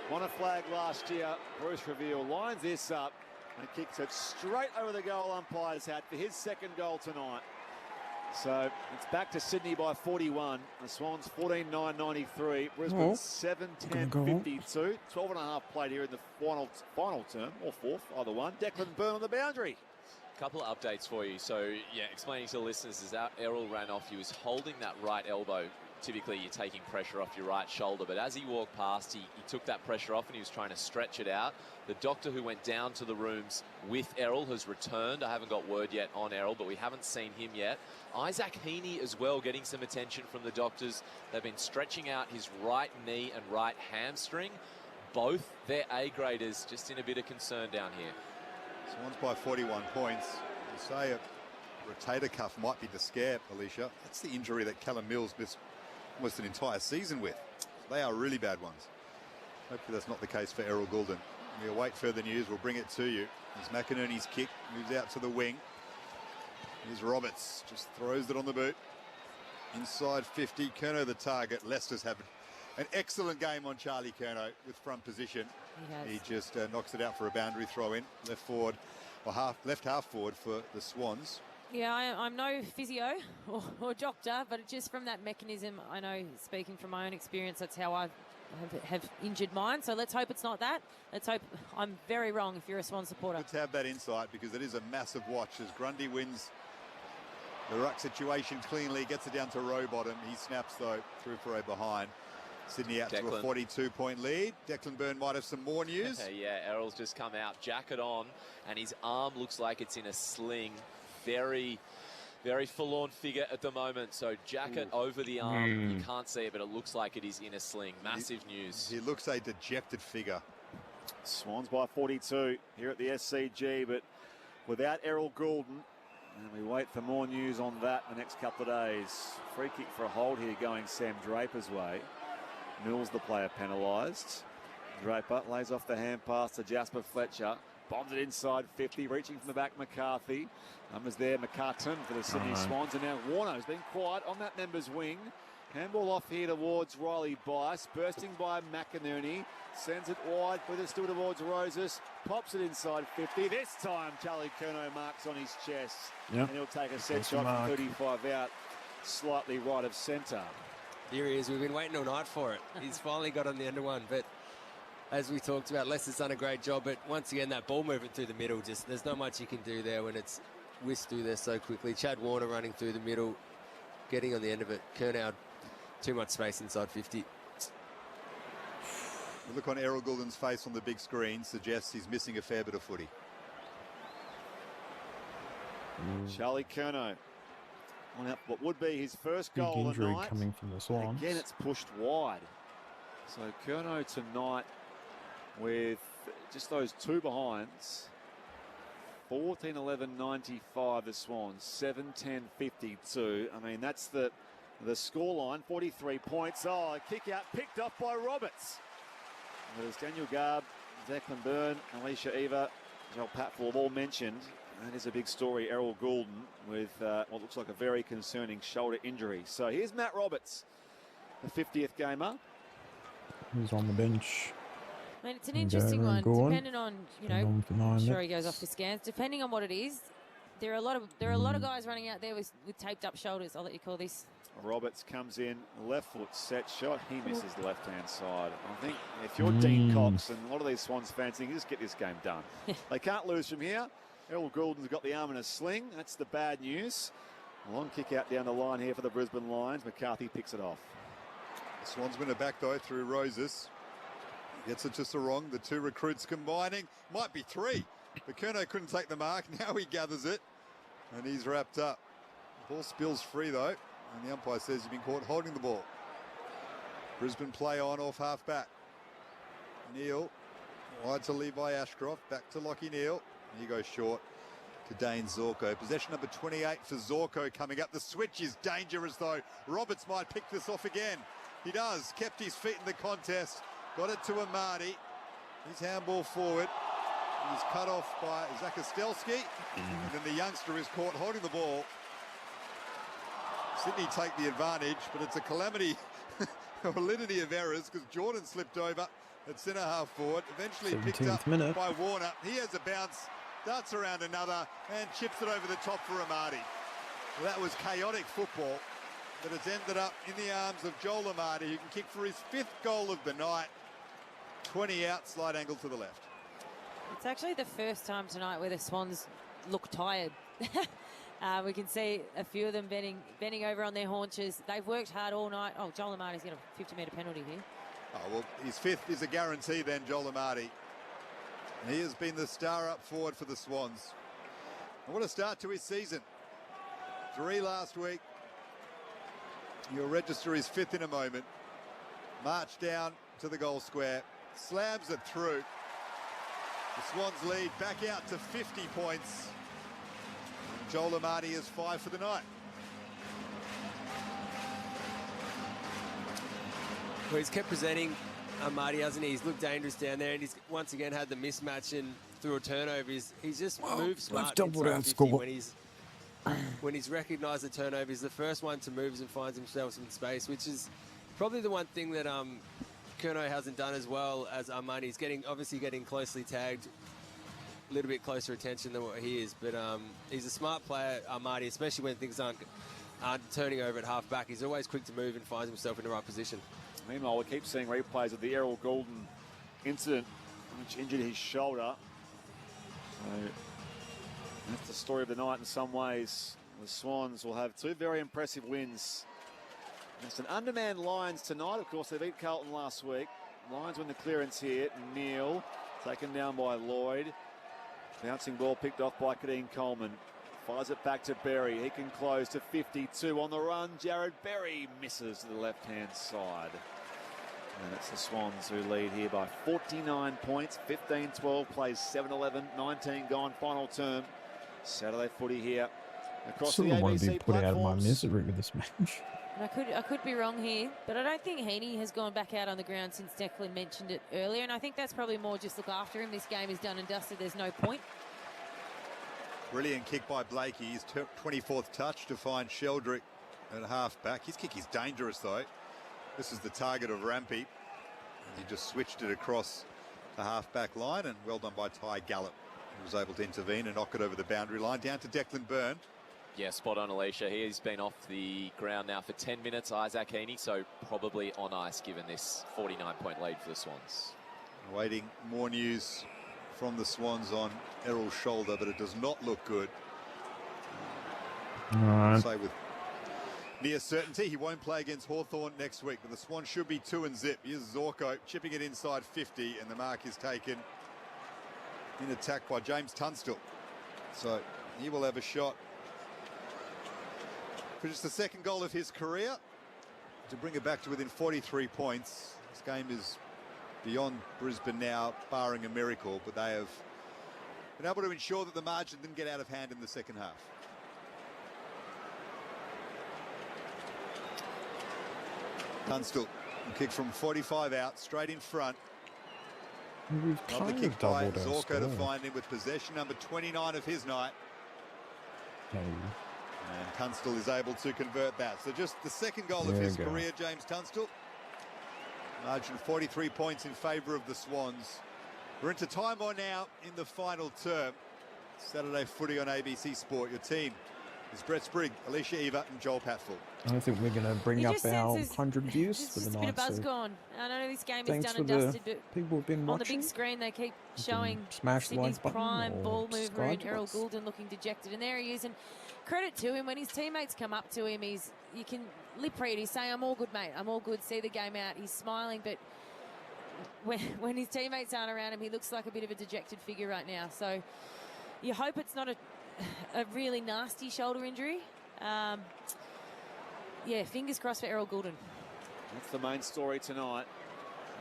Speaker 2: Won a flag last year. Bruce Reveal lines this up and kicks it straight over the goal umpire's hat for his 2nd goal tonight. So it's back to Sydney by 41. The Swans 14-9-93. Brisbane 7-10-52. 12 and a half played here in the final term, or 4th, either one. Declan Byrne on the boundary.
Speaker 11: Couple of updates for you. So, yeah, explaining to the listeners, as Errol ran off, he was holding that right elbow. Typically, you're taking pressure off your right shoulder, but as he walked past, he took that pressure off and he was trying to stretch it out. The doctor who went down to the rooms with Errol has returned. I haven't got word yet on Errol, but we haven't seen him yet. Isaac Heaney as well, getting some attention from the doctors. They've been stretching out his right knee and right hamstring. Both their A-graders just in a bit of concern down here.
Speaker 8: Swans by 41 points. You say a rotator cuff might be the scare, Alicia. That's the injury that Callum Mills missed almost an entire season with. They are really bad ones. Hopefully that's not the case for Errol Goulden. We await further news. We'll bring it to you. As McInerney's kick moves out to the wing. Here's Roberts, just throws it on the boot. Inside 50, Curnow the target. Leicester's have an excellent game on Charlie Curnow with front position. He just knocks it out for a boundary throw in. Left forward, or left half forward for the Swans.
Speaker 9: Yeah, I'm no physio or doctor, but just from that mechanism, I know, speaking from my own experience, that's how I have injured mine. So let's hope it's not that. Let's hope I'm very wrong if you're a Swan supporter.
Speaker 8: Good to have that insight because it is a massive watch as Grundy wins the ruck situation cleanly, gets it down to row bottom. He snaps, though, through for a behind. Sydney out to a 42-point lead. Declan Byrne might have some more news.
Speaker 11: Yeah, Errol's just come out, jacket on, and his arm looks like it's in a sling. Very, very forlorn figure at the moment. So jacket over the arm. You can't see it, but it looks like it is in a sling. Massive news.
Speaker 8: He looks a dejected figure.
Speaker 2: Swans by 42 here at the SCG, but without Errol Goulden. And we wait for more news on that the next couple of days. Free kick for a hold here going Sam Draper's way. Mills the player penalised. Draper lays off the hand pass to Jasper Fletcher. Bombs it inside 50, reaching from the back, McCarthy. Numbers there, McCartan for the Sydney Swans. And now Warner has been quiet on that member's wing. Handball off here towards Riley Bice. Bursting by McInerney. Sends it wide, but it's still towards Roses. Pops it inside 50. This time, Charlie Curnow marks on his chest.
Speaker 15: Yep.
Speaker 2: And he'll take a set shot from 35 out, slightly right of centre.
Speaker 10: Here he is. We've been waiting all night for it. He's finally got on the end of one. But as we talked about, Leicester's done a great job. But once again, that ball movement through the middle, just there's not much you can do there when it's whisked through there so quickly. Chad Warner running through the middle, getting on the end of it. Curnow, too much space inside 50.
Speaker 8: The look on Errol Goulden's face on the big screen suggests he's missing a fair bit of footy.
Speaker 2: Charlie Curnow on up what would be his first
Speaker 15: Big
Speaker 2: goal of the
Speaker 15: injury
Speaker 2: night.
Speaker 15: coming from the Swans.
Speaker 2: Again, it's pushed wide. So Curnow tonight with just those two behinds. 14-11-95 the Swans, 7-10-52. I mean, that's the scoreline, 43 points. Oh, a kick out picked up by Roberts. There's Daniel Garb, Declan Byrne, Alicia Eva, Joel Patfull have all mentioned. That is a big story, Errol Goulden, with what looks like a very concerning shoulder injury. So here's Matt Roberts, the 50th gamer.
Speaker 15: He's on the bench.
Speaker 9: I mean, it's an interesting one, depending on, you know, I'm sure he goes
Speaker 15: minutes.
Speaker 9: off the scans. Depending on what it is, there are a lot of guys running out there with taped up shoulders. I'll let you call this.
Speaker 2: Roberts comes in, left foot set shot. He misses the left-hand side. I think if you're Dean Cox and a lot of these Swans fans think, just get this game done. They can't lose from here. Errol Goulden's got the arm in a sling. That's the bad news. A long kick out down the line here for the Brisbane Lions. McCarthy picks it off.
Speaker 8: The Swans win it back, though, through Roses. Gets it to Sarong. The two recruits combining. Might be three. But Curnow couldn't take the mark. Now he gathers it. And he's wrapped up. The ball spills free, though. And the umpire says you've been caught holding the ball. Brisbane play on off half back. Neal wide to Levi Ashcroft. Back to Lockie Neal. And he goes short to Dane Zorko. Possession number 28 for Zorko coming up. The switch is dangerous, though. Roberts might pick this off again. He does. Kept his feet in the contest. Got it to Amadi. His handball forward. He's cut off by Zakostelski. And then the youngster is caught holding the ball. Sydney take the advantage, but it's a calamity, a litany of errors because Jordan slipped over at centre half forward. Eventually picked up by Warner. He has a bounce, darts around another and chips it over the top for Amadi. Well, that was chaotic football, but it's ended up in the arms of Joel Amadi, who can kick for his 5th goal of the night. 20 out, slight angle to the left.
Speaker 9: It's actually the first time tonight where the Swans look tired. We can see a few of them bending over on their haunches. They've worked hard all night. Oh, Joel Amadi's got a 50-metre penalty here.
Speaker 8: Oh, well, his 5th is a guarantee then, Joel Amadi. And he has been the star up forward for the Swans. And what a start to his season. 3 last week. He'll register his 5th in a moment. March down to the goal square. Slams it through. The Swans lead back out to 50 points. Joel Amadi is 5 for the night.
Speaker 10: Well, he's kept presenting Amadi, hasn't he? He's looked dangerous down there, and he's once again had the mismatch and through a turnover. He's just moved smart when he's recognised the turnover. He's the first one to move and finds himself some space, which is probably the one thing that Curnow hasn't done as well as Amadi. He's obviously getting closely tagged, a little bit closer attention than what he is, but he's a smart player, Amadi, especially when things aren't turning over at half back. He's always quick to move and finds himself in the right position.
Speaker 2: Meanwhile, we keep seeing replays of the Errol Goulden incident, which injured his shoulder. So that's the story of the night in some ways. The Swans will have 2 very impressive wins. It's an undermanned Lions tonight. Of course, they beat Carlton last week. Lions win the clearance here. Neal taken down by Lloyd. Bouncing ball picked off by Kadeen Coleman. Fires it back to Berry. He can close to 52 on the run. Jared Berry misses to the left-hand side. And it's the Swans who lead here by 49 points. 15-12, plays 7-11, 19 gone, final term. Saturday footy here across the ABC
Speaker 15: want to be put out of my
Speaker 2: platforms.
Speaker 15: misery with this match.
Speaker 9: And I could be wrong here, but I don't think Heaney has gone back out on the ground since Declan mentioned it earlier, and I think that's probably more just look after him. This game is done and dusted. There's no point.
Speaker 8: Brilliant kick by Blakey. His 24th touch to find Sheldrick at half back. His kick is dangerous, though. This is the target of Rampy. He just switched it across the half-back line, and well done by Ty Gallup, who was able to intervene and knock it over the boundary line. Down to Declan Byrne.
Speaker 11: Yeah, spot on, Alicia. He's been off the ground now for 10 minutes, Isaac Heaney, so probably on ice given this 49-point lead for the Swans.
Speaker 8: Awaiting more news from the Swans on Errol's shoulder, but it does not look good.
Speaker 15: All right.
Speaker 8: Say with near certainty he won't play against Hawthorn next week, but the Swans should be 2-0. Here's Zorko chipping it inside 50, and the mark is taken in attack by James Tunstall. So he will have a shot for just the second goal of his career to bring it back to within 43 points. This game is beyond Brisbane now, barring a miracle, but they have been able to ensure that the margin didn't get out of hand in the second half. Tunstall, kick from 45 out, straight in front.
Speaker 15: We've
Speaker 8: Love the
Speaker 15: kind
Speaker 8: kick
Speaker 15: of
Speaker 8: by
Speaker 15: doubled our
Speaker 8: Zorko to
Speaker 15: score.
Speaker 8: find him with possession number 29 of his night.
Speaker 15: No.
Speaker 8: And Tunstall is able to convert that. So just the second goal of
Speaker 15: There
Speaker 8: his
Speaker 15: we go.
Speaker 8: career, James Tunstall. Margin 43 points in favour of the Swans. We're into time on now in the final term. Saturday footy on ABC Sport. Your team is Brett Sprigg, Alicia Eva and Joel Patfull.
Speaker 15: I don't think we're going to bring
Speaker 9: You
Speaker 15: up
Speaker 9: just
Speaker 15: our
Speaker 9: sense
Speaker 15: 100 views for
Speaker 9: There's
Speaker 15: the
Speaker 9: just a bit
Speaker 15: night.
Speaker 9: of buzz
Speaker 15: So
Speaker 9: gone. I know this game is
Speaker 15: thanks
Speaker 9: done
Speaker 15: for
Speaker 9: and
Speaker 15: the
Speaker 9: dusted, but
Speaker 15: people who've been
Speaker 9: on the
Speaker 15: watching.
Speaker 9: big screen they keep
Speaker 15: You
Speaker 9: showing
Speaker 15: can smash the like
Speaker 9: Sydney's
Speaker 15: button
Speaker 9: prime
Speaker 15: or
Speaker 9: ball mover
Speaker 15: subscribe
Speaker 9: and
Speaker 15: to
Speaker 9: Errol
Speaker 15: us.
Speaker 9: Goulden looking dejected, and there he is. And credit to him, when his teammates come up to him, you can lip read. He's saying, "I'm all good, mate. I'm all good. See the game out." He's smiling, but when his teammates aren't around him, he looks like a bit of a dejected figure right now. So you hope it's not a really nasty shoulder injury. Yeah, fingers crossed for Errol Goulden.
Speaker 2: That's the main story tonight.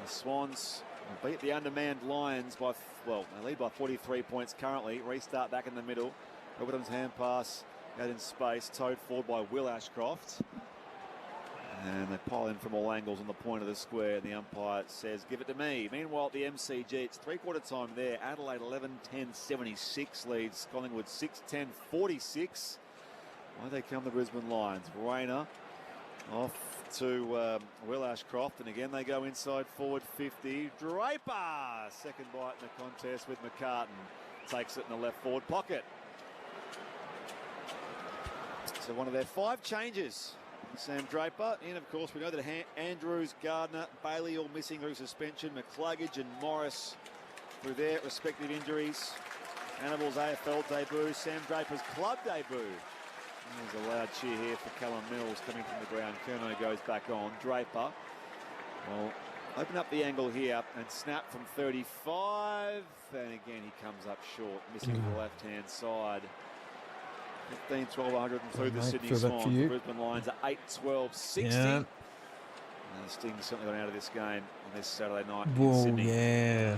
Speaker 2: The Swans beat the undermanned Lions by, well, they lead by 43 points currently. Restart back in the middle. Robertson's hand pass out in space, towed forward by Will Ashcroft. And they pile in from all angles on the point of the square. And the umpire says, "Give it to me." Meanwhile, at the MCG, it's three-quarter time there. Adelaide 11-10-76 leads Collingwood 6-10-46. Why they come the Brisbane Lions? Rayner off to Will Ashcroft, and again they go inside forward 50. Draper, second bite in the contest with McCartan. Takes it in the left forward pocket. So one of their 5 changes. Sam Draper in, of course. We know that Andrews, Gardner, Bailey all missing through suspension. McCluggage and Morris through their respective injuries. Hannibal's AFL debut, Sam Draper's club debut. There's a loud cheer here for Callum Mills coming from the ground. Curnow goes back on. Draper will open up the angle here and snap from 35. And again, he comes up short, missing the left-hand side. 15-12, 102 the Sydney Swans. The Brisbane Lions are 8-12-60.
Speaker 15: Yeah.
Speaker 2: And the Sting's certainly gone out of this game on this Saturday night in
Speaker 15: Whoa,
Speaker 2: Sydney.
Speaker 15: yeah.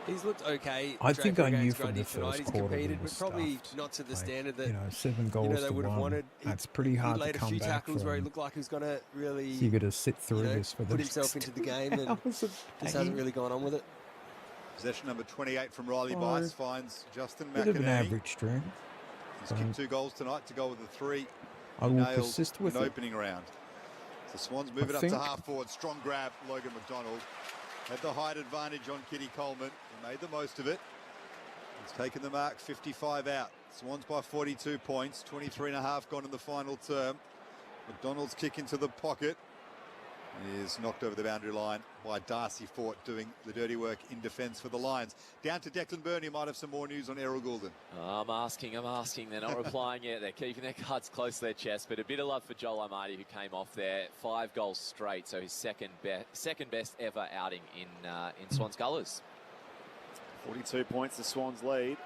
Speaker 10: He's looked okay.
Speaker 15: I think I knew
Speaker 10: against
Speaker 15: from the
Speaker 10: Grundy tonight.
Speaker 15: first
Speaker 10: He's
Speaker 15: quarter
Speaker 10: competed,
Speaker 15: he
Speaker 10: but
Speaker 15: was
Speaker 10: probably
Speaker 15: stuffed.
Speaker 10: not to the
Speaker 15: Like,
Speaker 10: standard that
Speaker 15: 7 goals
Speaker 10: they
Speaker 15: to
Speaker 10: would have
Speaker 15: 1.
Speaker 10: wanted.
Speaker 15: That's pretty hard
Speaker 10: he laid
Speaker 15: to come
Speaker 10: a few
Speaker 15: back
Speaker 10: tackles where he
Speaker 15: from.
Speaker 10: looked like he was going to really
Speaker 15: You got to sit through this for the
Speaker 10: put himself
Speaker 15: next-
Speaker 10: into the game, and
Speaker 15: That was a
Speaker 10: just hasn't really gone on with it.
Speaker 8: Possession number 28 from Riley
Speaker 15: Oh,
Speaker 8: Bice finds Justin
Speaker 15: Bit of an
Speaker 8: McInerney.
Speaker 15: average stream.
Speaker 8: He's kicked 2 goals tonight to go with the 3.
Speaker 15: I will
Speaker 8: Nailed
Speaker 15: persist with
Speaker 8: an
Speaker 15: it.
Speaker 8: opening round. The Swans move
Speaker 15: I
Speaker 8: it up to
Speaker 15: think-
Speaker 8: half forward. Strong grab, Logan McDonald. Had the height advantage on Kitty Coleman. He made the most of it. He's taken the mark, 55 out. Swans by 42 points, 23.5 gone in the final term. McDonald's kick into the pocket is knocked over the boundary line by Darcy Fort, doing the dirty work in defence for the Lions. Down to Declan Byrne, who might have some more news on Errol Goulden.
Speaker 11: I'm asking. They're not replying yet. They're keeping their cards close to their chest. But a bit of love for Joel Amati, who came off there. 5 goals straight, so his second best ever outing in Swans colours.
Speaker 2: 42 points, the Swans lead.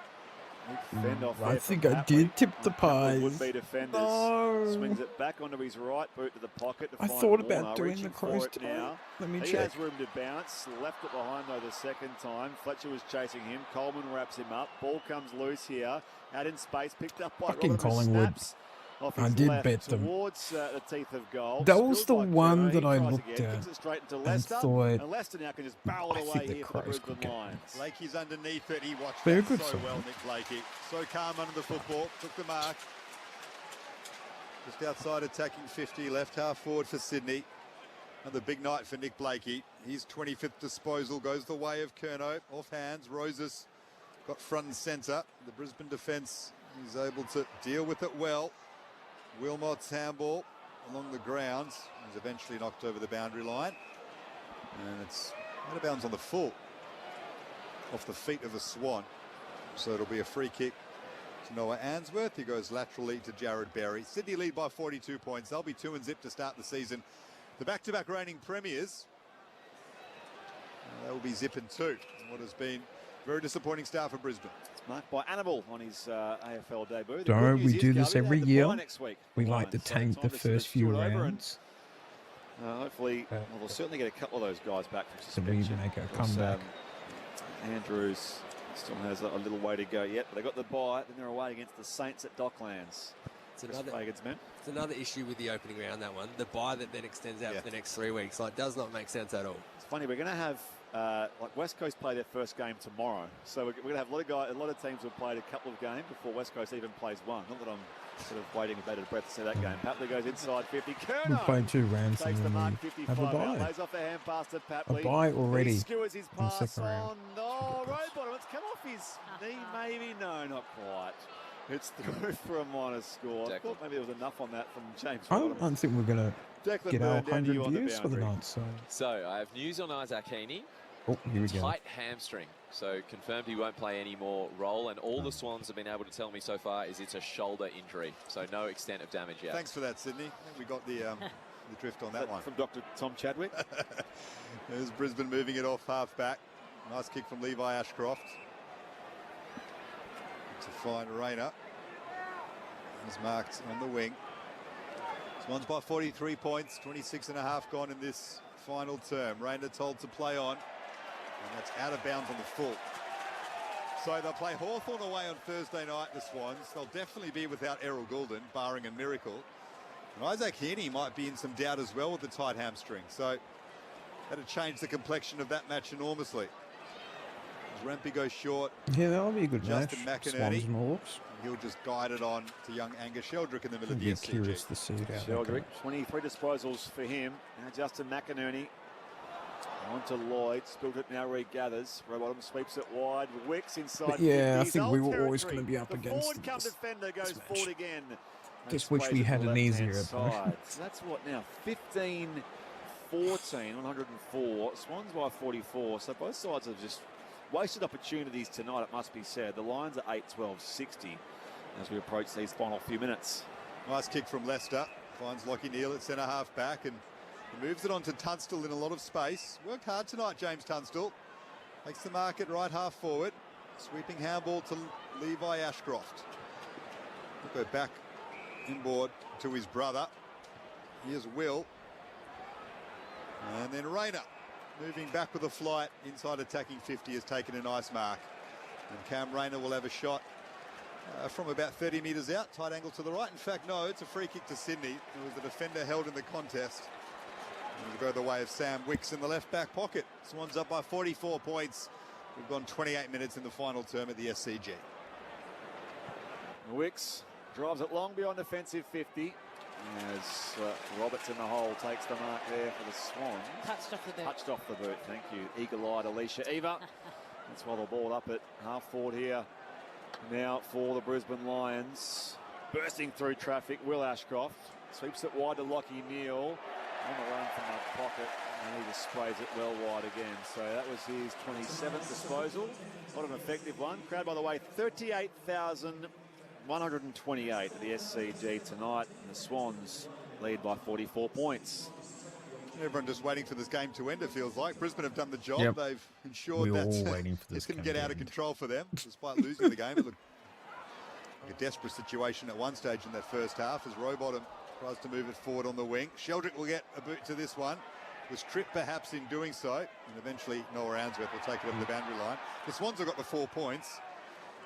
Speaker 2: Big fend off
Speaker 15: I
Speaker 2: there
Speaker 15: think
Speaker 2: from
Speaker 15: I did tip the pies.
Speaker 2: Would-be defenders.
Speaker 15: No.
Speaker 2: Swings it back onto his right boot to the pocket to
Speaker 15: I
Speaker 2: find
Speaker 15: thought
Speaker 2: Warner,
Speaker 15: about doing
Speaker 2: reaching
Speaker 15: the
Speaker 2: for
Speaker 15: cross
Speaker 2: it
Speaker 15: tonight.
Speaker 2: now.
Speaker 15: Let me
Speaker 2: He
Speaker 15: check.
Speaker 2: has room to bounce. Left it behind though the second time. Fletcher was chasing him. Coleman wraps him up. Ball comes loose here. Out in space, picked up by
Speaker 15: Fucking
Speaker 2: Robert, who
Speaker 15: Collingwood.
Speaker 2: snaps off
Speaker 15: I
Speaker 2: his
Speaker 15: did
Speaker 2: left
Speaker 15: bet them.
Speaker 2: towards the teeth of goal.
Speaker 15: That was
Speaker 2: Spilled
Speaker 15: the
Speaker 2: by
Speaker 15: one
Speaker 2: Curnow.
Speaker 15: that
Speaker 2: He
Speaker 15: I
Speaker 2: tries
Speaker 15: looked
Speaker 2: again,
Speaker 15: at
Speaker 2: kicks it straight into
Speaker 15: and
Speaker 2: Leicester.
Speaker 15: thought,
Speaker 2: And Leicester now can just barrel it
Speaker 15: I
Speaker 2: away
Speaker 15: think the
Speaker 2: here for the
Speaker 15: Crows
Speaker 2: Brisbane
Speaker 15: could get
Speaker 2: Lions.
Speaker 8: Blakey's underneath it. He watched
Speaker 15: They're
Speaker 8: that
Speaker 15: good
Speaker 8: so
Speaker 15: side.
Speaker 8: well, Nick Blakey. So calm under the football. Took the mark. Just outside attacking 50. Left half forward for Sydney. Another big night for Nick Blakey. His 25th disposal goes the way of Curnow. Off hands. Roses got front and centre. The Brisbane defence is able to deal with it well. Wilmot's handball along the grounds. He's eventually knocked over the boundary line. And it's out of bounds on the full. Off the feet of a Swan. So it'll be a free kick to Noah Answorth. He goes laterally to Jared Berry. Sydney lead by 42 points. They'll be 2-0 to start the season. The back-to-back reigning premiers, they will be zip and 2. What has been a very disappointing start for Brisbane.
Speaker 2: It's marked by Annabelle on his AFL debut. The
Speaker 15: Don't
Speaker 2: good
Speaker 15: we
Speaker 2: news is,
Speaker 15: do this
Speaker 2: Garvey, they
Speaker 15: every
Speaker 2: have the
Speaker 15: year?
Speaker 2: bye next week.
Speaker 15: We like to
Speaker 2: So
Speaker 15: tank
Speaker 2: time
Speaker 15: the
Speaker 2: to sort of
Speaker 15: first few
Speaker 2: sort over and,
Speaker 15: rounds.
Speaker 2: hopefully, we'll certainly get a couple of those guys back from
Speaker 15: So we
Speaker 2: suspension.
Speaker 15: make a
Speaker 2: Because,
Speaker 15: comeback.
Speaker 2: Andrews still has a little way to go yet, but they got the bye. Then they're away against the Saints at Docklands.
Speaker 10: It's another issue with the opening round, that one. The bye that then extends out for the next 3 weeks. Like, does not make sense at all.
Speaker 2: It's funny, we're going to have, like West Coast play their first game tomorrow. So we're going to have a lot of teams who have played a couple of games before West Coast even plays one. Not that I'm sort of waiting with bated breath to see that game. Papley goes inside 50.
Speaker 15: We
Speaker 2: Kerno
Speaker 15: play 2 rounds and
Speaker 2: takes the
Speaker 15: then
Speaker 2: mark,
Speaker 15: we
Speaker 2: 55
Speaker 15: have a
Speaker 2: out.
Speaker 15: bye.
Speaker 2: Lays off the hand pass to Papley.
Speaker 15: A bye already
Speaker 2: He skewers his
Speaker 15: in the
Speaker 2: pass
Speaker 15: second round.
Speaker 2: on. Oh, Rowbottom, it's come off his knee, maybe. No, not quite. It's through for a minus score. I thought maybe there was enough on that from James
Speaker 15: I
Speaker 2: Rowbottom.
Speaker 15: don't think we're going to
Speaker 2: Declan
Speaker 15: get our
Speaker 2: Byrne down to you
Speaker 15: 100
Speaker 2: on the
Speaker 15: views for the
Speaker 2: boundary.
Speaker 15: night.
Speaker 11: So I have news on Isaac Heaney.
Speaker 15: Oh, here we go.
Speaker 11: Tight hamstring. So confirmed he won't play any more role. And all the Swans have been able to tell me so far is it's a shoulder injury. So no extent of damage yet.
Speaker 8: Thanks for that, Sydney. I think we got the drift on that one.
Speaker 2: From Dr. Tom Chadwick.
Speaker 8: There's Brisbane moving it off half back. Nice kick from Levi Ashcroft. To find Rayner. He's marked on the wing. Swans by 43 points, 26 and a half gone in this final term. Rayner told to play on, and that's out of bounds on the full. So they'll play Hawthorn away on Thursday night, the Swans. They'll definitely be without Errol Goulden, barring a miracle. And Isaac Heaney might be in some doubt as well with the tight hamstring. So that'll change the complexion of that match enormously. As Rempe goes short.
Speaker 15: Yeah, that'll be a good
Speaker 8: Justin
Speaker 15: match.
Speaker 8: McInerney.
Speaker 15: Swans and Hawks.
Speaker 8: He'll just guide it on to young Angus Sheldrick in the middle
Speaker 15: I'd
Speaker 8: of
Speaker 15: be
Speaker 8: the SCG.
Speaker 15: curious to see how that
Speaker 2: Sheldrick,
Speaker 15: goes.
Speaker 2: 23 disposals for him. Now Justin McInerney. On to Lloyd. Spilled it, now regathers. Rowbottom sweeps it wide. Wicks inside.
Speaker 15: But yeah,
Speaker 2: 50.
Speaker 15: I think
Speaker 2: Old
Speaker 15: we were always
Speaker 2: territory.
Speaker 15: going to be up
Speaker 2: the
Speaker 15: against
Speaker 2: forward come
Speaker 15: this
Speaker 2: defender goes
Speaker 15: match.
Speaker 2: forward again.
Speaker 15: Just wish we had an easier opponent.
Speaker 2: side. So that's what now? 15-14, 104. Swans by 44. So both sides have just wasted opportunities tonight, it must be said. The Lions are 8-12-60 as we approach these final few minutes.
Speaker 8: Nice kick from Leicester. Finds Lockie Neal at centre half back and he moves it on to Tunstall in a lot of space. Worked hard tonight, James Tunstall. Makes the mark at right half forward. Sweeping handball to Levi Ashcroft. We'll go back inboard to his brother. Here's Will. And then Rayner moving back with a flight inside attacking 50 has taken a nice mark. And Cam Rayner will have a shot from about 30 metres out. Tight angle to the right. In fact, no, it's a free kick to Sydney. There was a defender held in the contest. It'll go the way of Sam Wicks in the left back pocket. Swans up by 44 points. We've gone 28 minutes in the final term at the SCG.
Speaker 2: Wicks drives it long beyond defensive 50 as Roberts in the hole takes the mark there for the Swans.
Speaker 9: Touched off the boot.
Speaker 2: Touched off the boot, thank you. Eagle-eyed Alicia Eva. That's why the ball up at half forward here. Now for the Brisbane Lions. Bursting through traffic, Will Ashcroft. Sweeps it wide to Lockie Neal. On the run from the pocket, and he just sprays it well wide again. So that was his 27th disposal. Not an effective one. Crowd, by the way, 38,128 at the SCG tonight. And the Swans lead by 44 points.
Speaker 8: Everyone just waiting for this game to end, it feels like. Brisbane have done the job.
Speaker 15: Yep.
Speaker 8: They've ensured
Speaker 15: We were
Speaker 8: that
Speaker 15: all waiting for this
Speaker 8: it didn't
Speaker 15: game
Speaker 8: get
Speaker 15: to
Speaker 8: out of
Speaker 15: end.
Speaker 8: control for them, despite losing the game. It looked like a desperate situation at one stage in that first half as Rowbottom tries to move it forward on the wing. Sheldrick will get a boot to this one. Was tripped perhaps in doing so. And eventually Noah Answorth will take it over the boundary line. The Swans have got the 4 points.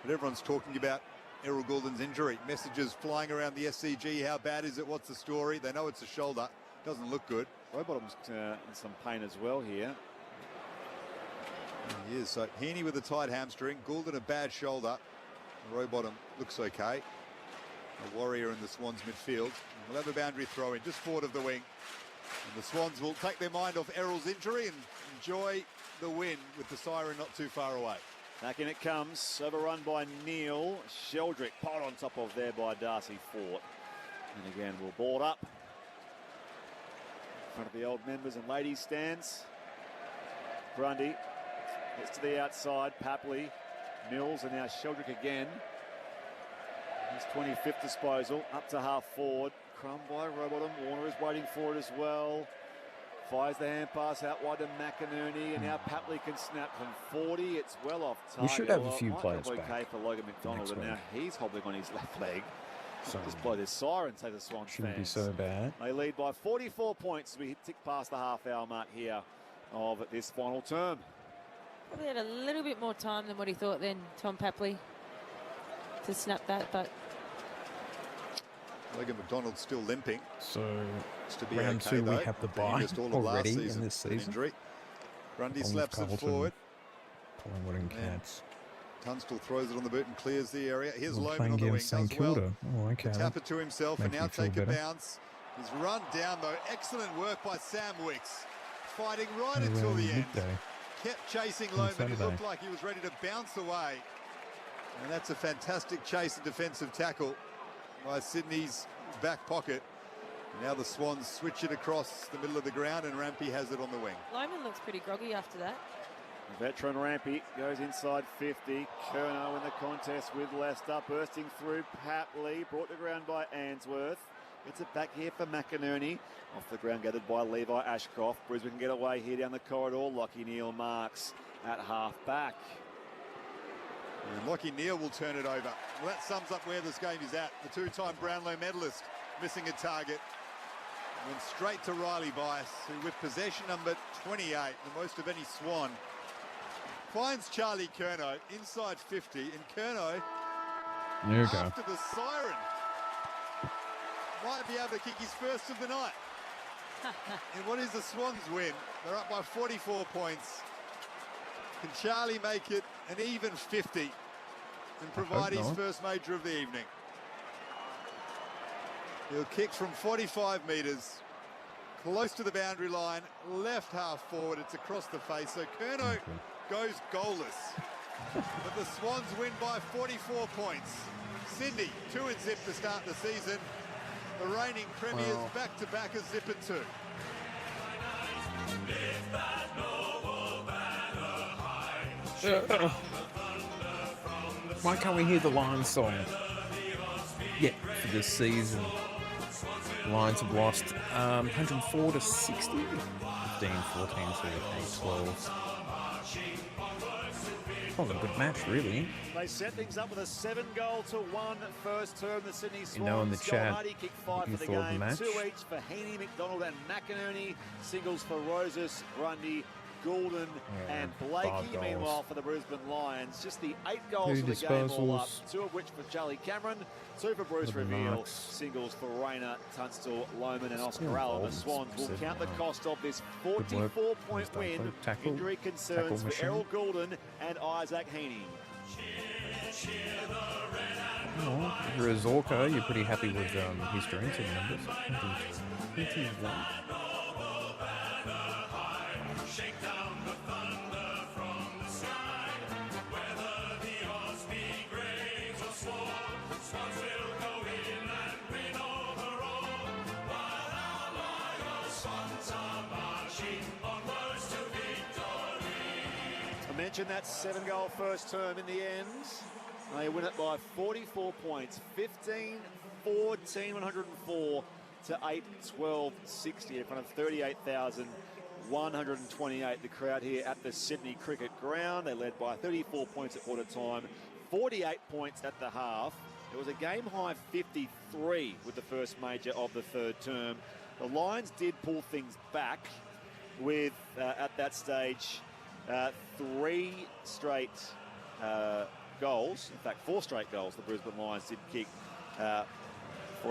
Speaker 8: But everyone's talking about Errol Goulden's injury. Messages flying around the SCG. How bad is it? What's the story? They know it's a shoulder. Doesn't look good.
Speaker 2: Rowbottom's in some pain as well here.
Speaker 8: He is. So Heaney with a tight hamstring. Goulden a bad shoulder. Rowbottom looks okay. A warrior in the Swans midfield. We'll have a boundary throw in just forward of the wing. And the Swans will take their mind off Errol's injury and enjoy the win with the siren not too far away.
Speaker 2: Back in it comes, overrun by Neal. Sheldrick pot on top of there by Darcy Fort. And again, we'll board up. In front of the old members and ladies stands. Grundy gets to the outside. Papley, Mills, and now Sheldrick again. His 25th disposal, up to half forward. Crumb by Rowbottom. Warner is waiting for it as well. Fires the hand pass out wide to McInerney, and now Papley can snap from 40. It's well off target.
Speaker 15: We should have a
Speaker 2: Well,
Speaker 15: few
Speaker 2: it might
Speaker 15: players
Speaker 2: look
Speaker 15: back
Speaker 2: okay for Logan McDonald, and now
Speaker 15: week.
Speaker 2: he's hobbling on his left leg.
Speaker 15: So
Speaker 2: Just blow this siren, say the Swans
Speaker 15: shouldn't
Speaker 2: fans.
Speaker 15: be so bad.
Speaker 2: They lead by 44 points as we tick past the half-hour mark here of this final term.
Speaker 9: Probably had a little bit more time than what he thought then, Tom Papley, to snap that, but
Speaker 8: Logan McDonald's still limping.
Speaker 15: So
Speaker 8: to be
Speaker 15: round
Speaker 8: okay,
Speaker 15: 2 we
Speaker 8: though.
Speaker 15: have the
Speaker 8: He
Speaker 15: bye
Speaker 8: missed all of
Speaker 15: already
Speaker 8: last season
Speaker 15: in this
Speaker 8: with an
Speaker 15: season.
Speaker 8: injury. Grundy
Speaker 15: Along with
Speaker 8: slaps it
Speaker 15: Carlton,
Speaker 8: forward.
Speaker 15: Collingwood and Cats.
Speaker 8: Tunstall throws it on the boot and clears the area. Here's
Speaker 15: We're
Speaker 8: Loman
Speaker 15: playing
Speaker 8: on the wing.
Speaker 15: against St
Speaker 8: Does well
Speaker 15: Kilda. Oh, okay.
Speaker 8: to tap it to himself
Speaker 15: Makes
Speaker 8: and now
Speaker 15: me feel
Speaker 8: take a
Speaker 15: better.
Speaker 8: bounce. He's run down though. Excellent work by Sam Wicks. Fighting right
Speaker 15: Yeah,
Speaker 8: until
Speaker 15: we're
Speaker 8: the end.
Speaker 15: midday.
Speaker 8: Kept chasing
Speaker 15: On
Speaker 8: Loman. He
Speaker 15: Saturday.
Speaker 8: looked like he was ready to bounce away. And that's a fantastic chase and defensive tackle by Sydney's back pocket. Now the Swans switch it across the middle of the ground and Rampy has it on the wing.
Speaker 9: Loman looks pretty groggy after that.
Speaker 2: Veteran Rampy goes inside 50. Curnow in the contest with Leicester, bursting through Papley, brought to ground by Ainsworth. Gets it back here for McInerney. Off the ground gathered by Levi Ashcroft. Brisbane can get away here down the corridor. Lockie Neal marks at half back.
Speaker 8: And Lockie Neal will turn it over. Well, that sums up where this game is at. The two-time Brownlow medalist missing a target. Went straight to Riley Bias, who with possession number 28, the most of any Swan, finds Charlie Curnow inside 50, and Curnow,
Speaker 15: There you go.
Speaker 8: after the siren, might be able to kick his first of the night. And what is the Swans win? They're up by 44 points. Can Charlie make it an even 50 and provide his
Speaker 15: not.
Speaker 8: first major of the evening? He'll kick from 45 metres, close to the boundary line, left half forward. It's across the face. So Curnow goes goalless. But the Swans win by 44 points. Sydney, 2-0 to start the season. The reigning premiers
Speaker 15: Wow.
Speaker 8: back-to-back as zip at 2.
Speaker 15: Why can't we hear the Lions song yet for this season? Lions have lost 104 to 60, 15, 14 to 8, 12. Not a good match, really.
Speaker 2: They set things up with a 7-goal-1 first term. The Sydney Swans.
Speaker 15: You know in the chat
Speaker 2: Hardy kicked 5
Speaker 15: what you
Speaker 2: for the
Speaker 15: thought of the
Speaker 2: game.
Speaker 15: match.
Speaker 2: 2 each for Heaney, McDonald and McInerney. Singles for Roses, Grundy, Goulden and Blakey.
Speaker 15: 5 goals.
Speaker 2: Meanwhile, for the Brisbane Lions, just the 8 goals
Speaker 15: 2
Speaker 2: for the game all up.
Speaker 15: disposals.
Speaker 2: 2 of which for Charlie Cameron, 2 for Bruce
Speaker 15: Little
Speaker 2: Reveal.
Speaker 15: marks.
Speaker 2: Singles for Rayner, Tunstall, Loman and Oscar
Speaker 15: Still
Speaker 2: Allen. The
Speaker 15: involved.
Speaker 2: Swans will
Speaker 15: Seven
Speaker 2: count the
Speaker 15: marks.
Speaker 2: cost of this
Speaker 15: Good work.
Speaker 2: 44-point
Speaker 15: Well done.
Speaker 2: win.
Speaker 15: Tackle.
Speaker 2: Injury concerns
Speaker 15: Tackle
Speaker 2: for Errol
Speaker 15: machine.
Speaker 2: Goulden and Isaac Heaney.
Speaker 15: Oh, Razorka, you're pretty happy with his strength numbers. 21.
Speaker 2: I mentioned that 7-goal first term in the end. They win it by 44 points, 15, 14, 104 to 8, 12, 60 in front of 38,128. The crowd here at the Sydney Cricket Ground. They led by 34 points at quarter time, 48 points at the half. It was a game-high 53 with the first major of the third term. The Lions did pull things back with, at that stage, 3 straight goals. In fact, 4 straight goals the Brisbane Lions did kick for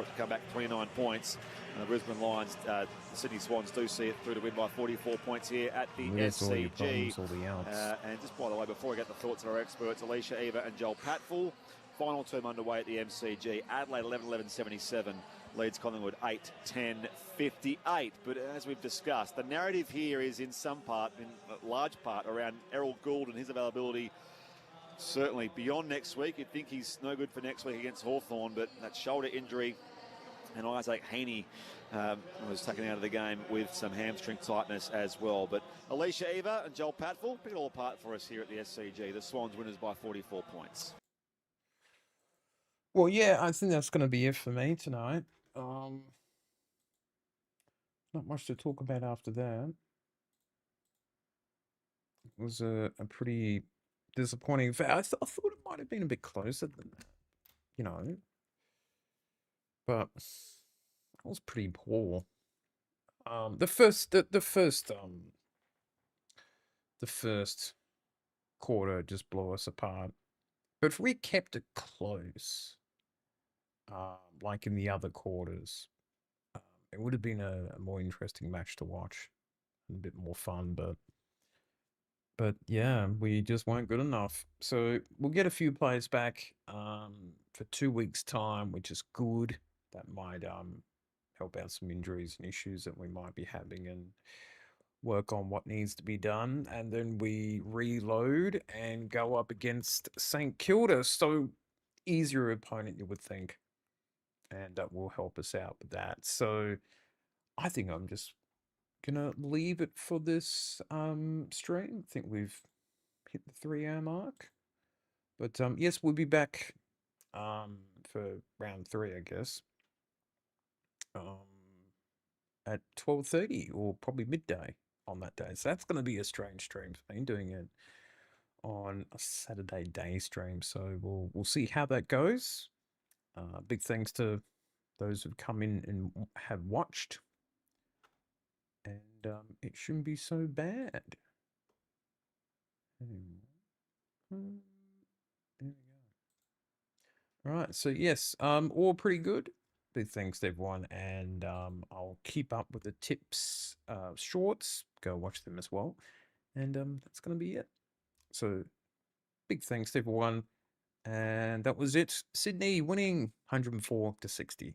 Speaker 2: it to come back 29 points. And the Brisbane Lions, the Sydney Swans do see it through to win by 44 points here at the
Speaker 15: That's all your
Speaker 2: SCG.
Speaker 15: problems, all the outs.
Speaker 2: And just by the way, before we get the thoughts of our experts, Alicia Eva and Joel Patfull, final term underway at the MCG. Adelaide 11-11-77 leads Collingwood 8-10-58. But as we've discussed, the narrative here is in some part, in a large part, around Errol Gould and his availability. Certainly beyond next week. You'd think he's no good for next week against Hawthorn, but that shoulder injury, and Isaac Heaney was taken out of the game with some hamstring tightness as well. But Alicia Eva and Joel Patfull pick it all apart for us here at the SCG. The Swans winners by 44 points.
Speaker 15: Well, yeah, I think that's going to be it for me tonight. Not much to talk about after that. It was a pretty disappointing. I thought it might have been a bit closer than that, you know, but it was pretty poor. The first quarter just blew us apart. But if we kept it close, like in the other quarters, it would have been a more interesting match to watch, and a bit more fun. But yeah, we just weren't good enough. So we'll get a few players back for 2 weeks' time, which is good. That might help out some injuries and issues that we might be having, and work on what needs to be done. And then we reload and go up against St Kilda. So easier opponent, you would think, and that will help us out with that. So I think I'm just gonna leave it for this stream. I think we've hit the 3 hour mark. But yes, we'll be back for round 3, I guess. At 12:30 or probably midday on that day. So that's going to be a strange stream for me, doing it on a Saturday day stream. So we'll see how that goes. Big thanks to those who've come in and have watched. And it shouldn't be so bad. There we go. Right, so yes, all pretty good. Big thanks to everyone, and I'll keep up with the tips shorts. Go watch them as well. And that's going to be it. So big thanks to everyone. And that was it. Sydney winning 104-60.